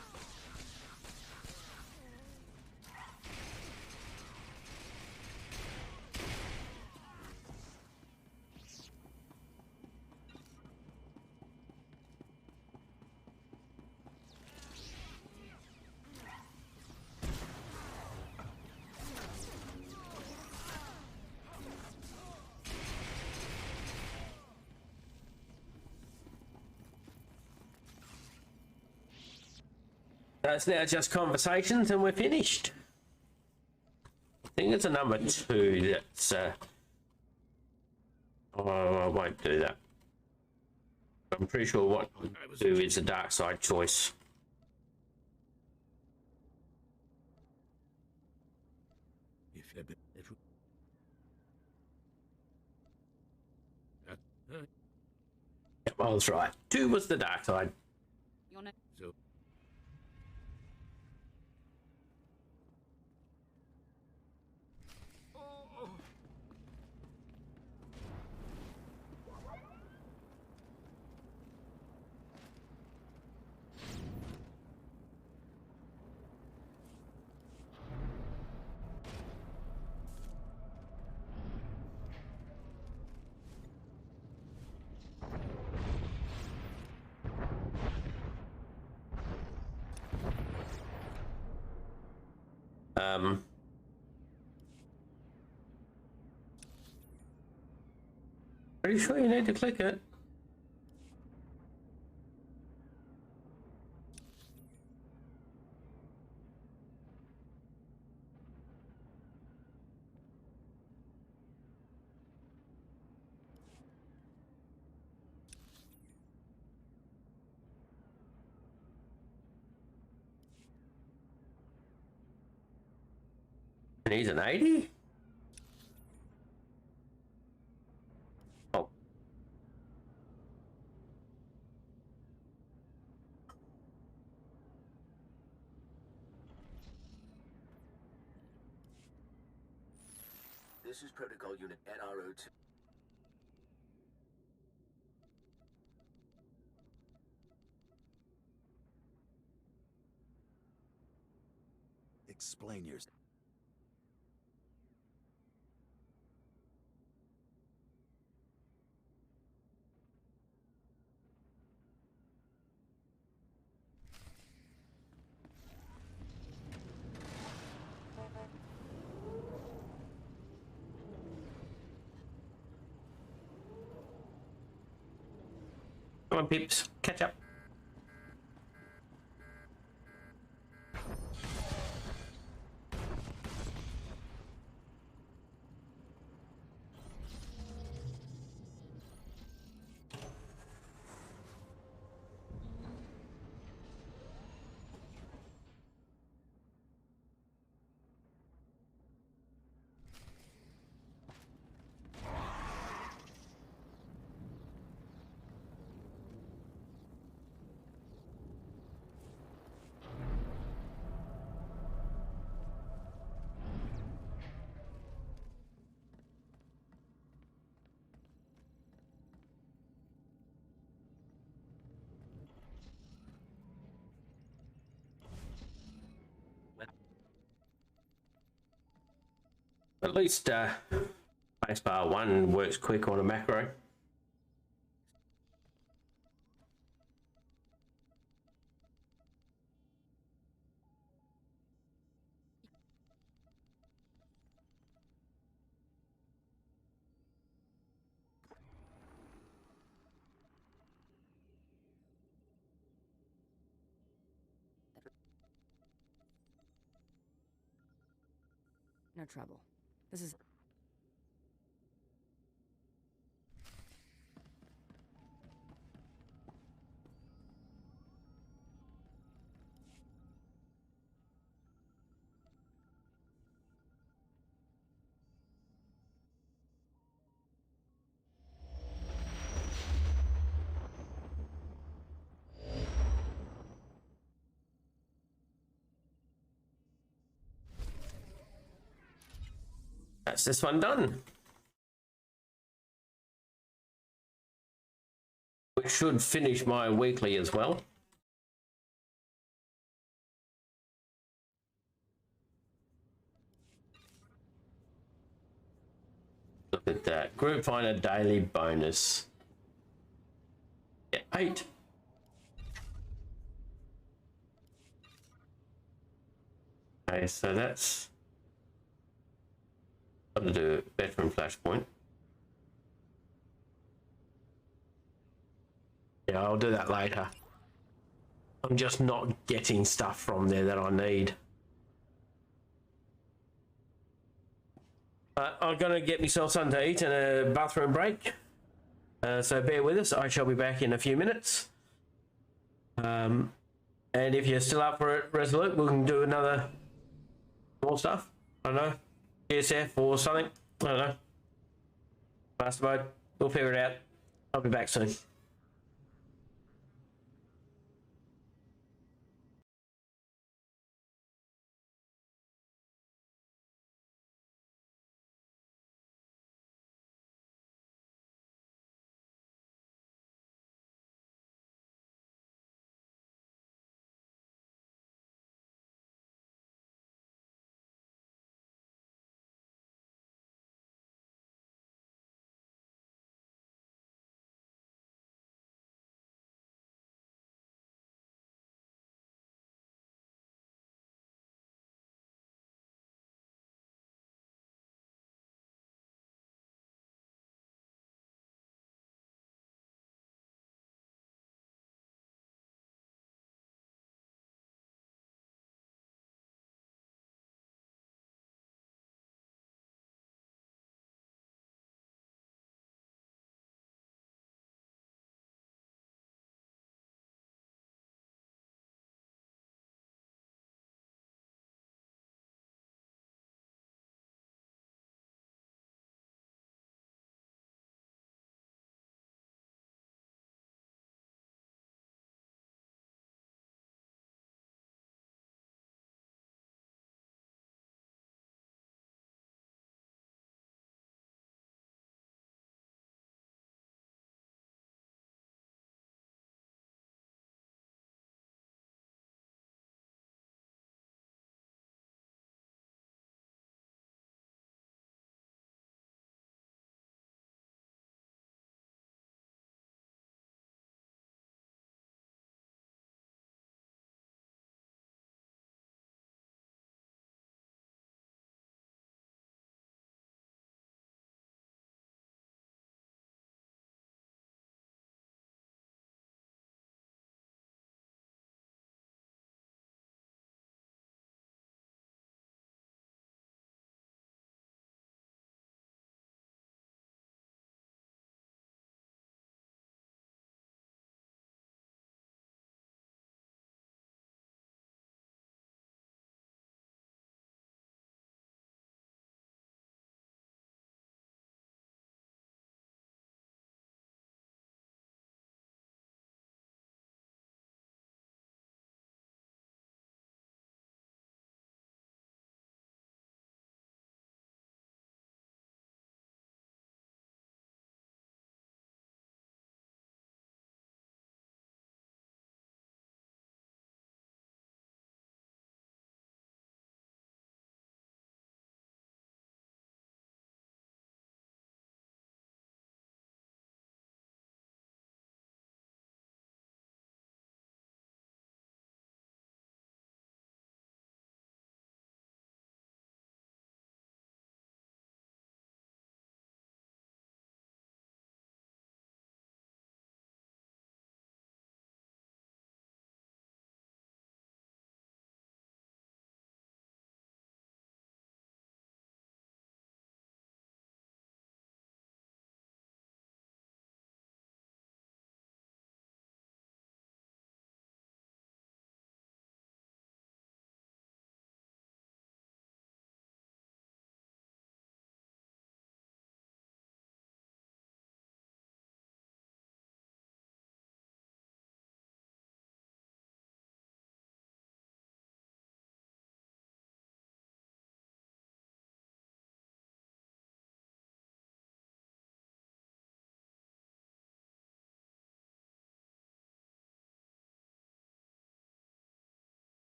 That's now just conversations and we're finished. I think it's a number 2 that's... oh, I won't do that. I'm pretty sure what I do is a dark side choice. Yep, I was right. 2 was the dark side. So. Pretty sure you need to click it. And he's an 80? Oh. This is Protocol Unit NRO2. Explain yourself. Come on, peeps, catch up. At least spacebar 1 works quick on a macro. No trouble. This is... that's this one done. Which should finish my weekly as well. Look at that. Group Finder daily bonus. Yeah, 8. Okay, so that's got to do veteran flashpoint. Yeah, I'll do that later. I'm just not getting stuff from there that I need. I'm going to get myself something to eat and a bathroom break. So bear with us. I shall be back in a few minutes. And if you're still up for it, Resolute, we can do another more stuff. I don't know. PSF or something. I don't know. Master mode. We'll figure it out. I'll be back soon.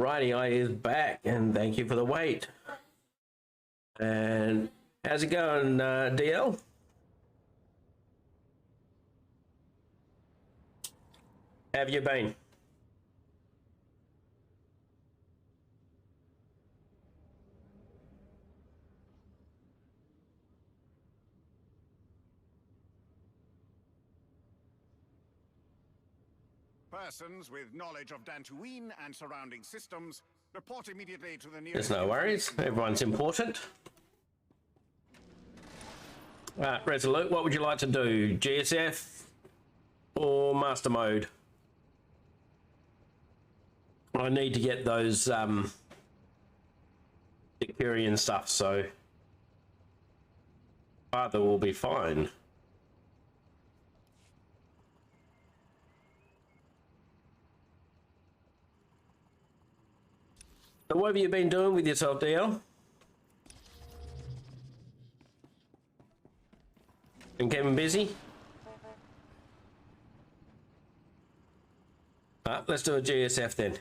Alrighty, I is back, and thank you for the wait. And how's it going, DL? How have you been? Persons with knowledge of Dantooine and surrounding systems report immediately to the nearest... There's no worries. Everyone's important. Resolute, what would you like to do? GSF or Master Mode? I need to get those Victorian stuff, so either will be fine. So what have you been doing with yourself, DL? Been keeping busy? Let's do a GSF then.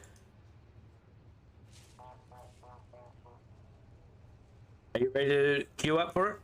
Are you ready to queue up for it?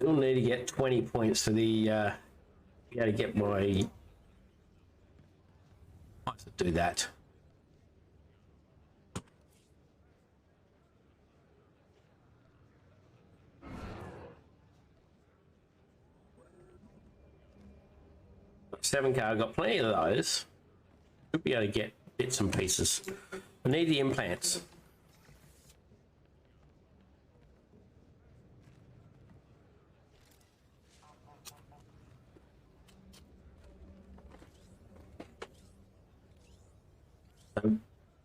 Still need to get 20 points for the, be able to get my, let's do that. $7K, I've got plenty of those. Should be able to get bits and pieces. I need the implants.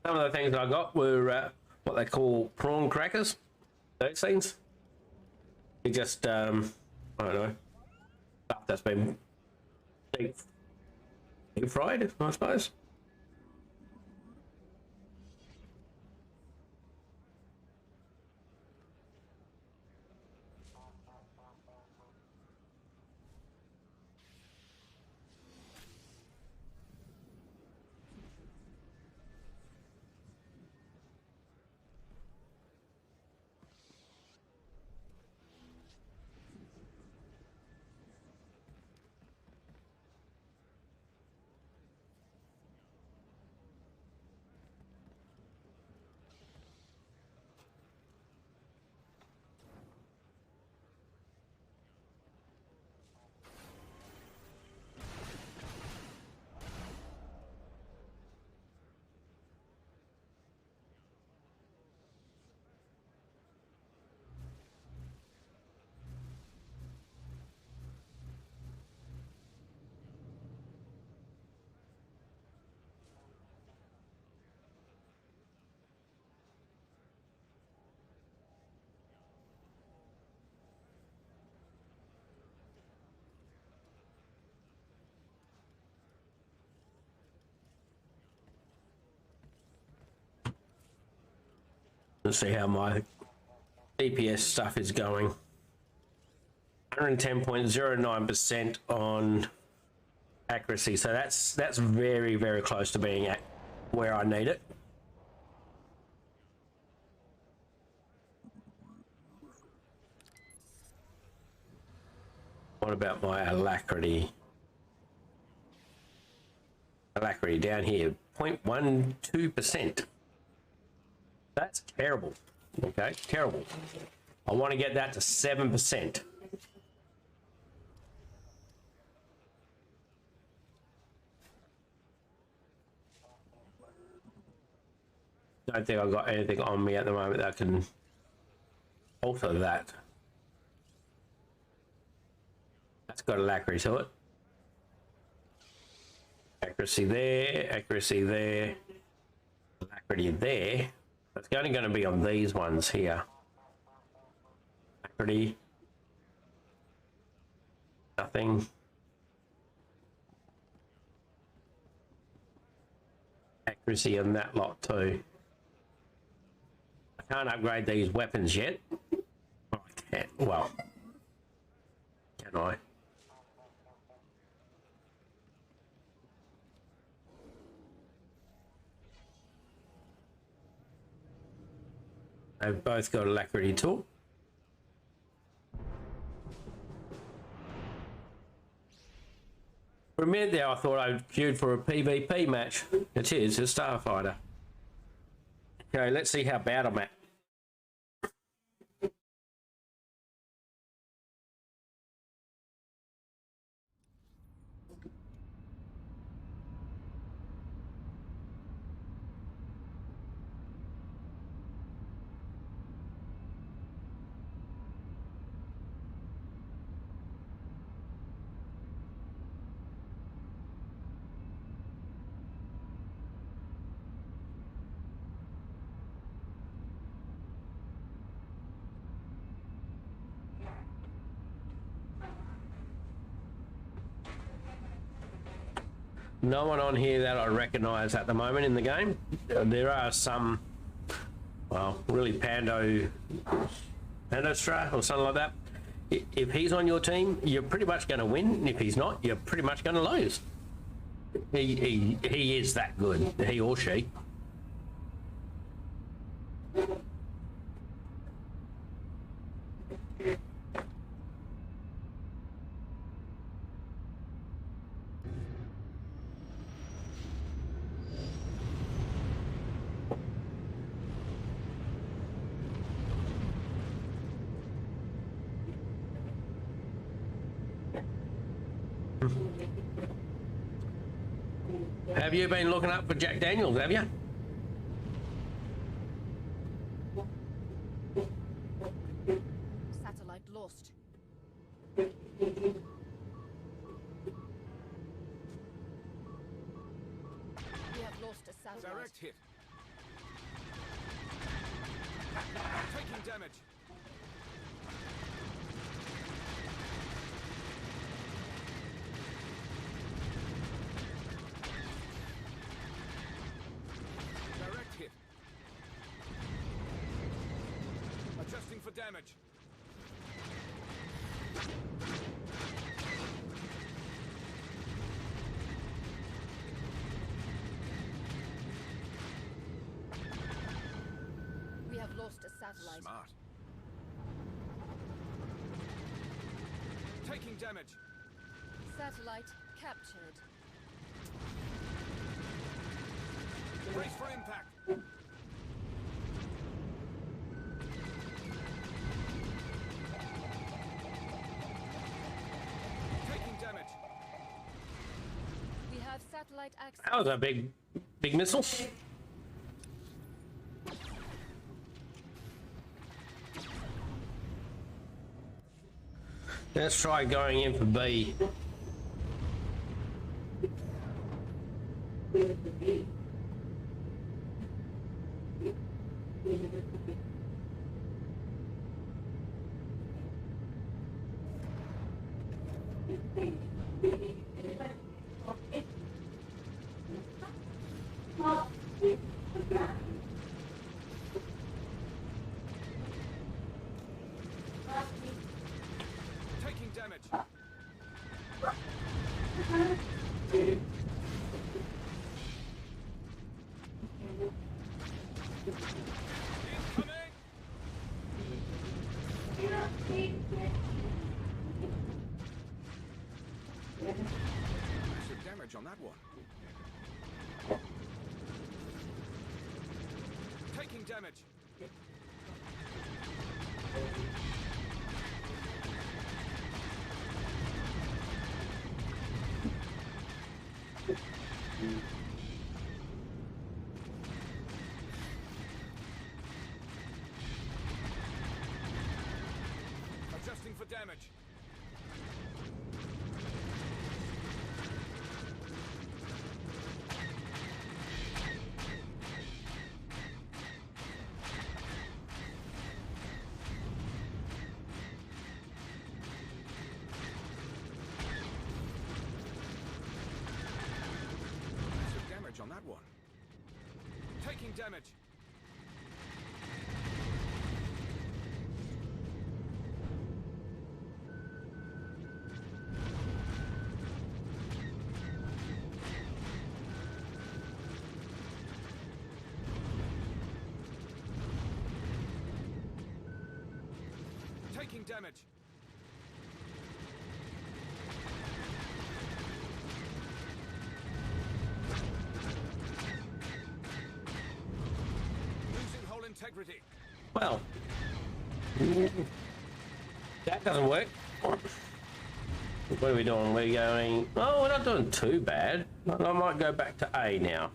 Some of the things I got were what they call prawn crackers. Those things. They just, I don't know, stuff that's been deep fried, I suppose. Let's see how my DPS stuff is going. 110.09% on accuracy, so that's very, very close to being at where I need it. What about my alacrity? Alacrity down here, 0.12%. That's terrible. Okay, terrible. I want to get that to 7%. Don't think I've got anything on me at the moment that can alter that. That's got alacrity to it. Accuracy there, alacrity there. It's only going to be on these ones here. Alacrity. Nothing. Accuracy on that lot too. I can't upgrade these weapons yet. Oh, I can. Well, can I? They've both got alacrity too. For a minute there, I thought I queued for a PvP match. It is a starfighter. Okay, let's see how bad I'm at. No one on here that I recognise at the moment in the game. There are some, well, really Pandostra or something like that. If he's on your team, you're pretty much going to win. And if he's not, you're pretty much going to lose. He is that good, he or she. Have you been looking up for Jack Daniels, have you? Satellite lost. We have lost a satellite. Direct hit. Taking damage. Direct hit. Adjusting for damage. We have lost a satellite. Smart. Taking damage. Satellite captured. Brace for impact. Taking damage. We have satellite access. That was a big missile. Let's try going in for B. Taking damage. Incoming. Massive damage on that one. Taking damage. Adjusting for damage. Massive damage on that one. Taking damage. Taking damage. Losing hull integrity. Well, that doesn't work. What are we doing? We're going... Oh, we're not doing too bad. I might go back to A now.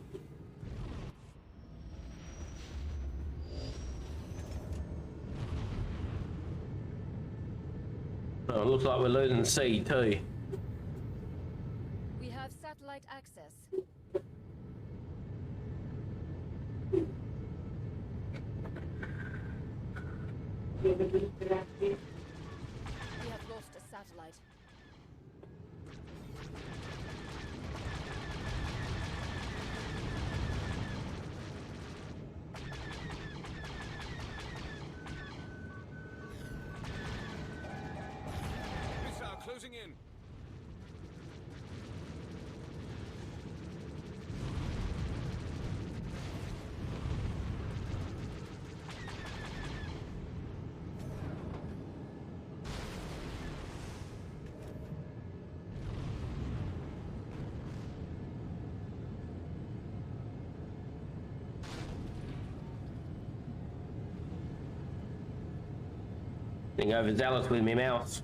Oh, it looks like we're losing C too. We have satellite access. We have lost a satellite. Missile closing in. Getting overzealous with my mouse.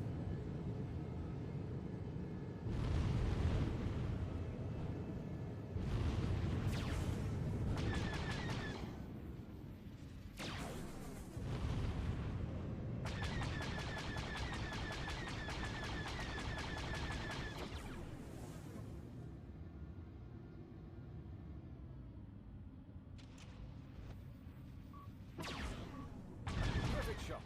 Perfect shot.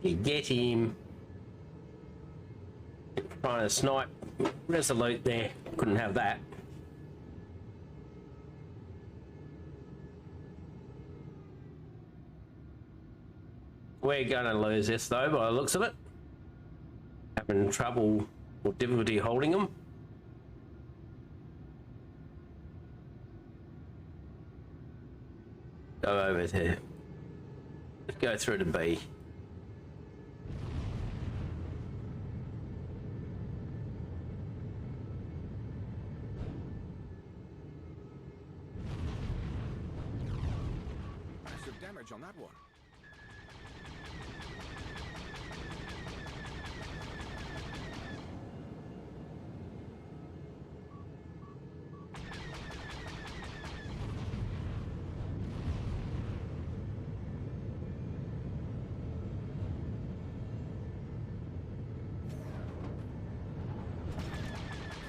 You get him. Trying to snipe Resolute there. Couldn't have that. We're gonna lose this though by the looks of it. Having trouble or difficulty holding them. Go over there. Let's go through to B. Massive damage on that one.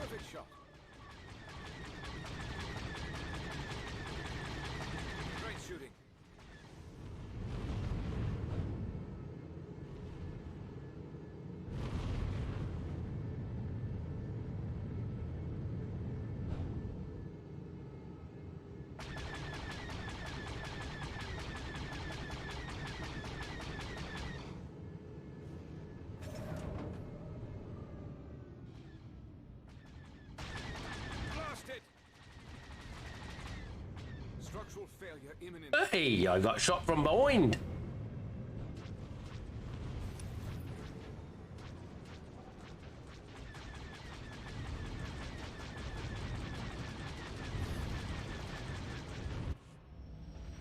Perfect shot. Great shooting. Blasted. Structural failure imminent. Hey, I got shot from behind.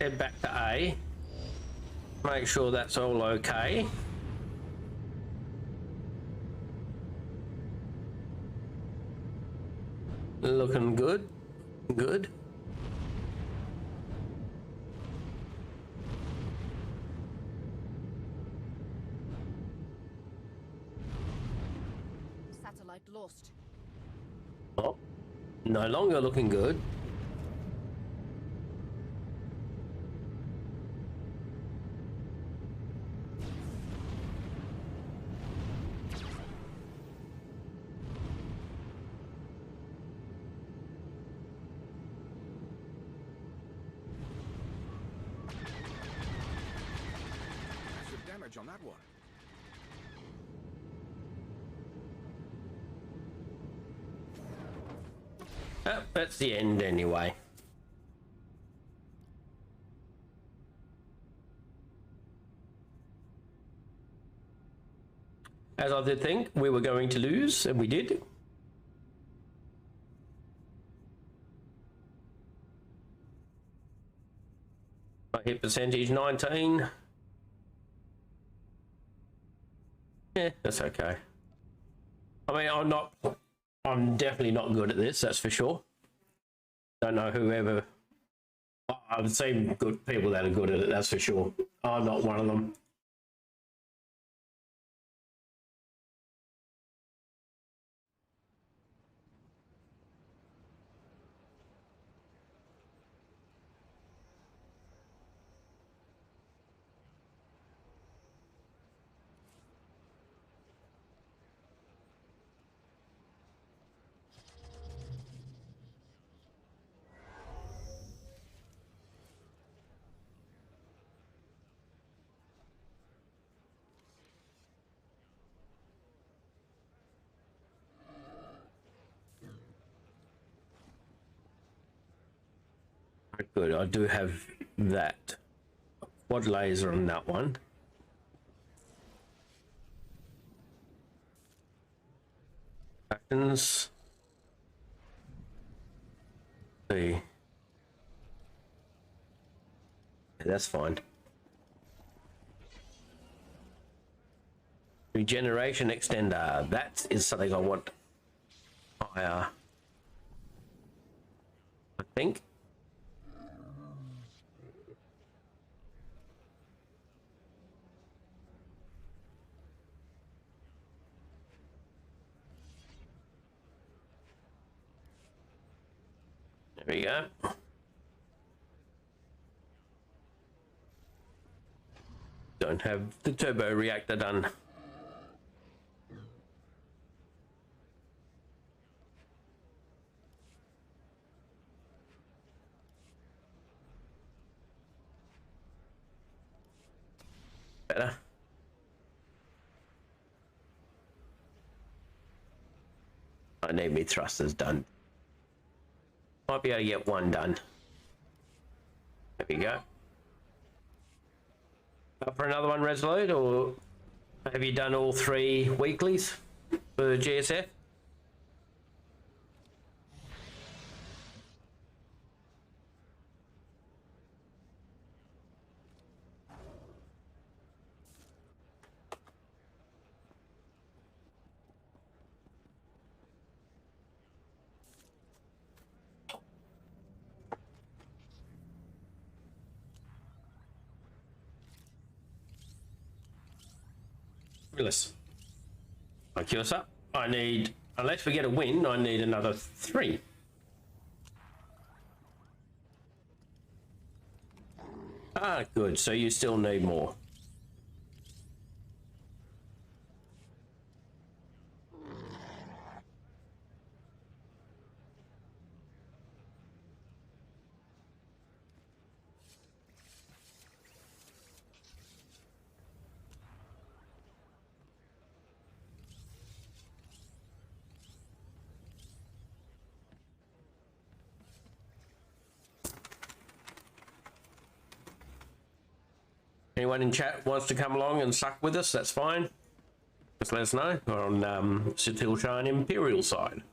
head back to A. Make sure that's all okay. Looking good. Good. Satellite lost. Oh, no longer looking good. Massive damage on that one. Oh, that's the end anyway. As I did think we were going to lose, and we did. My hit percentage 19. Yeah, that's okay. I mean, I'm definitely not good at this, that's for sure. Don't know whoever. I've seen good people that are good at it, that's for sure. I'm not one of them. Good, I do have that quad laser on that one. Actions. See. Yeah, that's fine. Regeneration extender. That is something I want higher. I think. There we go. Don't have the turbo reactor done. Better. I need me thrusters done. Might be able to get one done. There we go. Up for another one, Resolute, or have you done all 3 weeklies for GSF? Fabulous. I queue us up. I need, unless we get a win, I need another 3. Ah, good. So you still need more. Anyone in chat wants to come along and suck with us, that's fine. Just let us know. We're on Sutil Shine Imperial side.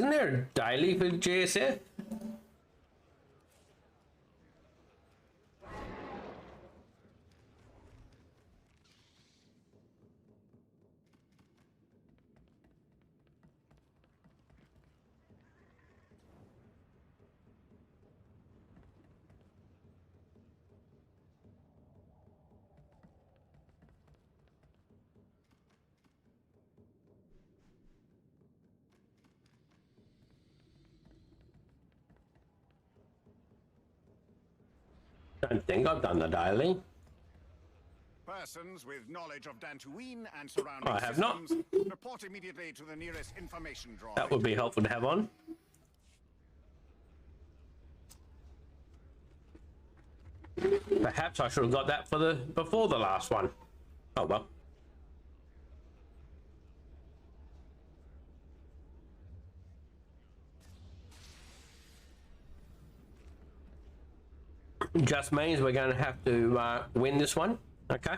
Isn't there a daily for GSF? Don't think I've done the daily. Persons with knowledge of Dantooine and surrounding I have not. systems report immediately to the nearest information droid. That would be helpful to have on. Perhaps I should have got that for the before the last one. Oh well. Just means we're going to have to win this one. Okay.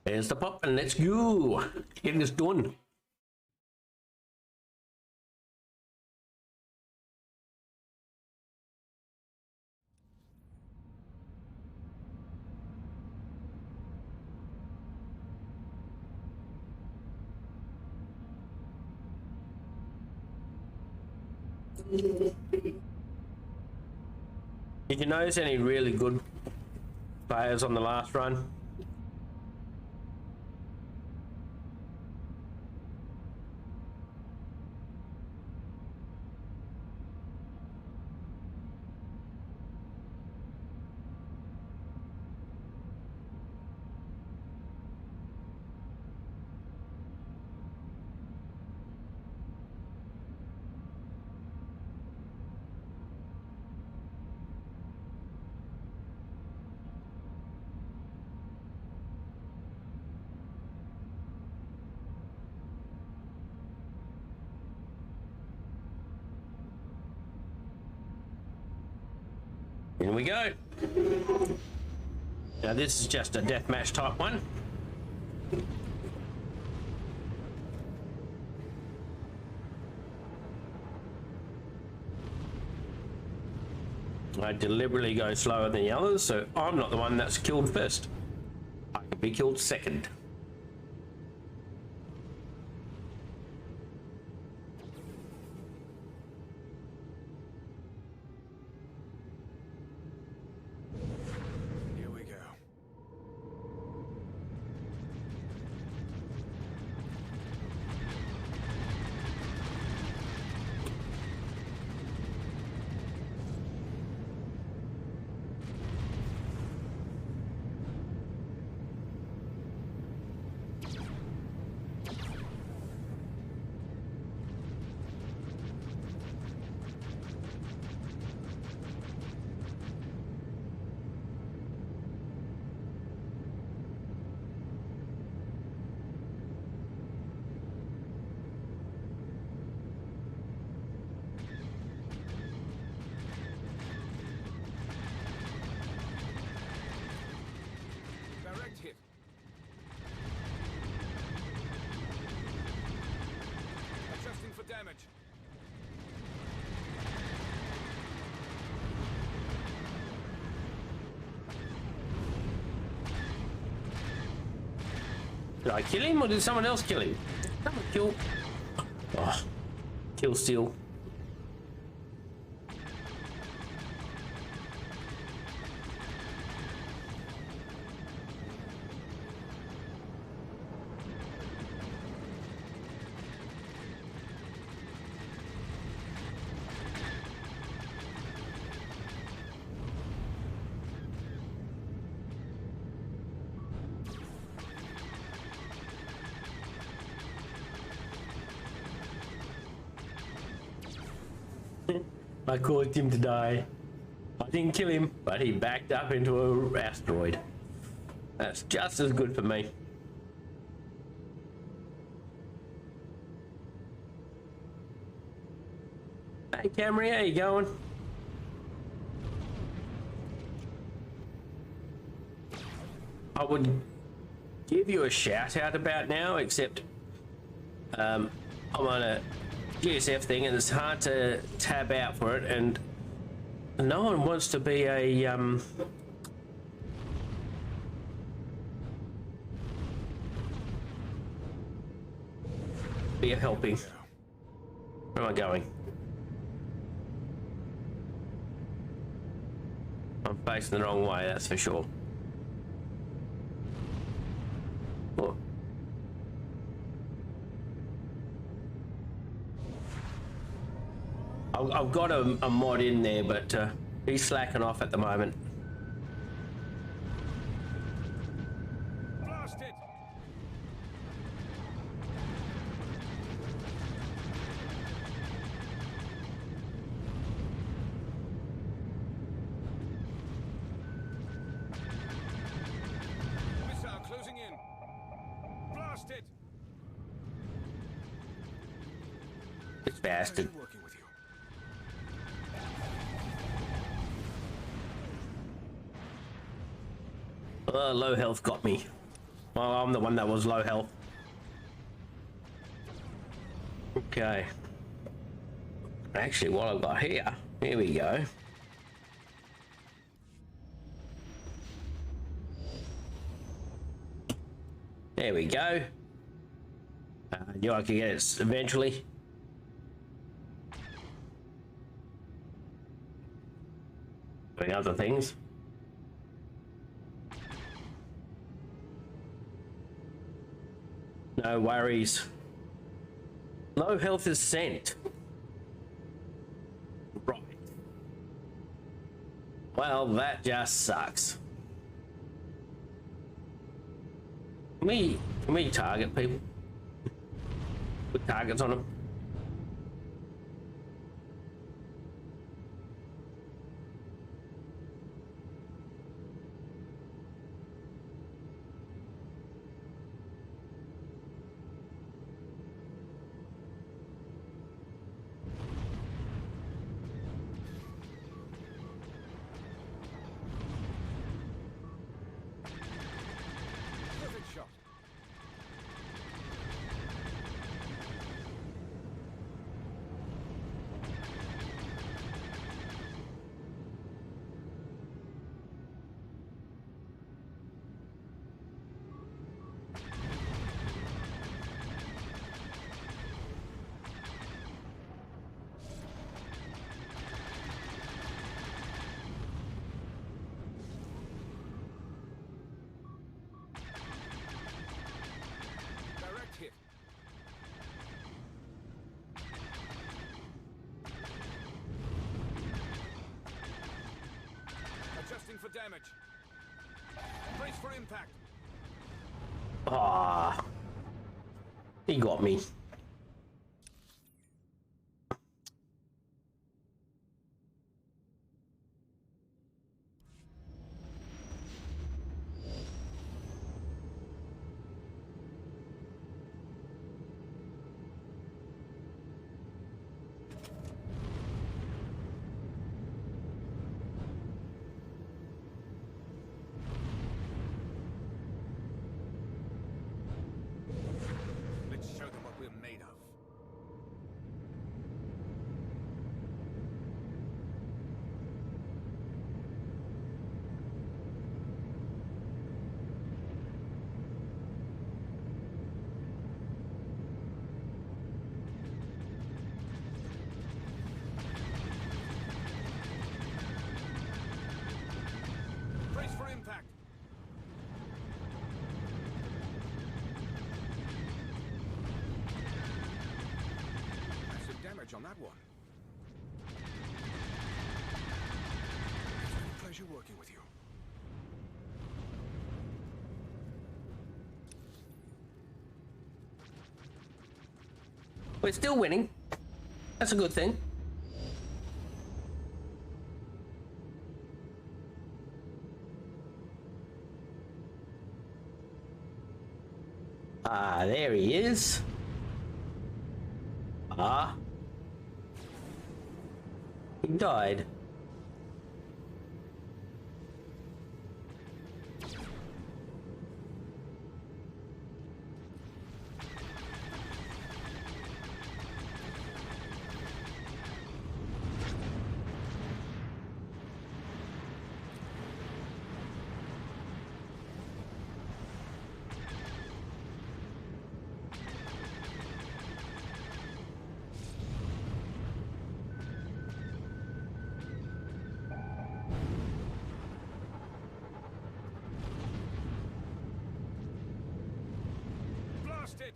There's the pop, and let's go. Get this done. Did you notice any really good players on the last run? Here we go. Now this is just a deathmatch type one. I deliberately go slower than the others, so I'm not the one that's killed first. I can be killed second. Here we go. Did I kill him or did someone else kill him? Someone kill. Oh, kill steal. I caused him to die. I didn't kill him, but he backed up into an asteroid. That's just as good for me. Hey Camry, how you going? I would give you a shout out about now, except I'm on a GSF thing and it's hard to tab out for it, and no one wants to be a helping. Where am I going? I'm facing the wrong way, that's for sure. Oh. I've got a mod in there, but he's slacking off at the moment. Blast it! Missile closing in. Blast it! This bastard. Low health got me. Well, I'm the one that was low health. Okay. Actually, what I've got here we go. There we go. Knew I could get it eventually. Doing other things. No worries. Low health is sent. Right. Well, that just sucks. Can we target people? Put targets on them? For damage. Brace for impact. Ah, he got me. damage on that one. It's been a pleasure working with you. We're still winning. That's a good thing. Ah, there he is. Ah. He died. Blasted!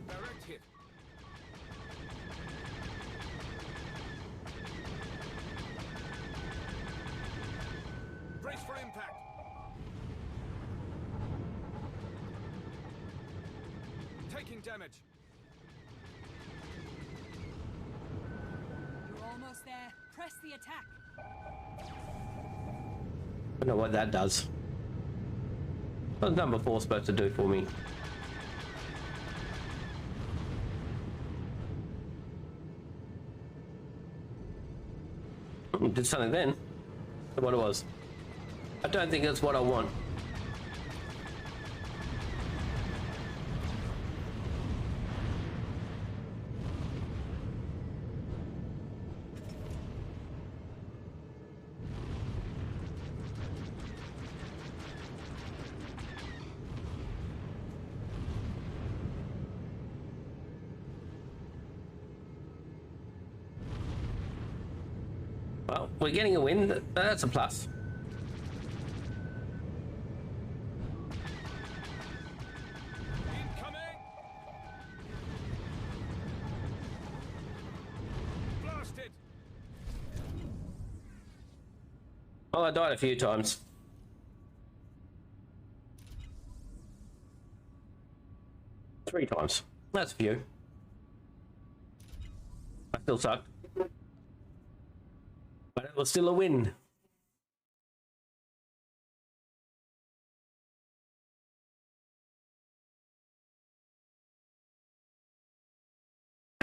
Direct hit. Brace for impact. Taking damage. You're almost there. Press the attack. I don't know what that does. What's number 4 supposed to do for me? Did something then. What it was. I don't think that's what I want. Well, we're getting a win. That's a plus. Incoming! Blasted! Well, I died a few times. Three times. That's a few. I still sucked. But it was still a win.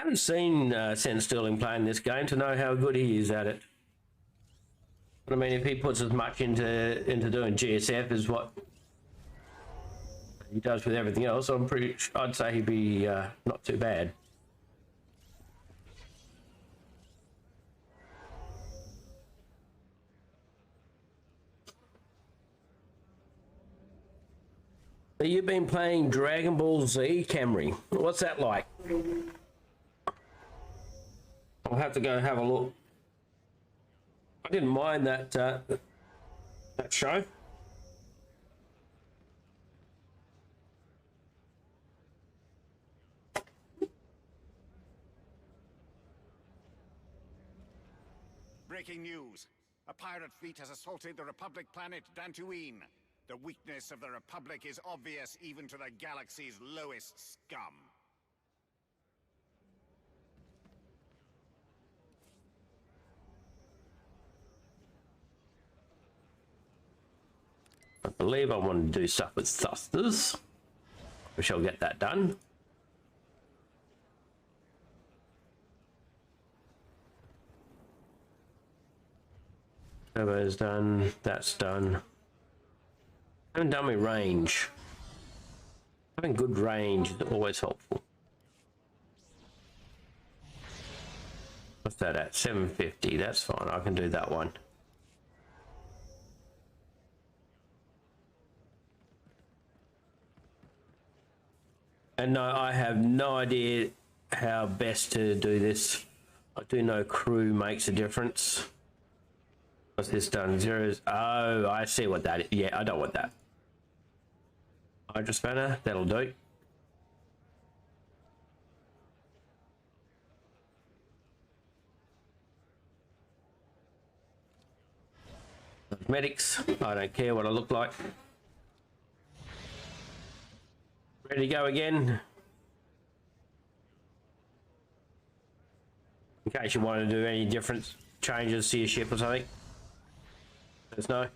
I haven't seen Sen Sterling playing this game to know how good he is at it. But I mean, if he puts as much into doing GSF as what he does with everything else, I'd say he'd be not too bad. So you've been playing Dragon Ball Z, Camry. What's that like? I'll have to go have a look. I didn't mind that that show. Breaking news. A pirate fleet has assaulted the Republic planet Dantooine. The weakness of the Republic is obvious even to the galaxy's lowest scum. I believe I want to do stuff with thrusters. We shall get that done. Turbo's done. That's done. I haven't done my range. Having good range is always helpful. What's that at? 750. That's fine. I can do that one. And no, I have no idea how best to do this. I do know crew makes a difference. What's this done? Zeros. Oh, I see what that is. Yeah, I don't want that. Hydro spanner, that'll do. Medics, I don't care what I look like. Ready to go again. In case you want to do any different changes to your ship or something. Let us know.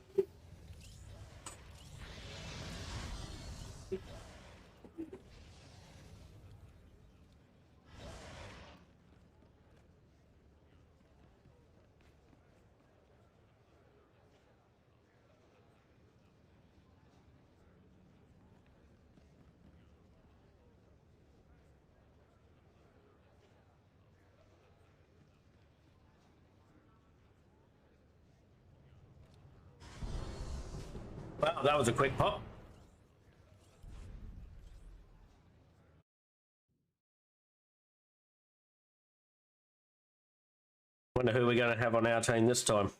Wow, that was a quick pop. Wonder who we're going to have on our team this time.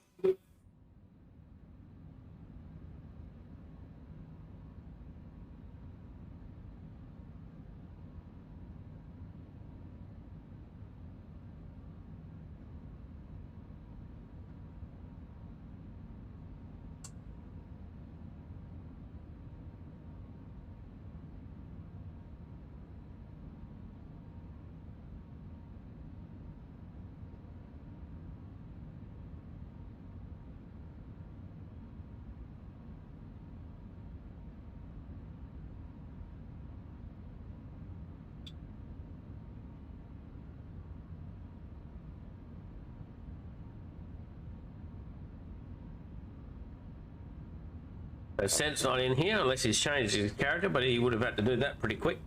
So Sent's not in here unless he's changed his character, but he would have had to do that pretty quick.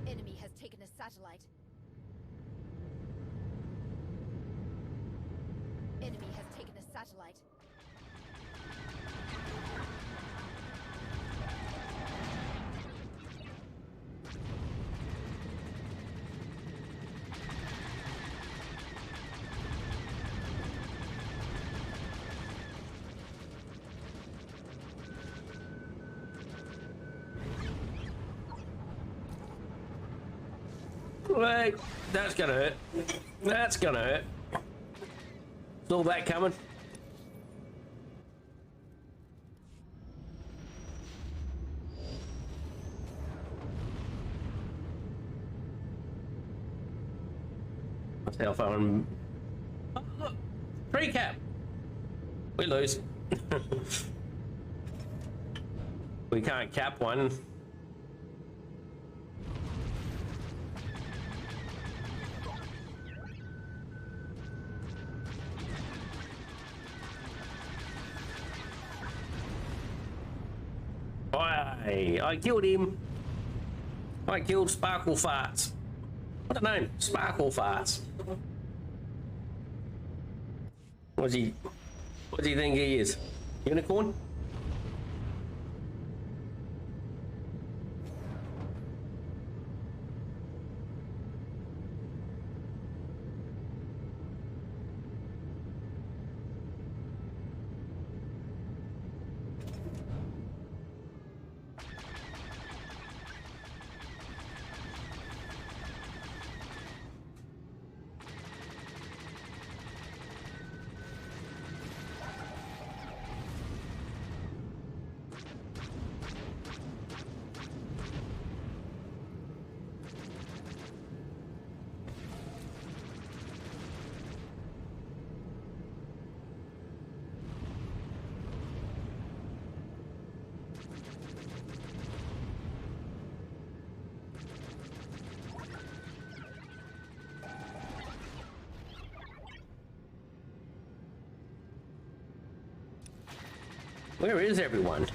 Enemy has taken a satellite. Enemy has taken a satellite. Wait, that's gonna hurt. That's gonna hurt. Is all that coming? Cell phone. Oh, look, free cap. We lose. We can't cap one. I killed him. I killed Sparkle Farts. What's the name? Sparkle Farts. What does he think he is? Unicorn? Where is everyone?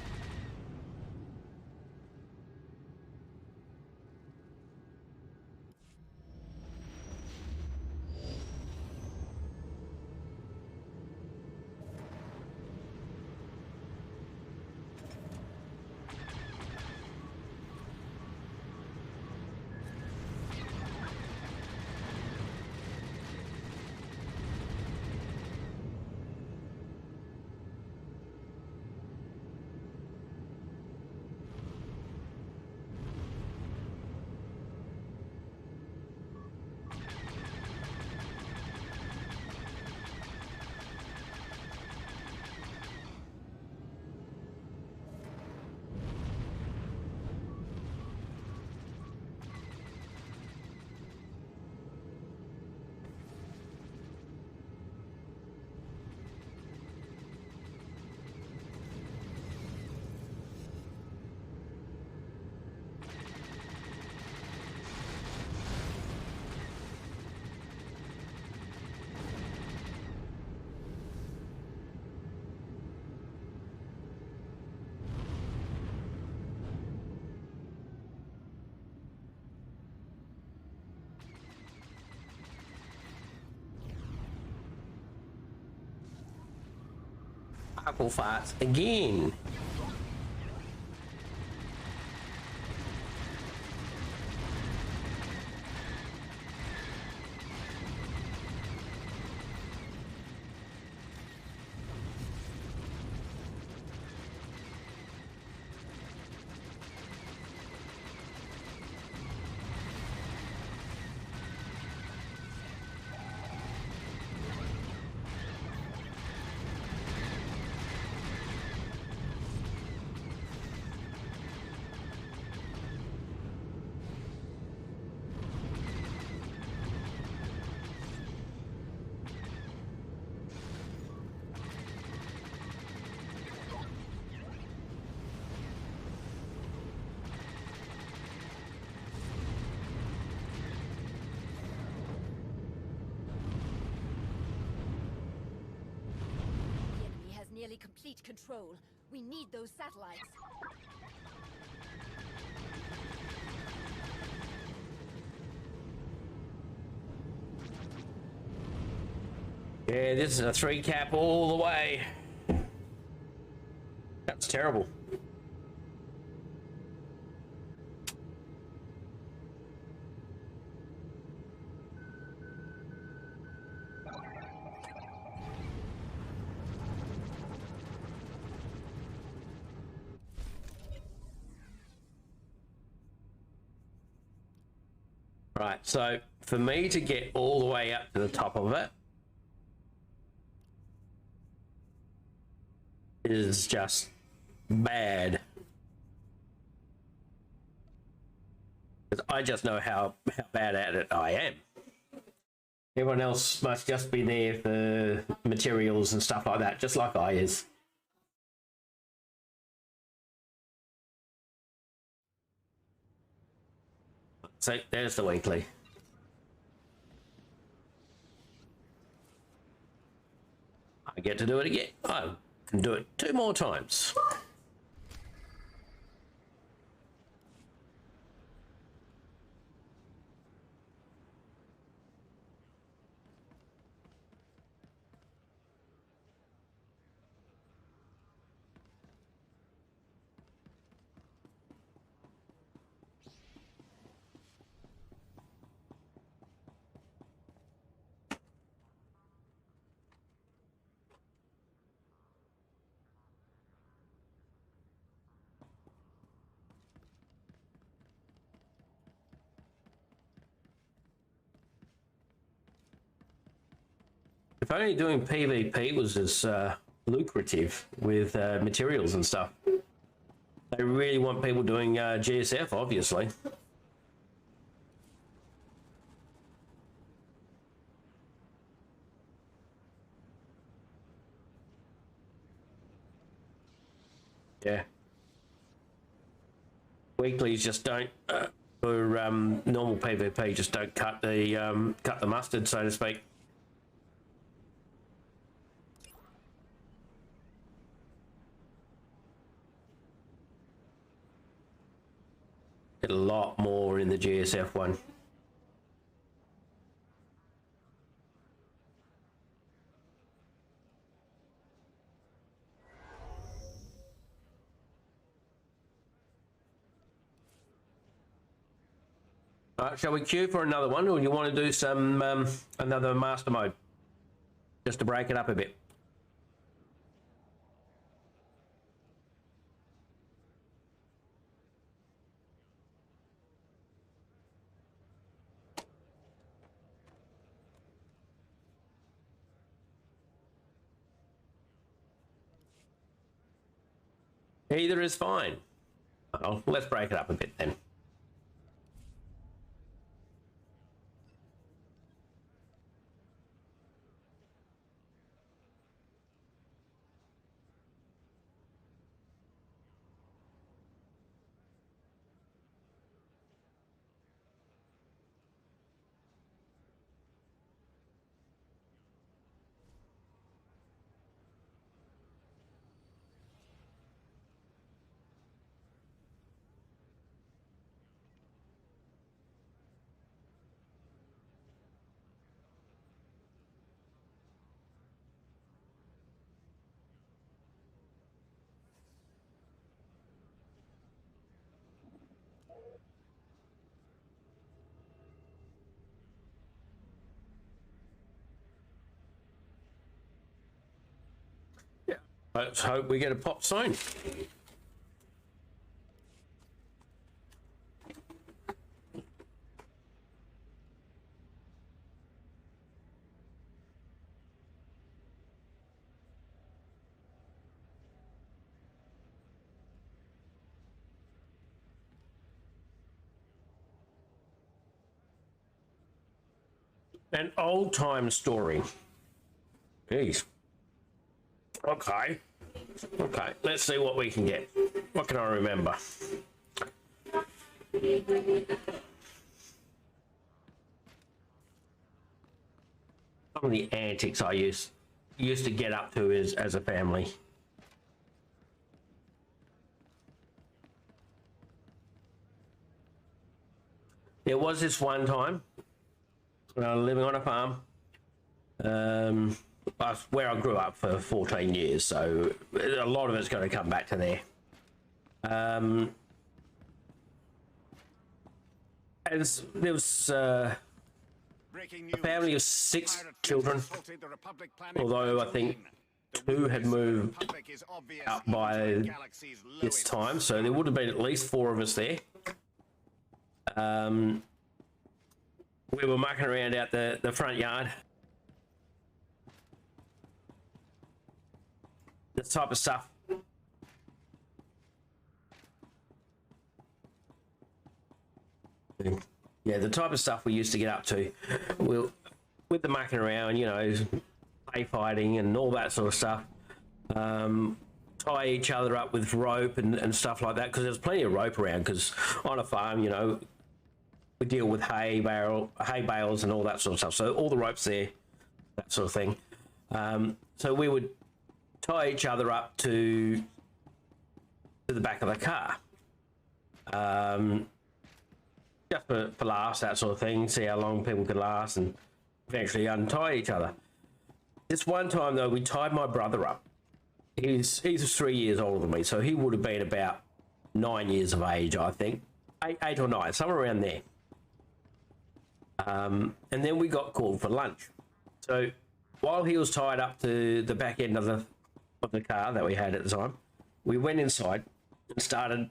Apple farts again. Nearly complete control. We need those satellites. Yeah, this is a 3 cap all the way. That's terrible. Right, so for me to get all the way up to the top of it is just bad. Because I just know how bad at it I am. Everyone else must just be there for materials and stuff like that, just like I is. So there's the weekly. I get to do it again. I can do it 2 more times. If only doing PvP was as lucrative with materials and stuff. They really want people doing GSF, obviously. Yeah. Weeklies just don't, for normal PvP, just don't cut the mustard, so to speak. Get a lot more in the GSF one. Shall we queue for another one, or do you want to do some another master mode, just to break it up a bit? Either is fine. Well, let's break it up a bit then. Let's hope we get a pop soon. An old time story. Jeez. Okay. Okay, let's see what we can get. What can I remember? Some of the antics I used to get up to as a family. There was this one time when I was living on a farm. That's where I grew up for 14 years, so a lot of it's going to come back to there. As there was a family of 6 children, although I think 2 had moved out by this time, so there would have been at least 4 of us there. We were mucking around out the front yard. This type of stuff. Yeah, the type of stuff we used to get up to. We'll, with the mucking around, you know, play fighting and all that sort of stuff. Tie each other up with rope and stuff like that, because there's plenty of rope around, because on a farm, you know, we deal with hay bales and all that sort of stuff. So all the rope's there, that sort of thing. So we would tie each other up to the back of the car. Just for laughs, that sort of thing, see how long people could last and eventually untie each other. This one time though, we tied my brother up. He's 3 years older than me, so he would have been about 9 years of age, I think. 8 or 9, somewhere around there. And then we got called for lunch. So while he was tied up to the back end of the car that we had at the time, we went inside and started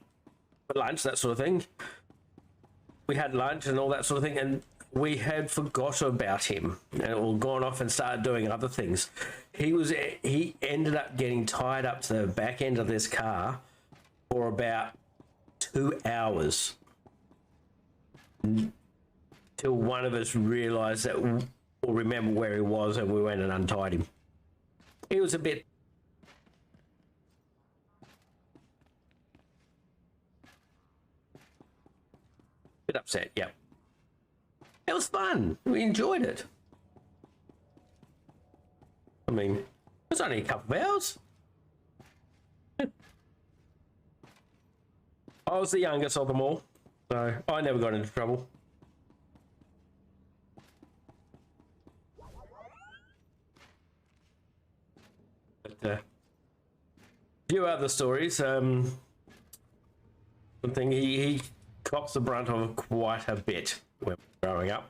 for lunch, that sort of thing. We had lunch and all that sort of thing, and we had forgot about him and all gone off and started doing other things. He ended up getting tied up to the back end of this car for about 2 hours till one of us realised that, or remember where he was, and we went and untied him. He was a bit upset, yeah. It was fun. We enjoyed it. I mean, it was only a couple of hours. I was the youngest of them all, So I never got into trouble. But a few other stories. Something he cops the brunt of quite a bit when growing up.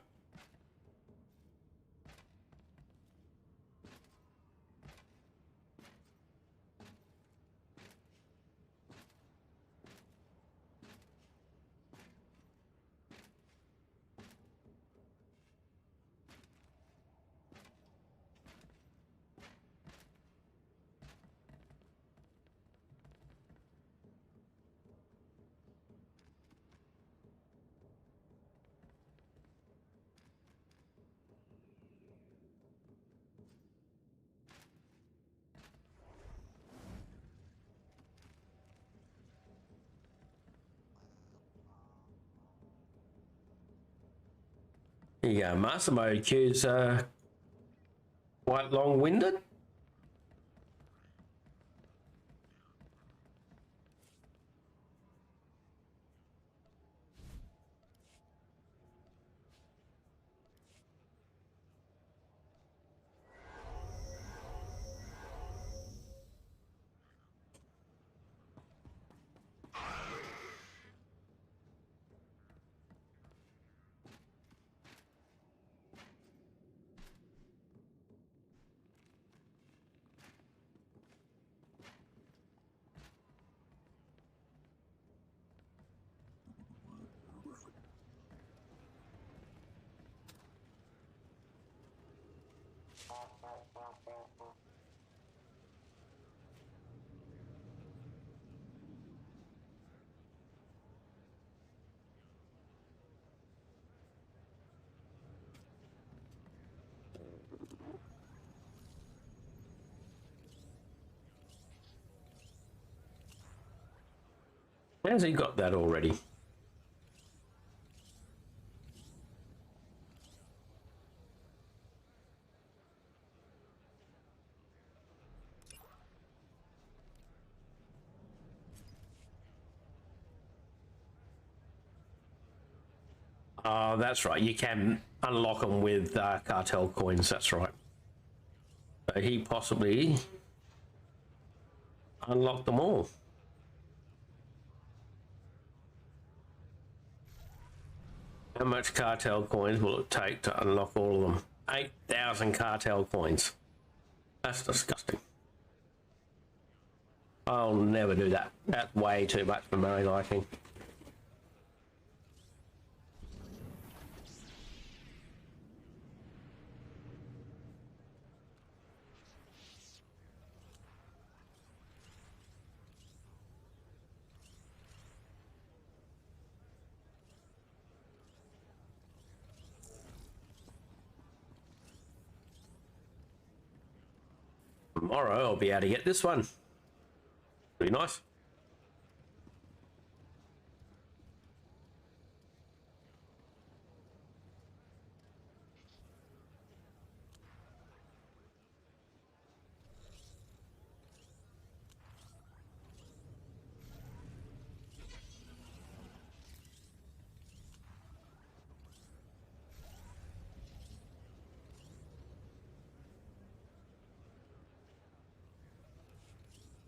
Yeah, master mode queues quite long-winded. Has he got that already? Oh, that's right. You can unlock them with cartel coins. That's right. So he possibly unlocked them all. How much cartel coins will it take to unlock all of them? 8,000 cartel coins. That's disgusting. I'll never do that. That's way too much for my liking. Tomorrow I'll be able to get this one. Pretty nice.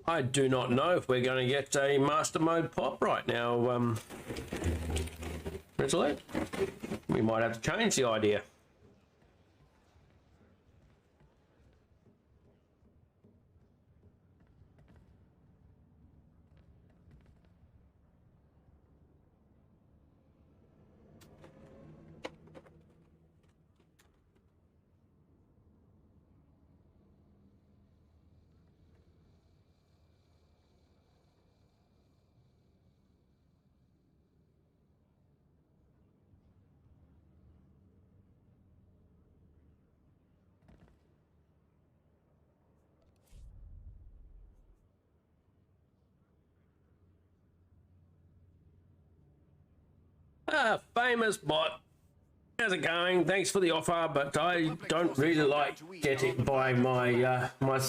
I do not know if we're going to get a master mode pop right now, Resolute. We might have to change the idea. Famous bot. How's it going? Thanks for the offer, but I don't really like getting by my my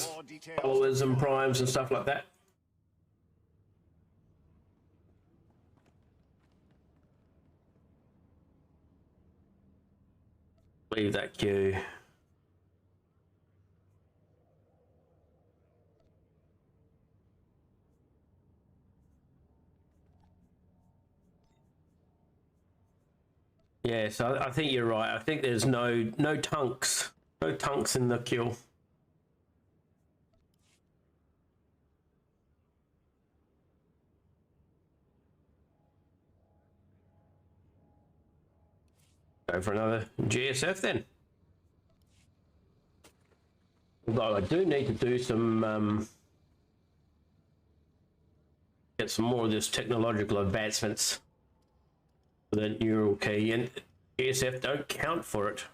followers and primes and stuff like that. leave that queue. Yeah, so I think you're right. I think there's no tunks, no tunks in the queue. Go for another GSF then. Although I do need to do some, get some more of this technological advancements for the neural key, and GSF don't count for it.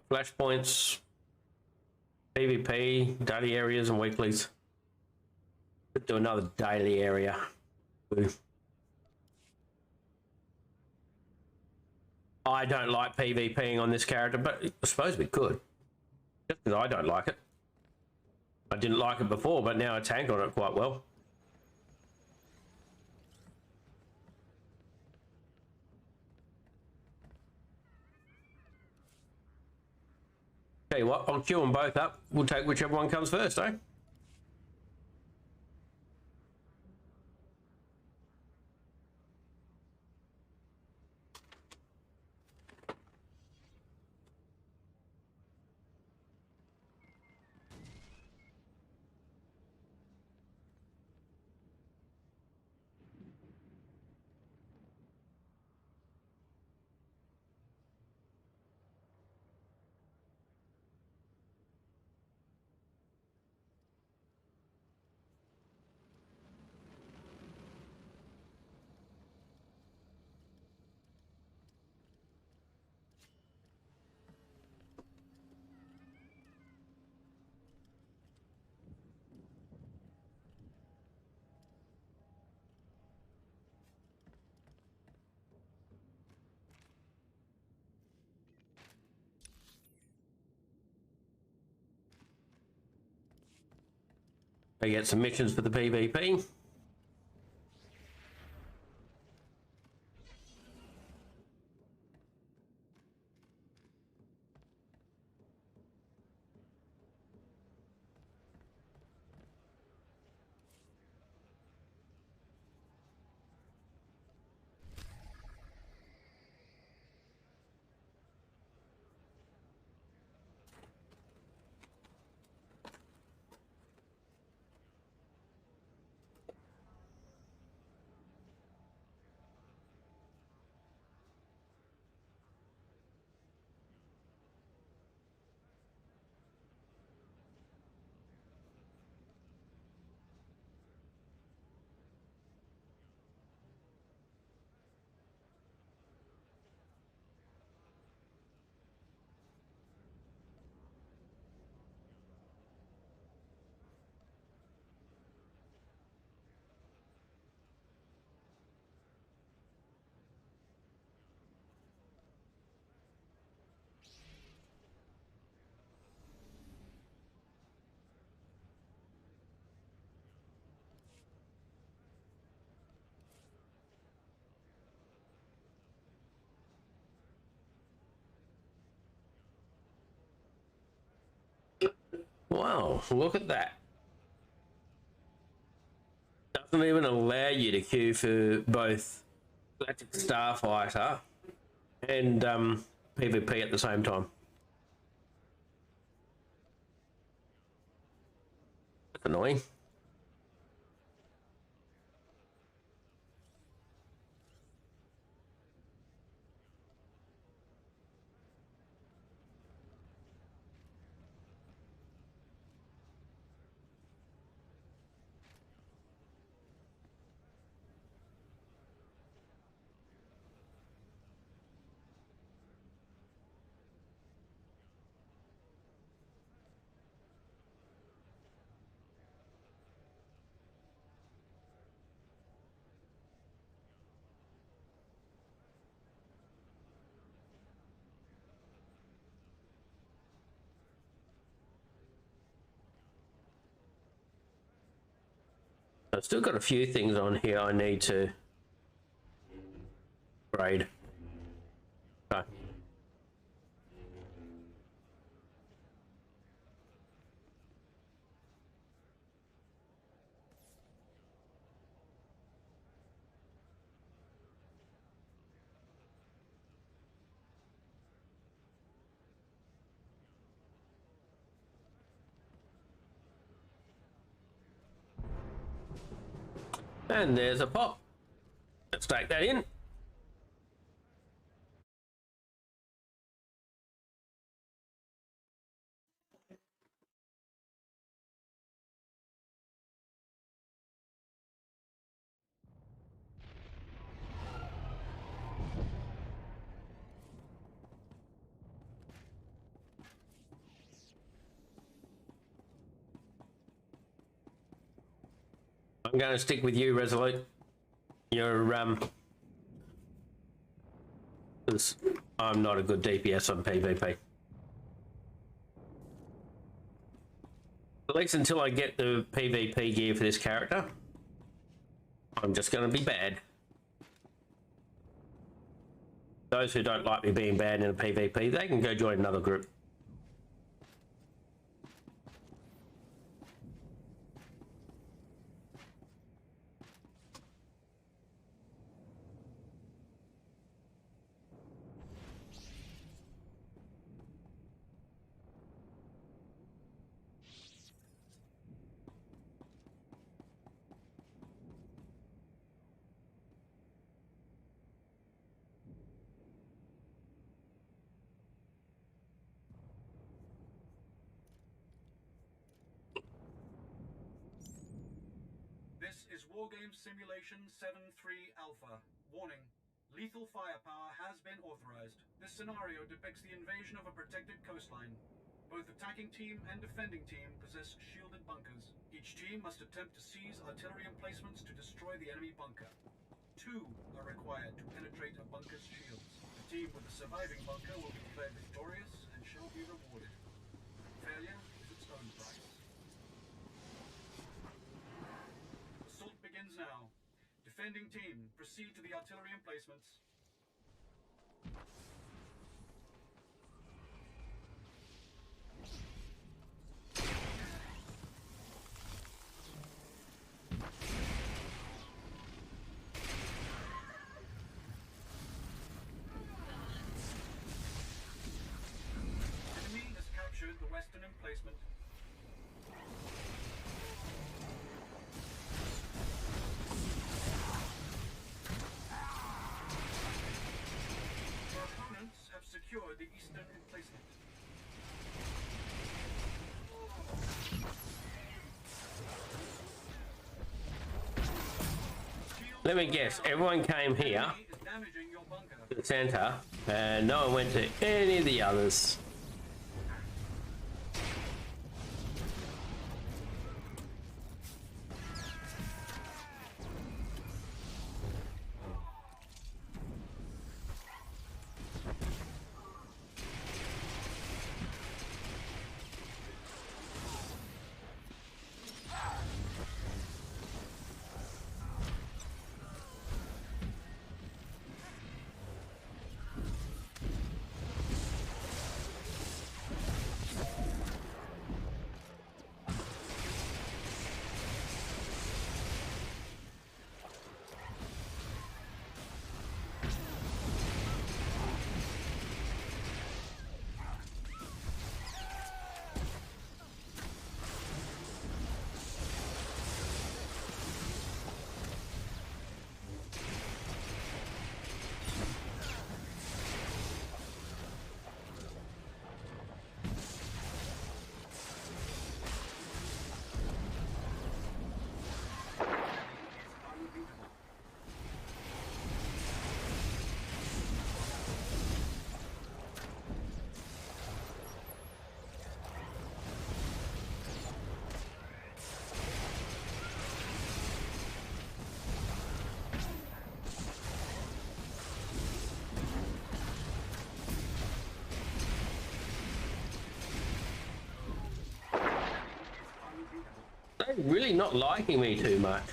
Flashpoints, PvP, daily areas and weeklies. Could do another daily area. I don't like PvPing on this character, but I suppose we could. Just because I don't like it. I didn't like it before, but now I tank on it quite well. Tell you what, I'll queue them both up. We'll take whichever one comes first, eh? I get some missions for the PvP. Wow, look at that. Doesn't even allow you to queue for both Galactic Starfighter and PvP at the same time. That's annoying. I've still got a few things on here I need to grade. Okay. And there's a pop. Let's take that in. I'm going to stick with you, Resolute. You're, because I'm not a good DPS on PvP. At least until I get the PvP gear for this character, I'm just going to be bad. Those who don't like me being bad in a PvP, they can go join another group. This is Wargame Simulation 7-3 Alpha. Warning. Lethal firepower has been authorized. This scenario depicts the invasion of a protected coastline. Both attacking team and defending team possess shielded bunkers. Each team must attempt to seize artillery emplacements to destroy the enemy bunker. 2 are required to penetrate a bunker's shields. The team with the surviving bunker will be declared victorious and shall be rewarded. Failure is its own price. Assault begins now. Defending team, proceed to the artillery emplacements. Enemy has captured the western emplacement. Have secured the eastern emplacement. Let me guess, everyone came here to the center and no one went to any of the others. They're really not liking me too much.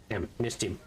Damn, missed him.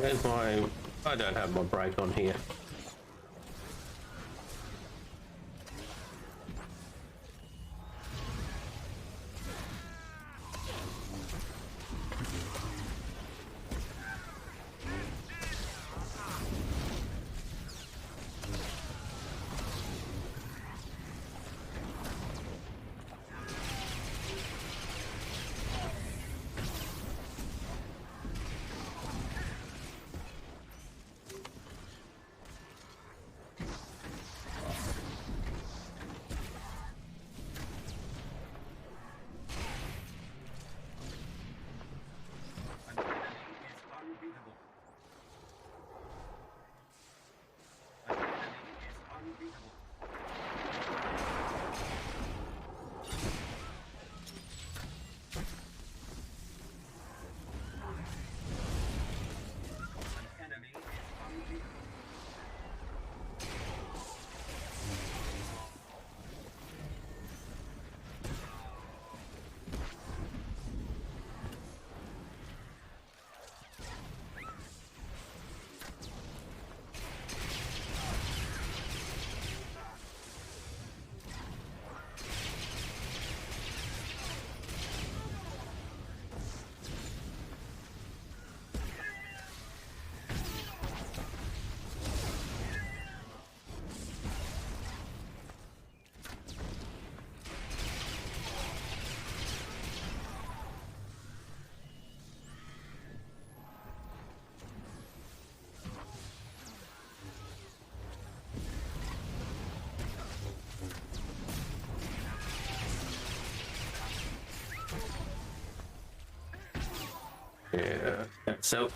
Where's my... I don't have my brake on here. Yeah, so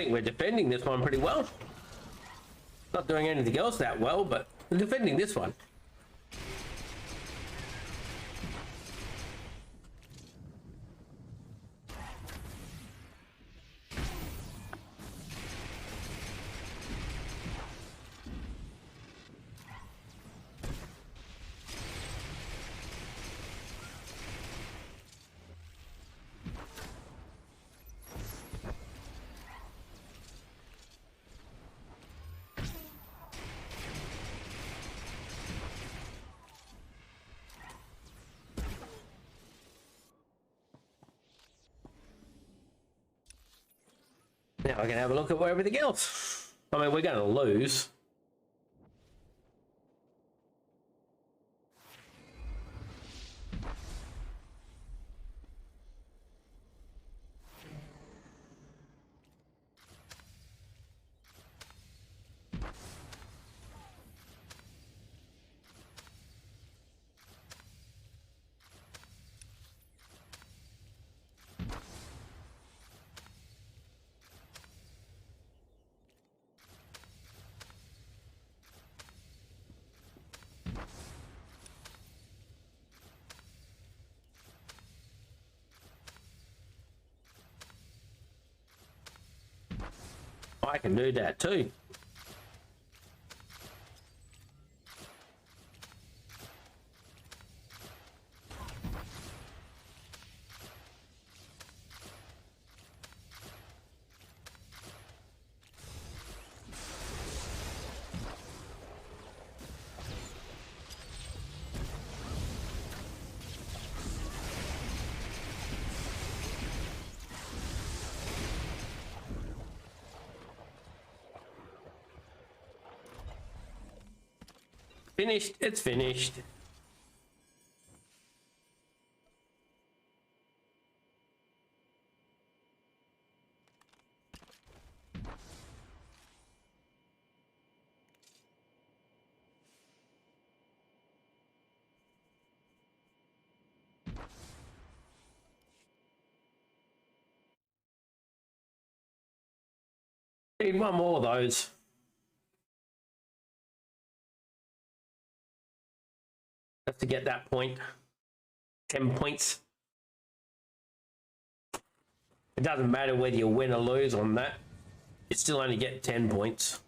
think we're defending this one pretty well. Not doing anything else that well, but we're defending this one. Now I can have a look at everything else. I mean, we're going to lose. I can do that too. Finished. It's finished. Need one more of those. Just to get that point. 10 points. It doesn't matter whether you win or lose on that. You still only get 10 points.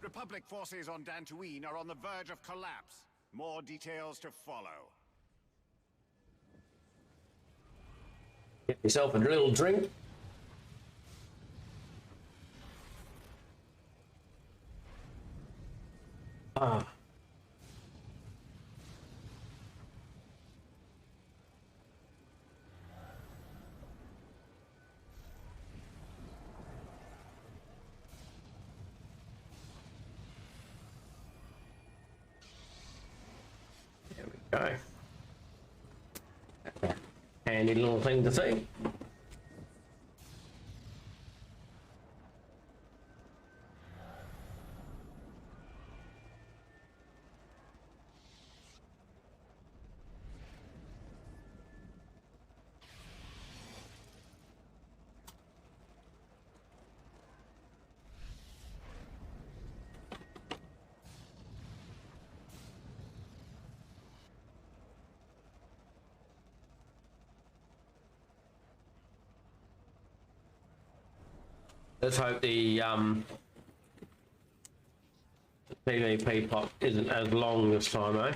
Republic forces on Dantooine are on the verge of collapse. More details to follow. Get yourself a little drink. Ah. Go. Handy little thing to see. Let's hope the PvP pop isn't as long this time, eh?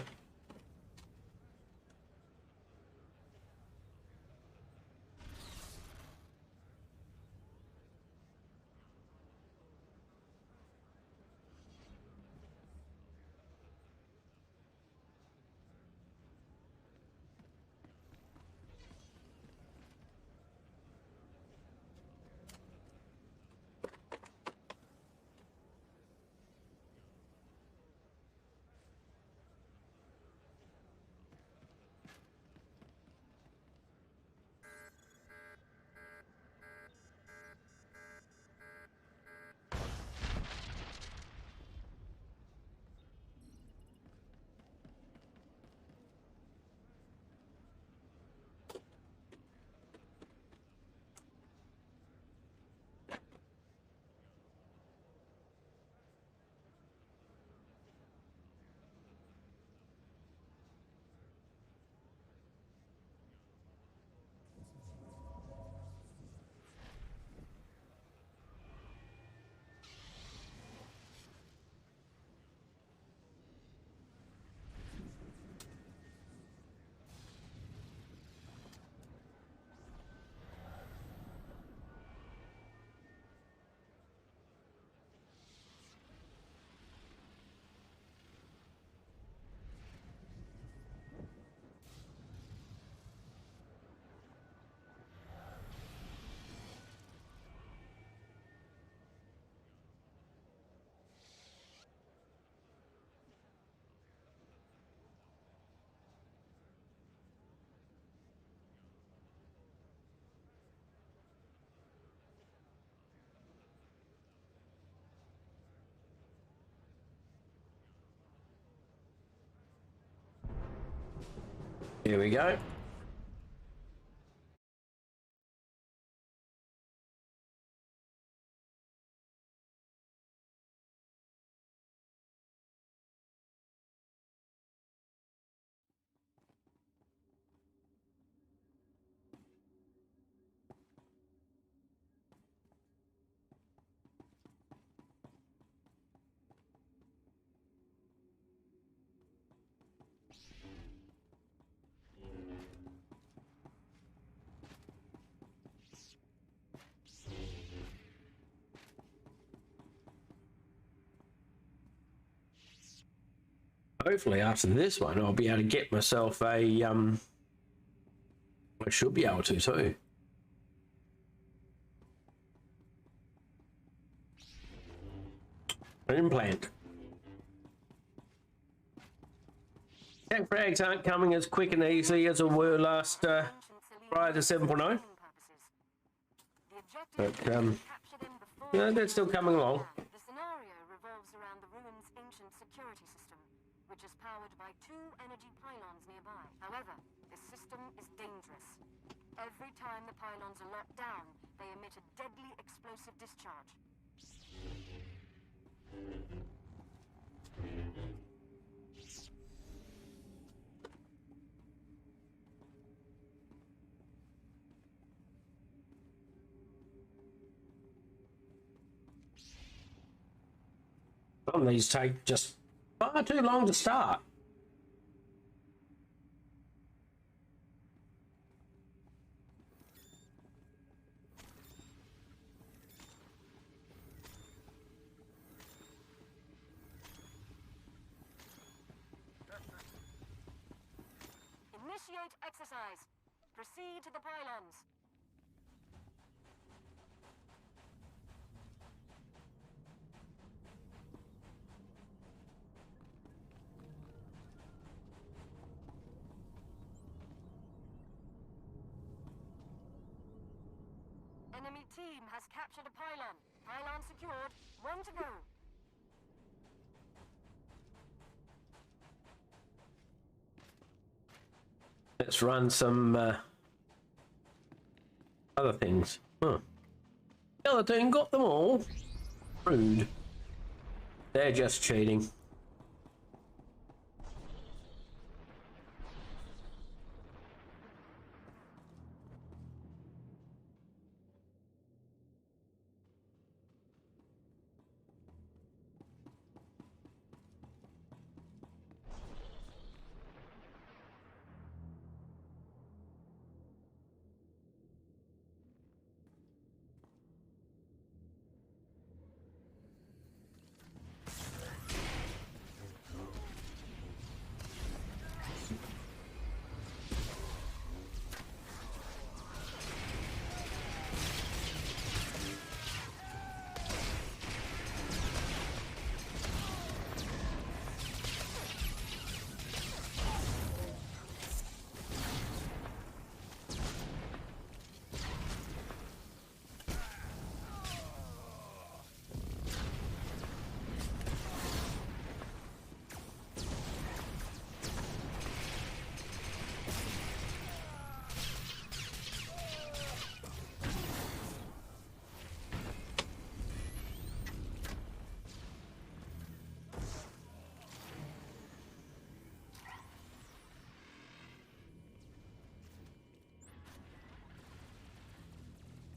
Here we go. Hopefully after this one, I'll be able to get myself a, I should be able to too. An implant. Tech frags aren't coming as quick and easily as they were last, prior to 7.0. But, yeah, they're still coming along. The scenario revolves around the ruins' ancient security system, which is powered by 2 energy pylons nearby. However, this system is dangerous. Every time the pylons are locked down, they emit a deadly explosive discharge. Some of these take just far too long to start. Initiate exercise. Proceed to the pylons. Enemy team has captured a pylon. Pylon secured. 1 to go. Let's run some other things. Huh. The other team got them all. Rude. They're just cheating.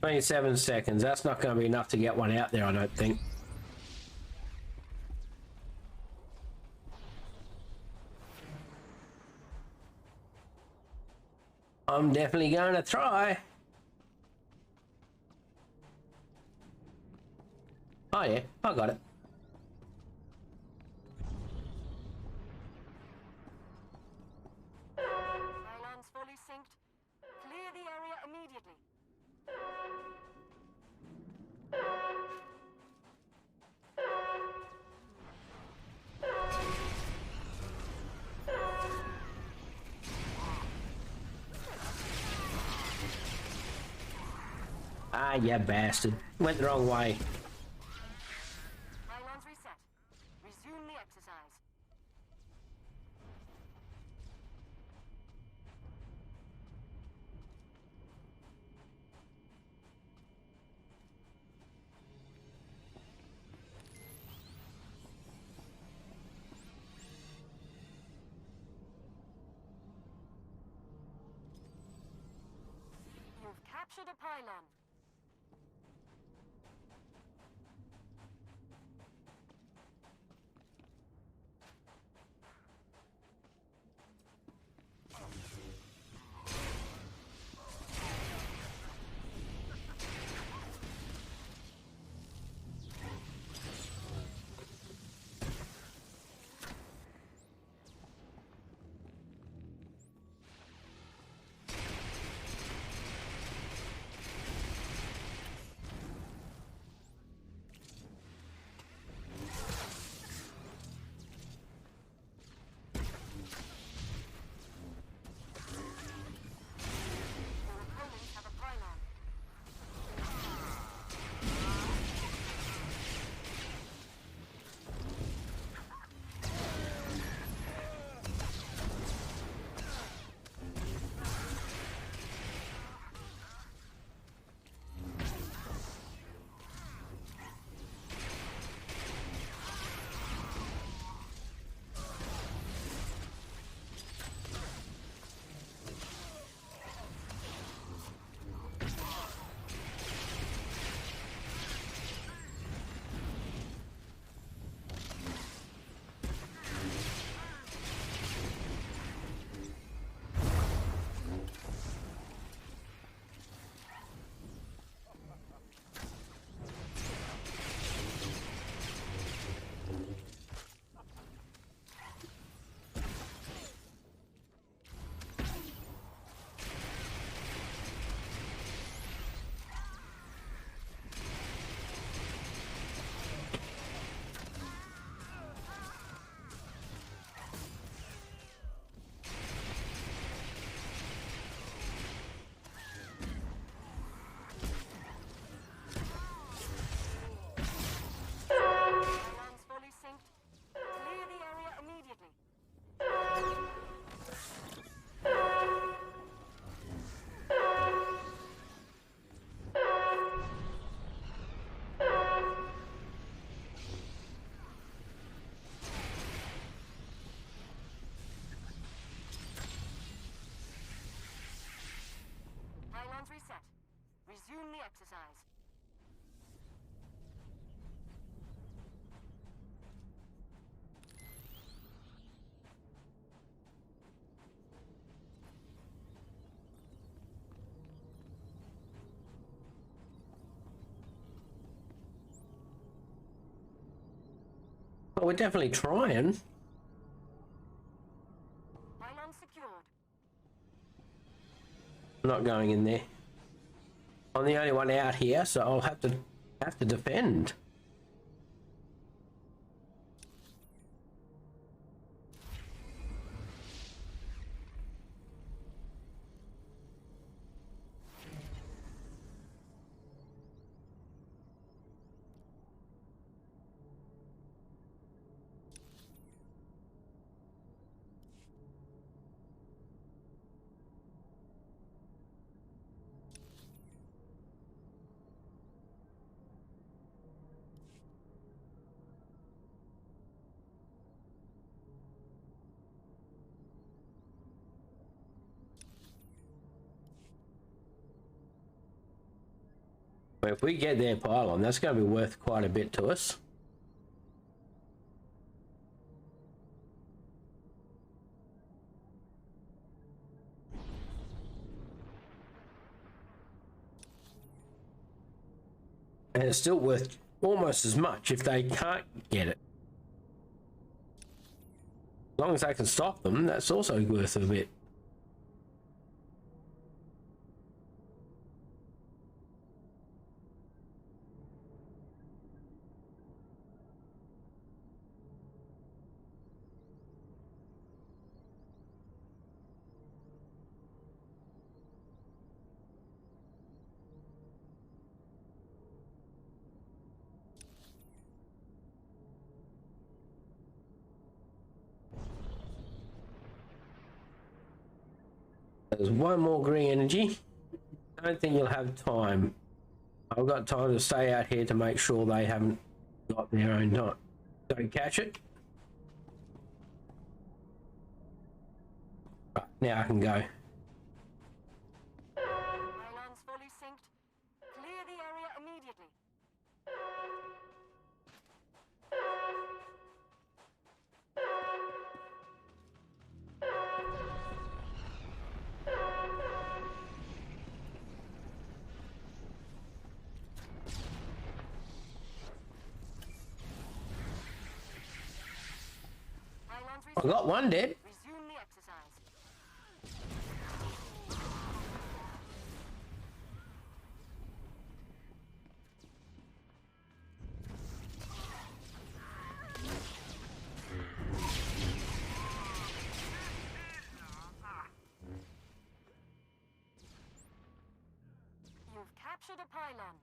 "27 seconds. That's not going to be enough to get one out there, I don't think. I'm definitely going to try. Oh yeah, I got it. Pylons fully synced. Clear the area immediately. Ah, you bastard. Went the wrong way. Pylons reset. Resume the exercise. captured a pylon. Reset. Resume the exercise. Well, we're definitely trying. Pylon secured. I'm not going in there. I'm the only one out here, so I'll have to defend. If we get their pylon, that's going to be worth quite a bit to us. And it's still worth almost as much if they can't get it. As long as they can stop them, that's also worth a bit. There's one more green energy. I don't think you'll have time. I've got time to stay out here to make sure they haven't got their own time. Don't catch it. Right, now I can go. Pylons fully synced. I got one dead. Resume the exercise. You've captured a pylon.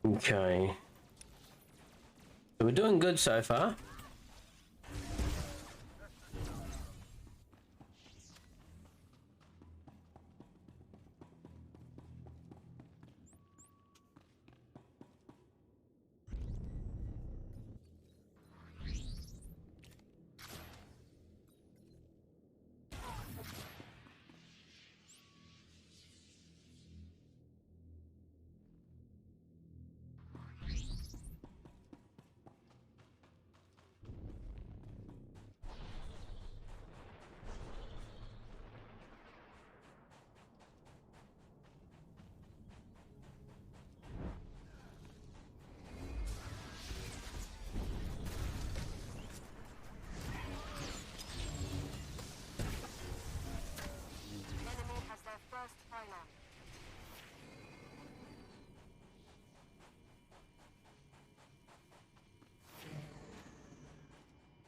Okay. So we're doing good so far.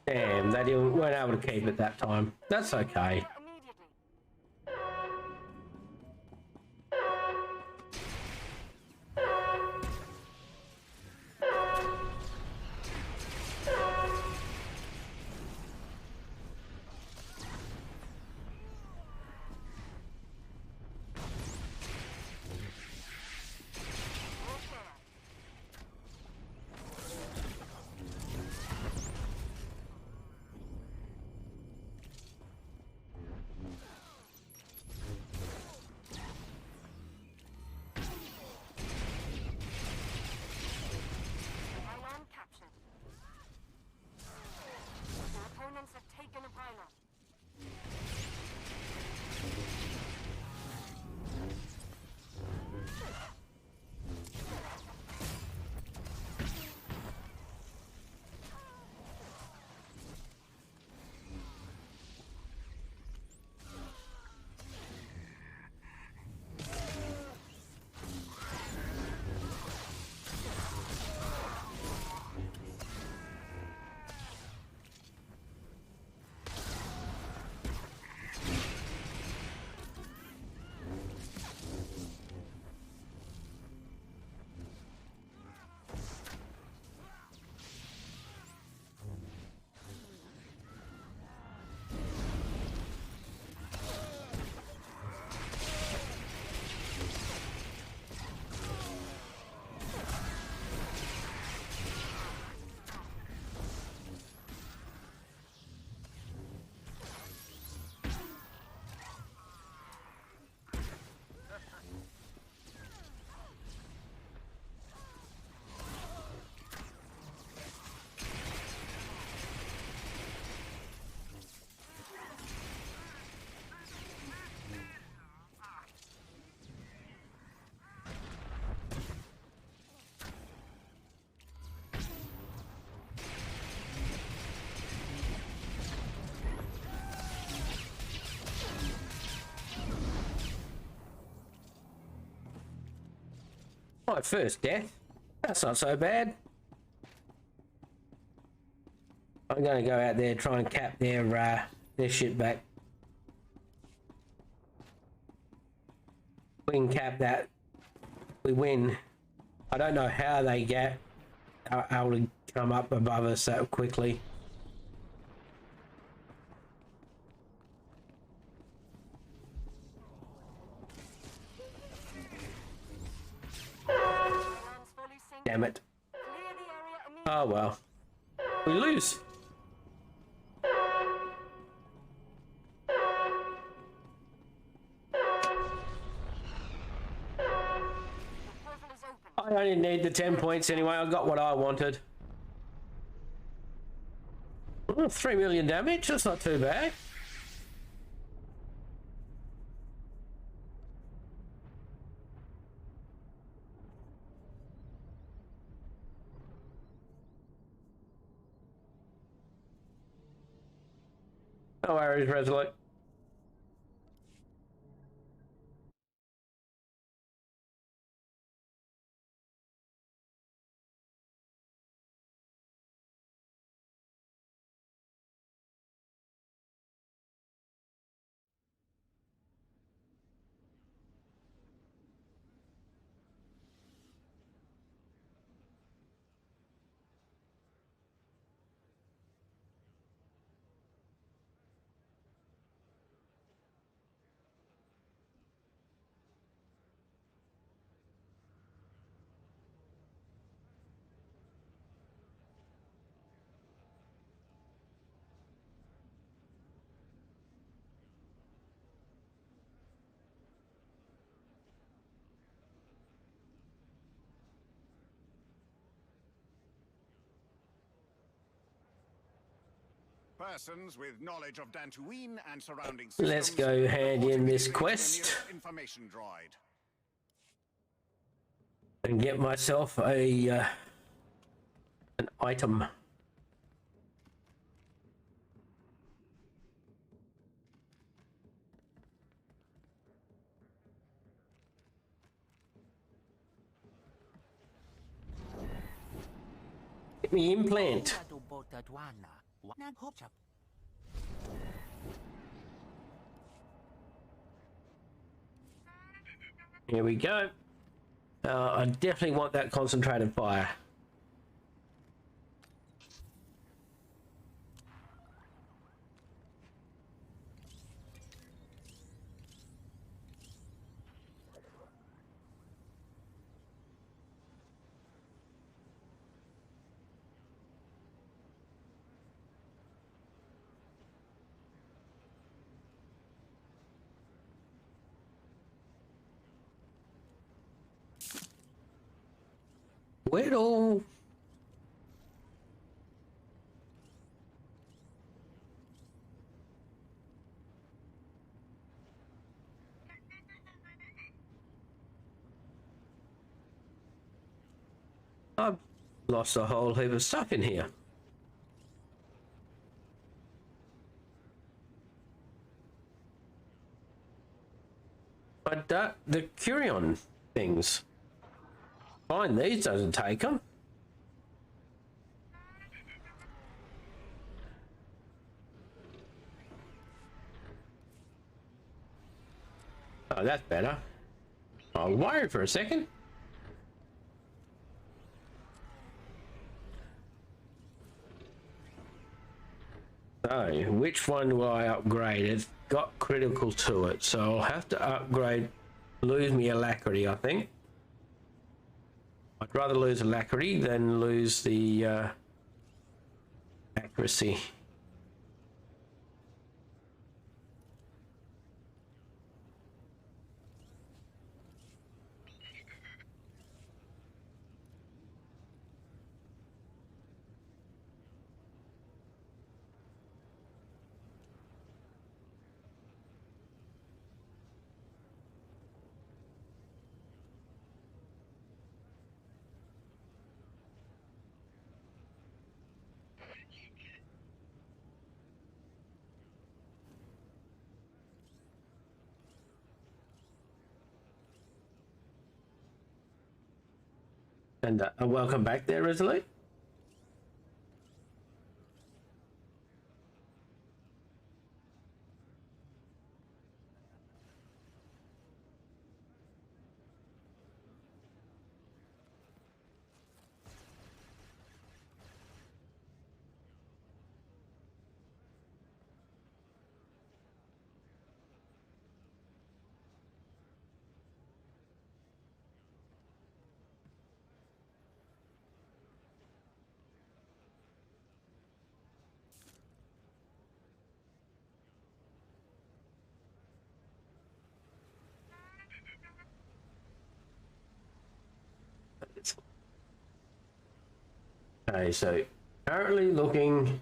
Damn, they weren't able to keep it that time. That's okay. My first death. That's not so bad. I'm going to go out there, try and cap their shit back. We can cap that. We win. I don't know how they are able to come up above us so quickly. Damn it. Oh well. We lose. I only need the 10 points anyway. I got what I wanted. Oh, 3 million damage. That's not too bad. No worries, Resolute. Persons with knowledge of Dantooine and surrounding systems. Let's go hand in this quest information droid. and get myself an item. Get me implant. Here we go. I definitely want that concentrated fire. Whittle. I've lost a whole heap of stuff in here. But the Curion things. Find these doesn't take them. Oh, that's better. I was worried for a second. So, which one do I upgrade? It's got critical to it, so I'll have to upgrade, lose me alacrity, I think. I'd rather lose alacrity than lose the accuracy. And welcome back there, Resolute. Okay, so currently looking.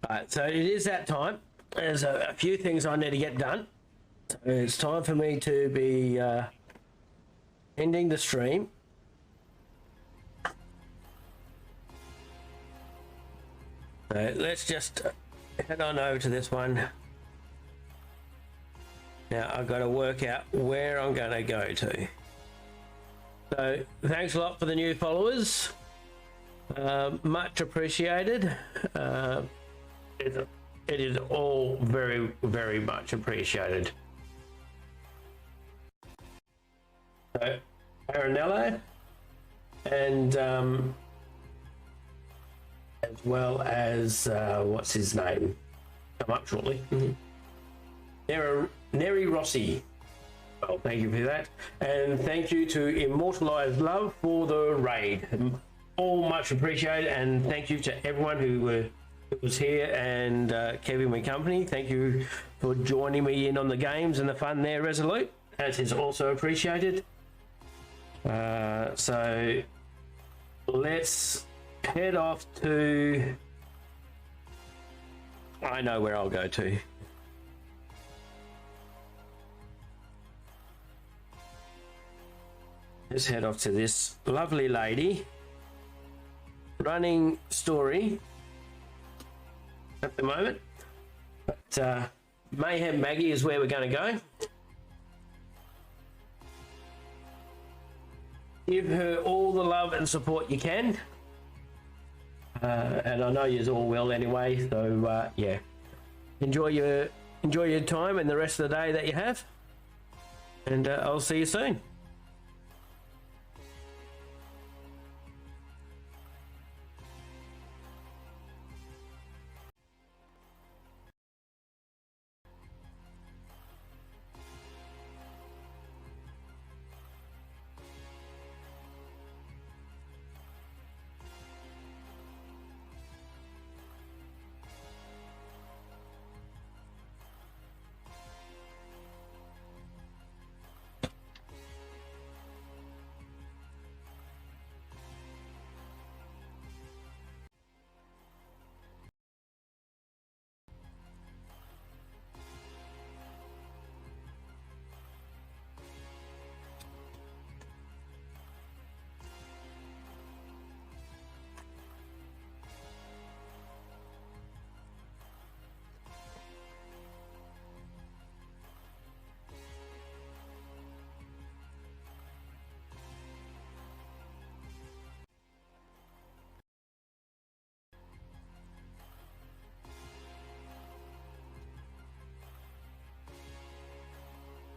Right, so it is that time. There's a few things I need to get done. So it's time for me to be ending the stream. So let's just head on over to this one. Now I've got to work out where I'm going to go to. So thanks a lot for the new followers. Much appreciated. It is all very, very much appreciated. So Aranello and as well as what's his name? Come up shortly. Neri Rossi. Well, thank you for that, and thank you to Immortalized Love for the raid. All much appreciated, and thank you to everyone who was here and keeping me company. Thank you for joining me in on the games and the fun there, Resolute. That is also appreciated. So let's head off to. I know where I'll go to. Let's head off to this lovely lady running story at the moment. But Mayhem Maggie is where we're going to go. Give her all the love and support you can. And I know you're all well anyway, so yeah. Enjoy your time and the rest of the day that you have. And I'll see you soon.